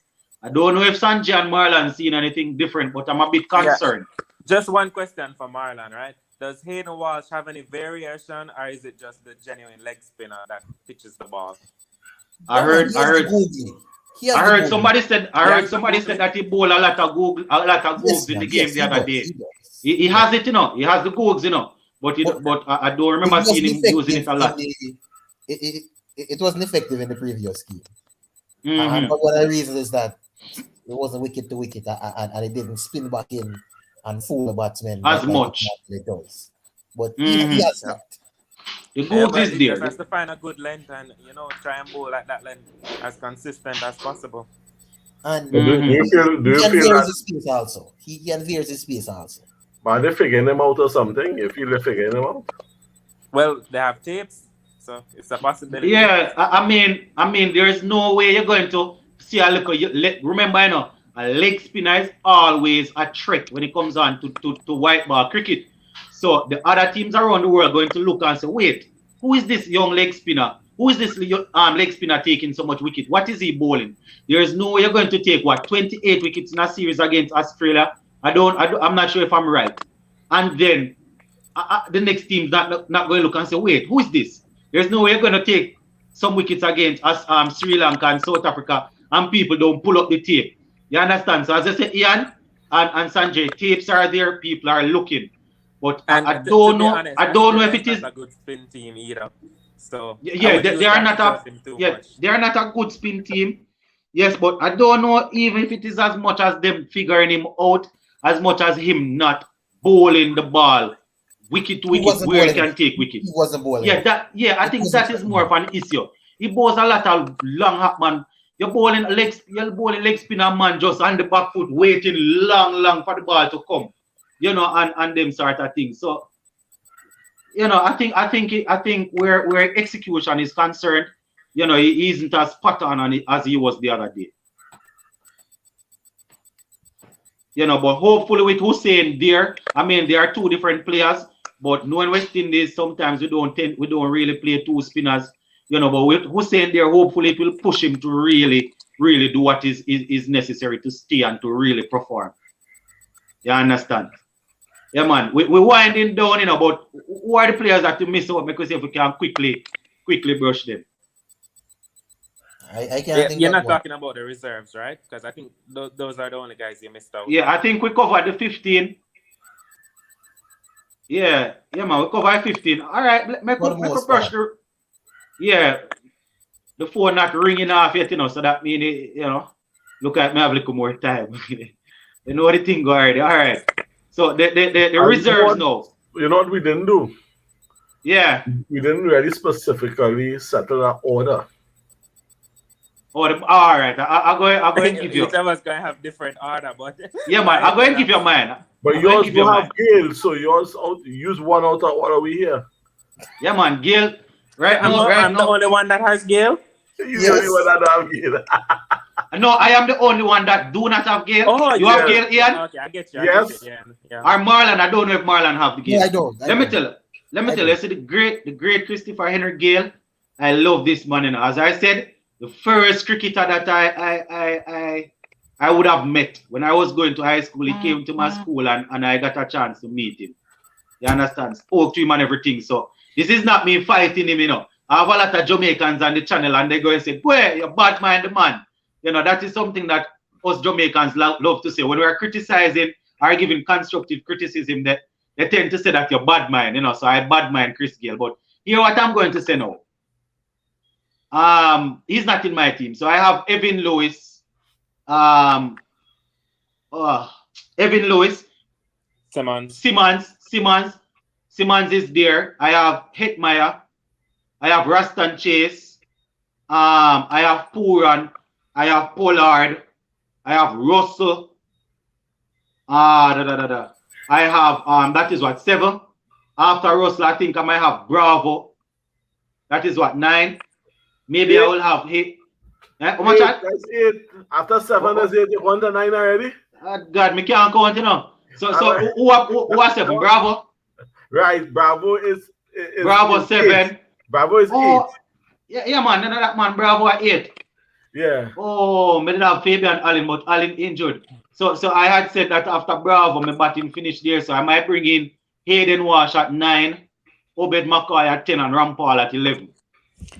I don't know if Sanjay and Marlon seen anything different, but I'm a bit concerned. Yeah. Just one question for Marlon, right? Does Hayden Walsh have any variation, or is it just the genuine leg spinner that pitches the ball? I heard somebody said that he bowled a lot of googs in the game the other day. He has it, you know. He has the googs, you know. But I don't remember seeing him using it a lot. It wasn't effective in the previous game. But one of the reasons is that it wasn't wicket to wicket, and it didn't spin back in and fool the batsman as much. It does. But he has that. The googs is there. He just has to find a good length and, you know, try and bowl at that length as consistent as possible. And do you feel that his space also? He veers his space also. But they're figuring him out or something? You feel they're figuring him out? Well, they have tapes, so it's a possibility. Yeah, I mean, there is no way you're going to see a look. Remember, you know, a leg spinner is always a threat when it comes on to white ball cricket. So the other teams around the world are going to look and say, wait, who is this young leg spinner? Who is this leg spinner taking so much wicket? What is he bowling? There is no way you're going to take 28 wickets in a series against Australia. I'm not sure if I'm right. And then the next team's not going to look and say, wait, who is this? There's no way you're going to take some wickets against us, Sri Lanka and South Africa, and people don't pull up the tape. You understand? So as I said, Ian and Sanjay, tapes are there, people are looking. But I don't know. Honest, I don't know if it is a good spin team either. So yeah, they are not a good spin team. Yes, but I don't know even if it is as much as them figuring him out, as much as him not bowling the ball wicket to He wicket wasn't where he bowling can it. take wicket. He wasn't bowling Yeah, it. I It think wasn't that is threatening more him. of an issue. He bowls a lot of long hop man. You're bowling leg spinner man just on the back foot, waiting long for the ball to come. You know, and them sort of things. So, you know, I think where execution is concerned, you know, he isn't as spot on it as he was the other day. You know, but hopefully with Hussein there, I mean, there are two different players, but knowing West Indies, sometimes we don't really play two spinners, you know, but with Hussein there, hopefully it will push him to really do what is necessary to stay and to really perform. You understand? Yeah, man. We're winding down, you know, but who are the players that you miss out? Because if we can quickly brush them. I can't think You're of not one. talking about the reserves, right? Because I think those are the only guys you missed out. Yeah, I think we covered the 15. Yeah, man, we covered 15. All right, make For the a most brush part. the phone not ringing off yet, you know, so that means, you know, look at me have a little more time. You know the thing already. All right. So the reserves now. You know what we didn't do? Yeah. We didn't really specifically settle an order. All right. I'm going to give you. Each of us going to have different order, but Yeah, man. I'm going to give you mine. But I'm going yours to give you don't have mine. Gale, so yours use one out of order we here. Yeah, man. Gale. Right I'm now. the only one that has Gale. You Yes. the only one that don't have Gale. No, I am the only one that do not have Gale. Oh, you yeah. have Gale, Ian? Okay, I get you. Yes. Yeah. Or Marlon. I don't know if Marlon have the Gale. Yeah, I don't. Let me tell you. See the great Christopher Henry Gale. I love this man. You know. As I said, the first cricketer that I would have met when I was going to high school. He came to my school and I got a chance to meet him. You understand? Spoke to him and everything. So this is not me fighting him, you know. I have a lot of Jamaicans on the channel and they go and say, boy, you're bad mind man. You know, that is something that us Jamaicans love to say. When we are criticizing or giving constructive criticism, they tend to say that you're bad mind, you know. So I bad mind Chris Gale. But here what I'm going to say now. He's not in my team. So I have Evan Lewis. Evan Lewis. Simmons is there. I have Hetmeyer. I have Raston Chase. I have Pooran. I have Pollard. I have Russell. I have that is what 7. After Russell, I think I might have Bravo. That is what 9. Maybe 8. I will have 8. How much? That's 8. After 7 is 8. You want to 9 already? God, me can't count, you know. So right. who are 7? Bravo. Right, Bravo is Bravo 7. 8. Bravo is 8. Yeah, man. None of that man. Bravo at 8. Yeah. Oh, me did have Fabian Allen, but Allen injured. So I had said that after Bravo, my batting finished there. So I might bring in Hayden Walsh at 9, Obed McCoy at 10, and Rampal at 11.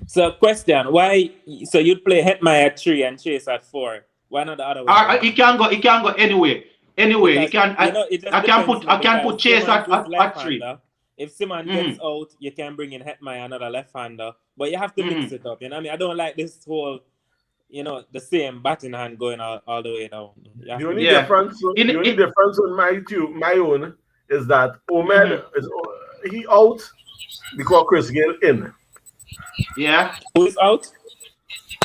So question, why? So you'd play Hetmeyer at 3 and Chase at 4. Why not the other way? He can go anyway. Anyway, he can. I can put Chase at 3. If Simon gets out, you can bring in Hetmeyer, another left-hander. But you have to mix it up. You know what I mean? I don't like this whole, you know, the same batting hand going all the way down. The only difference on my own is that Ahmed is he out because Chris Gale in. Yeah. Who is out?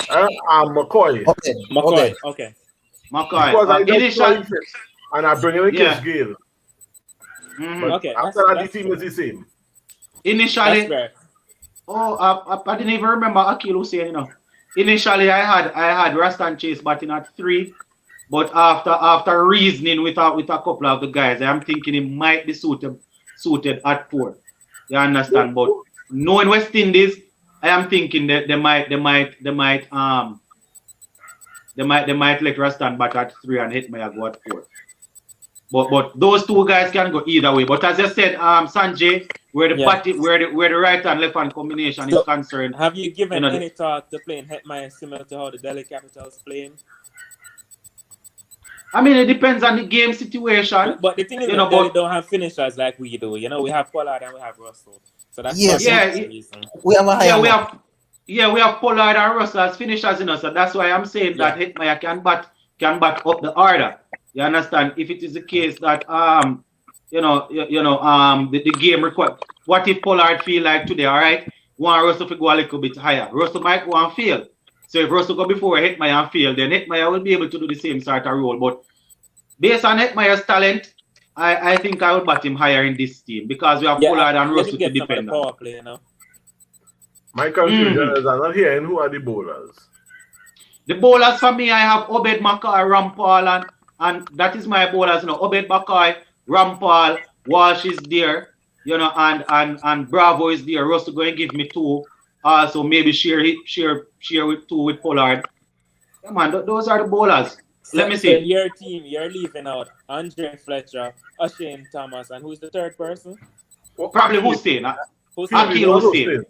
McCoy. Okay. McCoy. Because and I bring in Chris Gale. Okay. After that, the team is the same. Initially, I didn't even remember Akil Hussein, you know. Initially, I had Raston Chase batting at 3, but after reasoning with a couple of the guys, I'm thinking he might be suited at 4. You understand? But knowing West Indies, I am thinking that they might let Raston bat at 3 and Hetmeyer go at 4. But those two guys can go either way. But as I said, Sanjay, where the right and left hand combination is concerned. Have you given any thought to playing Hetmeyer similar to how the Delhi Capitals playing? I mean, it depends on the game situation. But the thing is, Delhi don't have finishers like we do. You know, we have Pollard and we have Russell. So that's yes. the reason. We have a higher Yeah, we have Pollard and Russell as finishers, so that's why I'm saying Yeah. that Hetmeyer can bat up the order. You understand? If it is the case that the game require. What if Pollard feel like today? All right, want Russell to go a little bit higher. Russell might go and fail. So if Russell go before Hetmeyer and fail, then Hetmeyer will be able to do the same sort of role. But based on Hetmeyer's talent, I think I would bat him higher in this team because we have Pollard and let Russell him to get some of the depend on. power play, you know. My confusion is I'm not hearing who are the bowlers. The bowlers for me, I have Obed Mackay, Rampal, and that is my bowlers. Obed Mackay, Rampal, Walsh is there, and Bravo is there. Russell going to give me 2. So maybe share with 2 with Pollard. Yeah, man, those are the bowlers. Let me So see. your team, you're leaving out Andre Fletcher, O'Shane Thomas, and who's the third person? Probably Hussein. Hussein. Akil Hussein.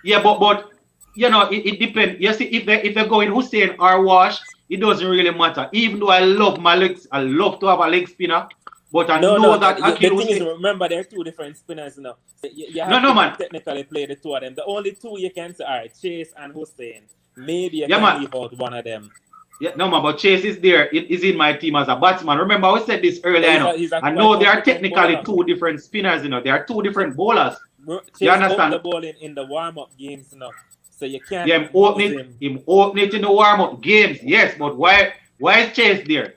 Yeah, but it depends. You see, if they go in Hussein or Wash, it doesn't really matter. Even though I love my legs, I love to have a leg spinner, but I know that Akil the thing is, Hussein. remember, there are 2 different spinners now. So you have man. technically play the 2 of them. The only 2 you can say, all right, Chase and Hussein. Maybe you Yeah, can man. leave out one of them. Yeah, no, man, but Chase is there. It is in my team as a batsman. Remember, I said this earlier. I know there are technically 2 different spinners. There are 2 different bowlers. Chase understand the ball in the warm-up games now, so you can't. Yeah, him open it in the warm-up games. Yes, but why is Chase there?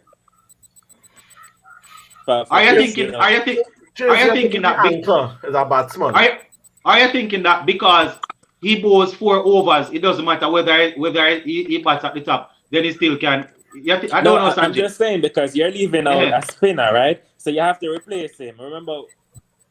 Are you thinking that? Is a batsman. Are you thinking that because he bowls 4 overs, it doesn't matter whether he bats at the top, then he still can. I don't know, Sanjay. I'm just saying because you're leaving out a spinner, right? So you have to replace him. Remember,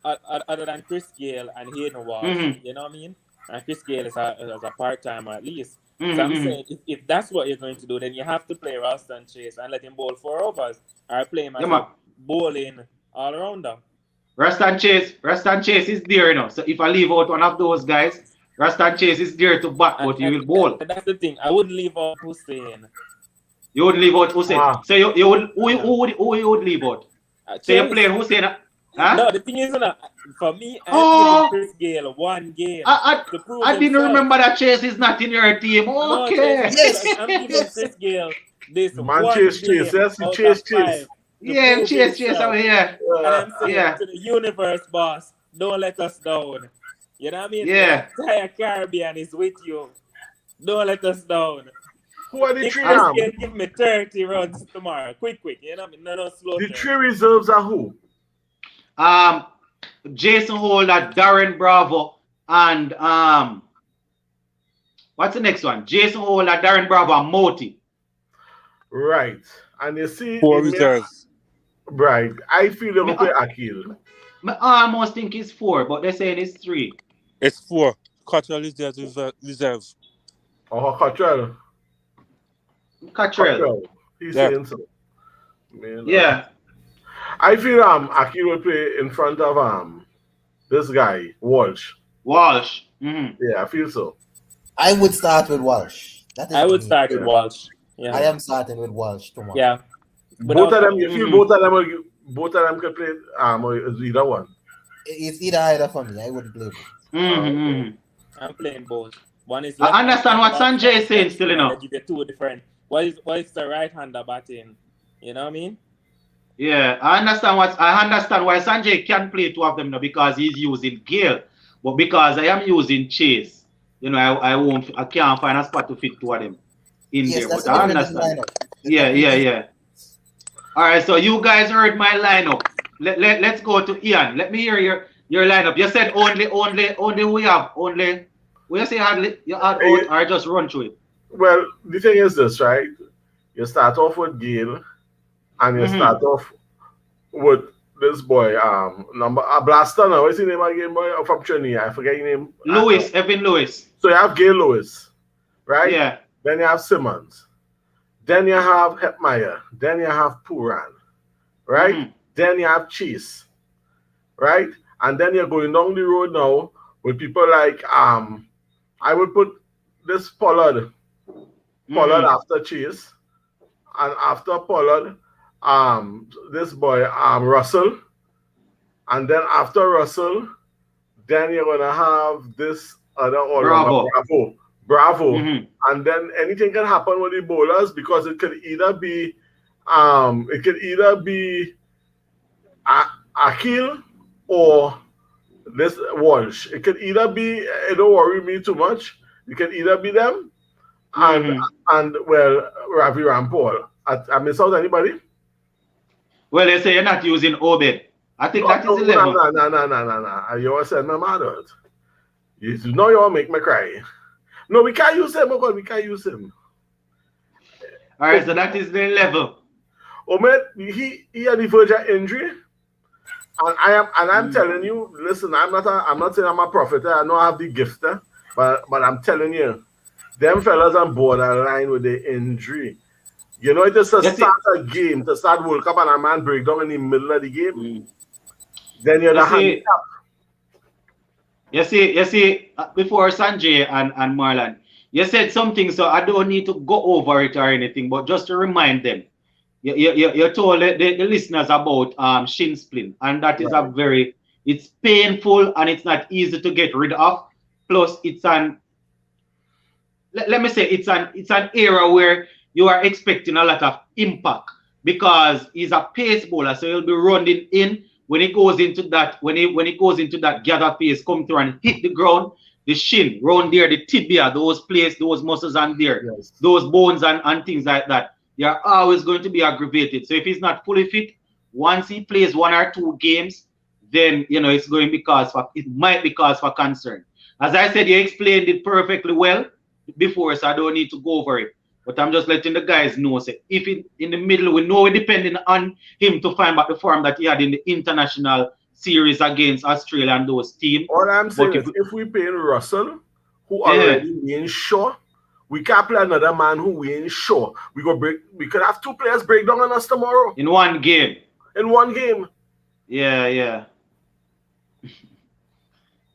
other than Chris Gale and Hayden Walsh, you know what I mean? And Chris Gale is a part-timer at least. So I'm saying if that's what you're going to do, then you have to play Ralston Chase and let him bowl 4 overs, or play him as a bowling all-rounder. Ralston Chase is there, So if I leave out one of those guys, Ralston Chase is there to bat, but he will bowl. That's the thing. I wouldn't leave out Hussein. You would leave out Hussein. So you would who would leave out? So you're playing Hussein. Huh? No, the thing is, for me, I'm giving Chris Gale 1 game. I didn't remember that Chase is not in your team. Okay. No, I'm giving Chris Gale this Man, 1 Chase, game yes, out Chase. of 5. Yeah, Chase over here. And I'm saying to the universe, boss, don't let us down. You know what I mean? Yeah. The entire Caribbean is with you. Don't let us down. Who are the 3 can give me 30 runs tomorrow. Quick. You know what I mean? No slow. The 3 reserves are who? Jason Holder, Darren Bravo, and what's the next one? Jason Holder, Darren Bravo, and Moti. Right. And you see 4 reserves. Right. I feel they will play Akil. I almost think it's 4, but they're saying it's 3. It's 4. Cottrell is there to reserve. Oh, Cottrell. He's saying so. Man, yeah. I feel Akil will play in front of this guy, Walsh. Mm-hmm. Yeah, I feel so. I would start with Walsh. I would start with Walsh. Yeah. I am starting with Walsh tomorrow. Yeah. Both of them, you feel both of them can play or is either one? It's either for me. I wouldn't play both. I'm playing both. One is I understand what Sanjay is saying still, Give you 2 different. What is the right-hander batting? You know what I mean? Yeah, I understand why Sanjay can play 2 of them now because he's using Gale. But because I am using Chase, I can't find a spot to fit 2 of them in there. But I understand. Yeah. All right, so you guys heard my lineup. Let's go to Ian. Let me hear your lineup. You said only we have only. Will you say you add out or just run through it? Well, the thing is this, right? You start off with Gale, and you start off with this boy, Blaster now. What's his name again, boy? From Trinity. I forget his name. Evan Lewis. So you have Gale Lewis, right? Yeah. Then you have Simmons. Then you have Hetmeyer. Then you have Pooran, right? Then you have Chase, right? And then you're going down the road now with people like I would put this Pollard after Chase, and after Pollard, this boy Russell, and then after Russell, then you're gonna have this other all Bravo. Mhm. And then anything can happen with the bowlers because it could either be Akil or this Walsh. It could either be it don't worry me too much. It could either be them and Mhm. well Ravi Rampal. I miss out anybody? Well, they say you're not using Obed. I think that is No, 11. no. You want to send my mother. You know you want to make me cry. No, we can't use him. Oh God, we can't use him. All right, so that is the level. Omed, he had the verge of injury. And I'm telling you, listen, I'm not saying I'm a prophet. I know I have the gift, but I'm telling you, them fellas on borderline with the injury. You know, it is to start a game, to start World Cup and a man break down in the middle of the game. Then you're the handicap. You see, before Sanjay and Marlon, you said something, so I don't need to go over it or anything, but just to remind them. You told the listeners about shin splint, and that is it's painful and it's not easy to get rid of. Plus, it's let me say it's an era where you are expecting a lot of impact because he's a pace bowler, so he'll be running in when he goes into that when he goes into that gather pace, come through and hit the ground, the shin, round there, the tibia, those muscles and there, those bones and things like that. You're always going to be aggravated. So if he's not fully fit, once he plays 1 or 2 games, then it's going it might be cause for concern. As I said, you explained it perfectly well before, so I don't need to go over it. But I'm just letting the guys know, say, if in the middle, we know we're depending on him to find back the form that he had in the international series against Australia and those teams. All I'm saying is if we pay Russell, who already ain't sure, we can't play another man who we ain't sure. We could have 2 players break down on us tomorrow. In one game. Yeah.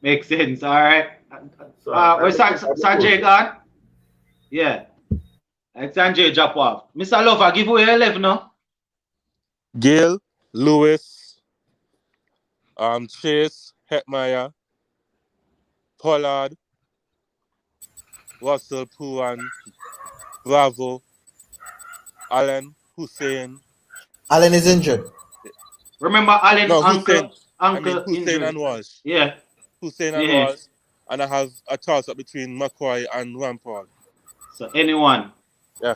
Makes sense. All right. So, Sanjay gone? Yeah. Sanjay drop off. Mr. Lover, give away 11 now. Gale, Lewis, Chase, Hetmeyer, Pollard, Russell, Poohan, Bravo, Allen, Hussein. Allen is injured. Remember Allen, Hussein injured. and Walsh. Yeah. Hussein and Walsh. And I have a toss-up between McCoy and Rampal. So anyone. Yeah.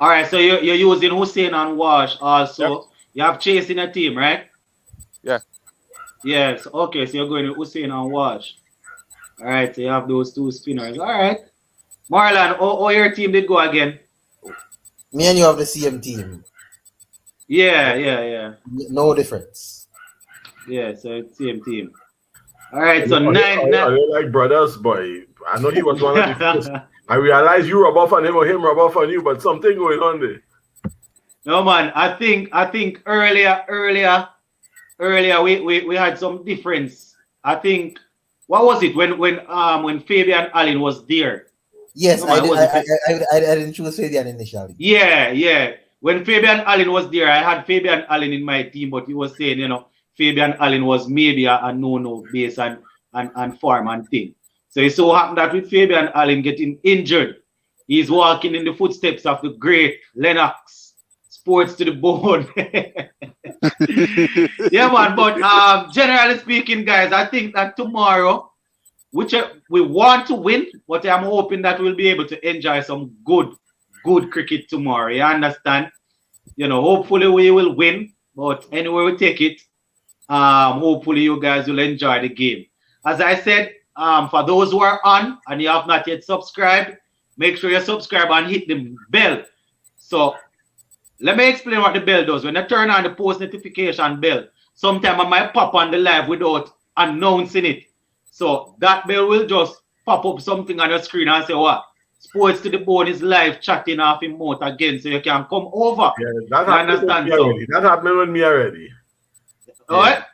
All right, so you're using Hussein and Walsh also. Yep. You have Chase in a team, right? Yeah. Yes. Okay, so you're going with Hussein and Walsh. All right, so you have those 2 spinners. All right. Marlon, how your team did go again? Me and you have the same team. Yeah. No difference. Yeah, so it's same team. All right, so I don't like brothers, boy. I know he was one of the first. I realized you rub off on him or him rub off on you, but something going on there. No man, I think earlier we had some difference. I think what was it when Fabian Allen was there? Yes, I didn't choose Fabian initially. Yeah. When Fabian Allen was there, I had Fabian Allen in my team, but he was saying, Fabian Allen was maybe a no base and form and thing. So it so happened that with Fabian Allen getting injured, he's walking in the footsteps of the great Lennox, sports to the bone. Yeah, man. But generally speaking, guys, I think that tomorrow, which we want to win, but I'm hoping that we'll be able to enjoy some good cricket tomorrow. You understand? Hopefully we will win, but anyway we take it. Hopefully you guys will enjoy the game. As I said, for those who are on and you have not yet subscribed, make sure you subscribe and hit the bell. So let me explain what the bell does. When I turn on the post notification bell, sometimes I might pop on the live without announcing it. So that bell will just pop up something on your screen and say, what? Sports to the Bone is live chatting off in mouth again, so you can come over. Yeah, that happened with me already. All right?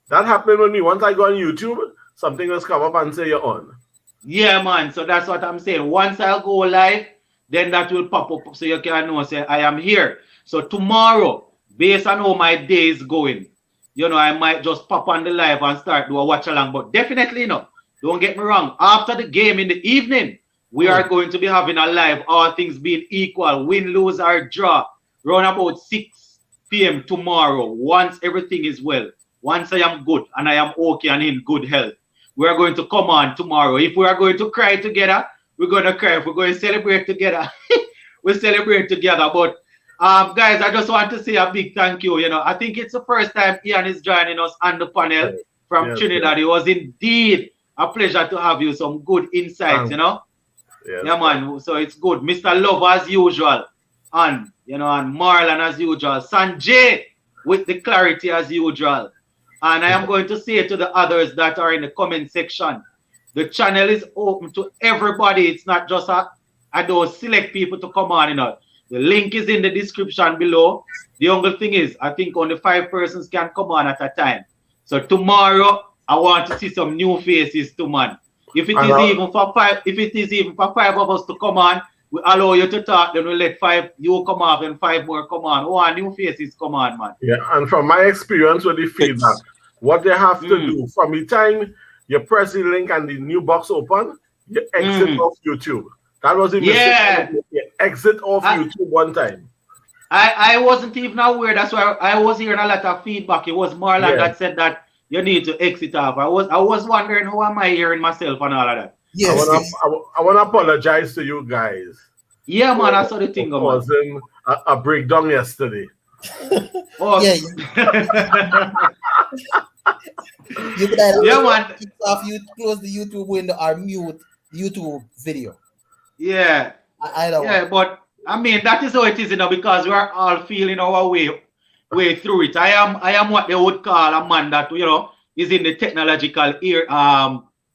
That happened with me. Once I go on YouTube, something else come up and say you're on. Yeah, man. So that's what I'm saying. Once I'll go live, then that will pop up so you can know, say, I am here. So tomorrow, based on how my day is going, I might just pop on the live and start do a watch along. But definitely, don't get me wrong. After the game in the evening, We are going to be having a live, all things being equal, win, lose, or draw, around about 6 p.m. tomorrow, once everything is well. Once I am good and I am okay and in good health. We are going to come on tomorrow. If we are going to cry together, we're going to cry. If we're going to celebrate together, we'll celebrate together. But guys, I just want to say a big thank you. You know, I think it's the first time Ian is joining us on the panel from Trinidad. It was indeed a pleasure to have you. Some good insights, you know. Yeah, man. So it's good. Mr. Love as usual. And, you know, and Marlon as usual. Sanjay with the clarity as usual. And I am going to say to the others that are in the comment section, the channel is open to everybody. It's not just I don't select people to come on, you know. The link is in the description below. The only thing is, I think only 5 persons can come on at a time. So tomorrow, I want to see some new faces too, man. If it is even for 5, if it is even for 5 of us to come on, we allow you to talk, then we let 5 you come off and 5 more come on. Oh, new faces come on, man. Yeah, and from my experience with the feedback, what they have to do from the time you press the link and the new box open, you exit off YouTube. That was the mistake. You exit off YouTube one time. I wasn't even aware. That's why I was hearing a lot of feedback. It was Marlon that said that you need to exit off. I was wondering who am I hearing myself and all of that. Yes, I want to apologize to you guys. Yeah, man, I saw the thing about. Causing a breakdown yesterday. Oh. Yeah, you could either man. you close the YouTube window or mute YouTube video. Yeah. Either but I mean that is how it is, you know, because we are all feeling our way through it. I am what they would call a man that, you know, is in the technological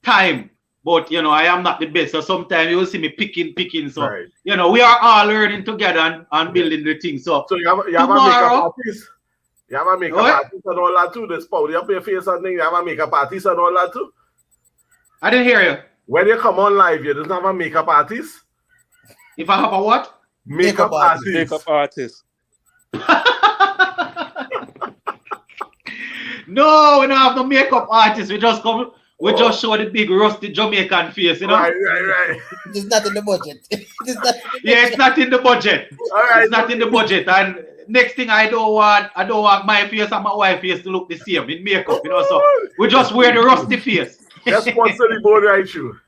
time. But you know, I am not the best. So sometimes you will see me picking. So you know, we are all learning together and building the thing. So you have a makeup artist. You have a makeup artist and all that too. This powder, you have your face and thing. You have a makeup artist and all that too. I didn't hear you. When you come on live, you don't have a makeup artist. If I have a what? Makeup artist. Makeup artist. No, we don't have no makeup artist. We just come. We just show the big rusty Jamaican face, you know. Right. It's not in the budget. It's not in the budget. It's not in the budget. And next thing, I don't want my face and my wife's face to look the same in makeup, you know. So we just wear the rusty face. That's what's the board right you.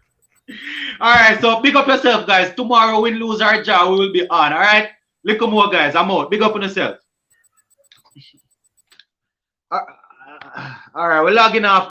All right, so big up yourself, guys. Tomorrow, win, lose, or draw, we will be on. All right, little more, guys. I'm out. Big up on yourself. All right, we're logging off.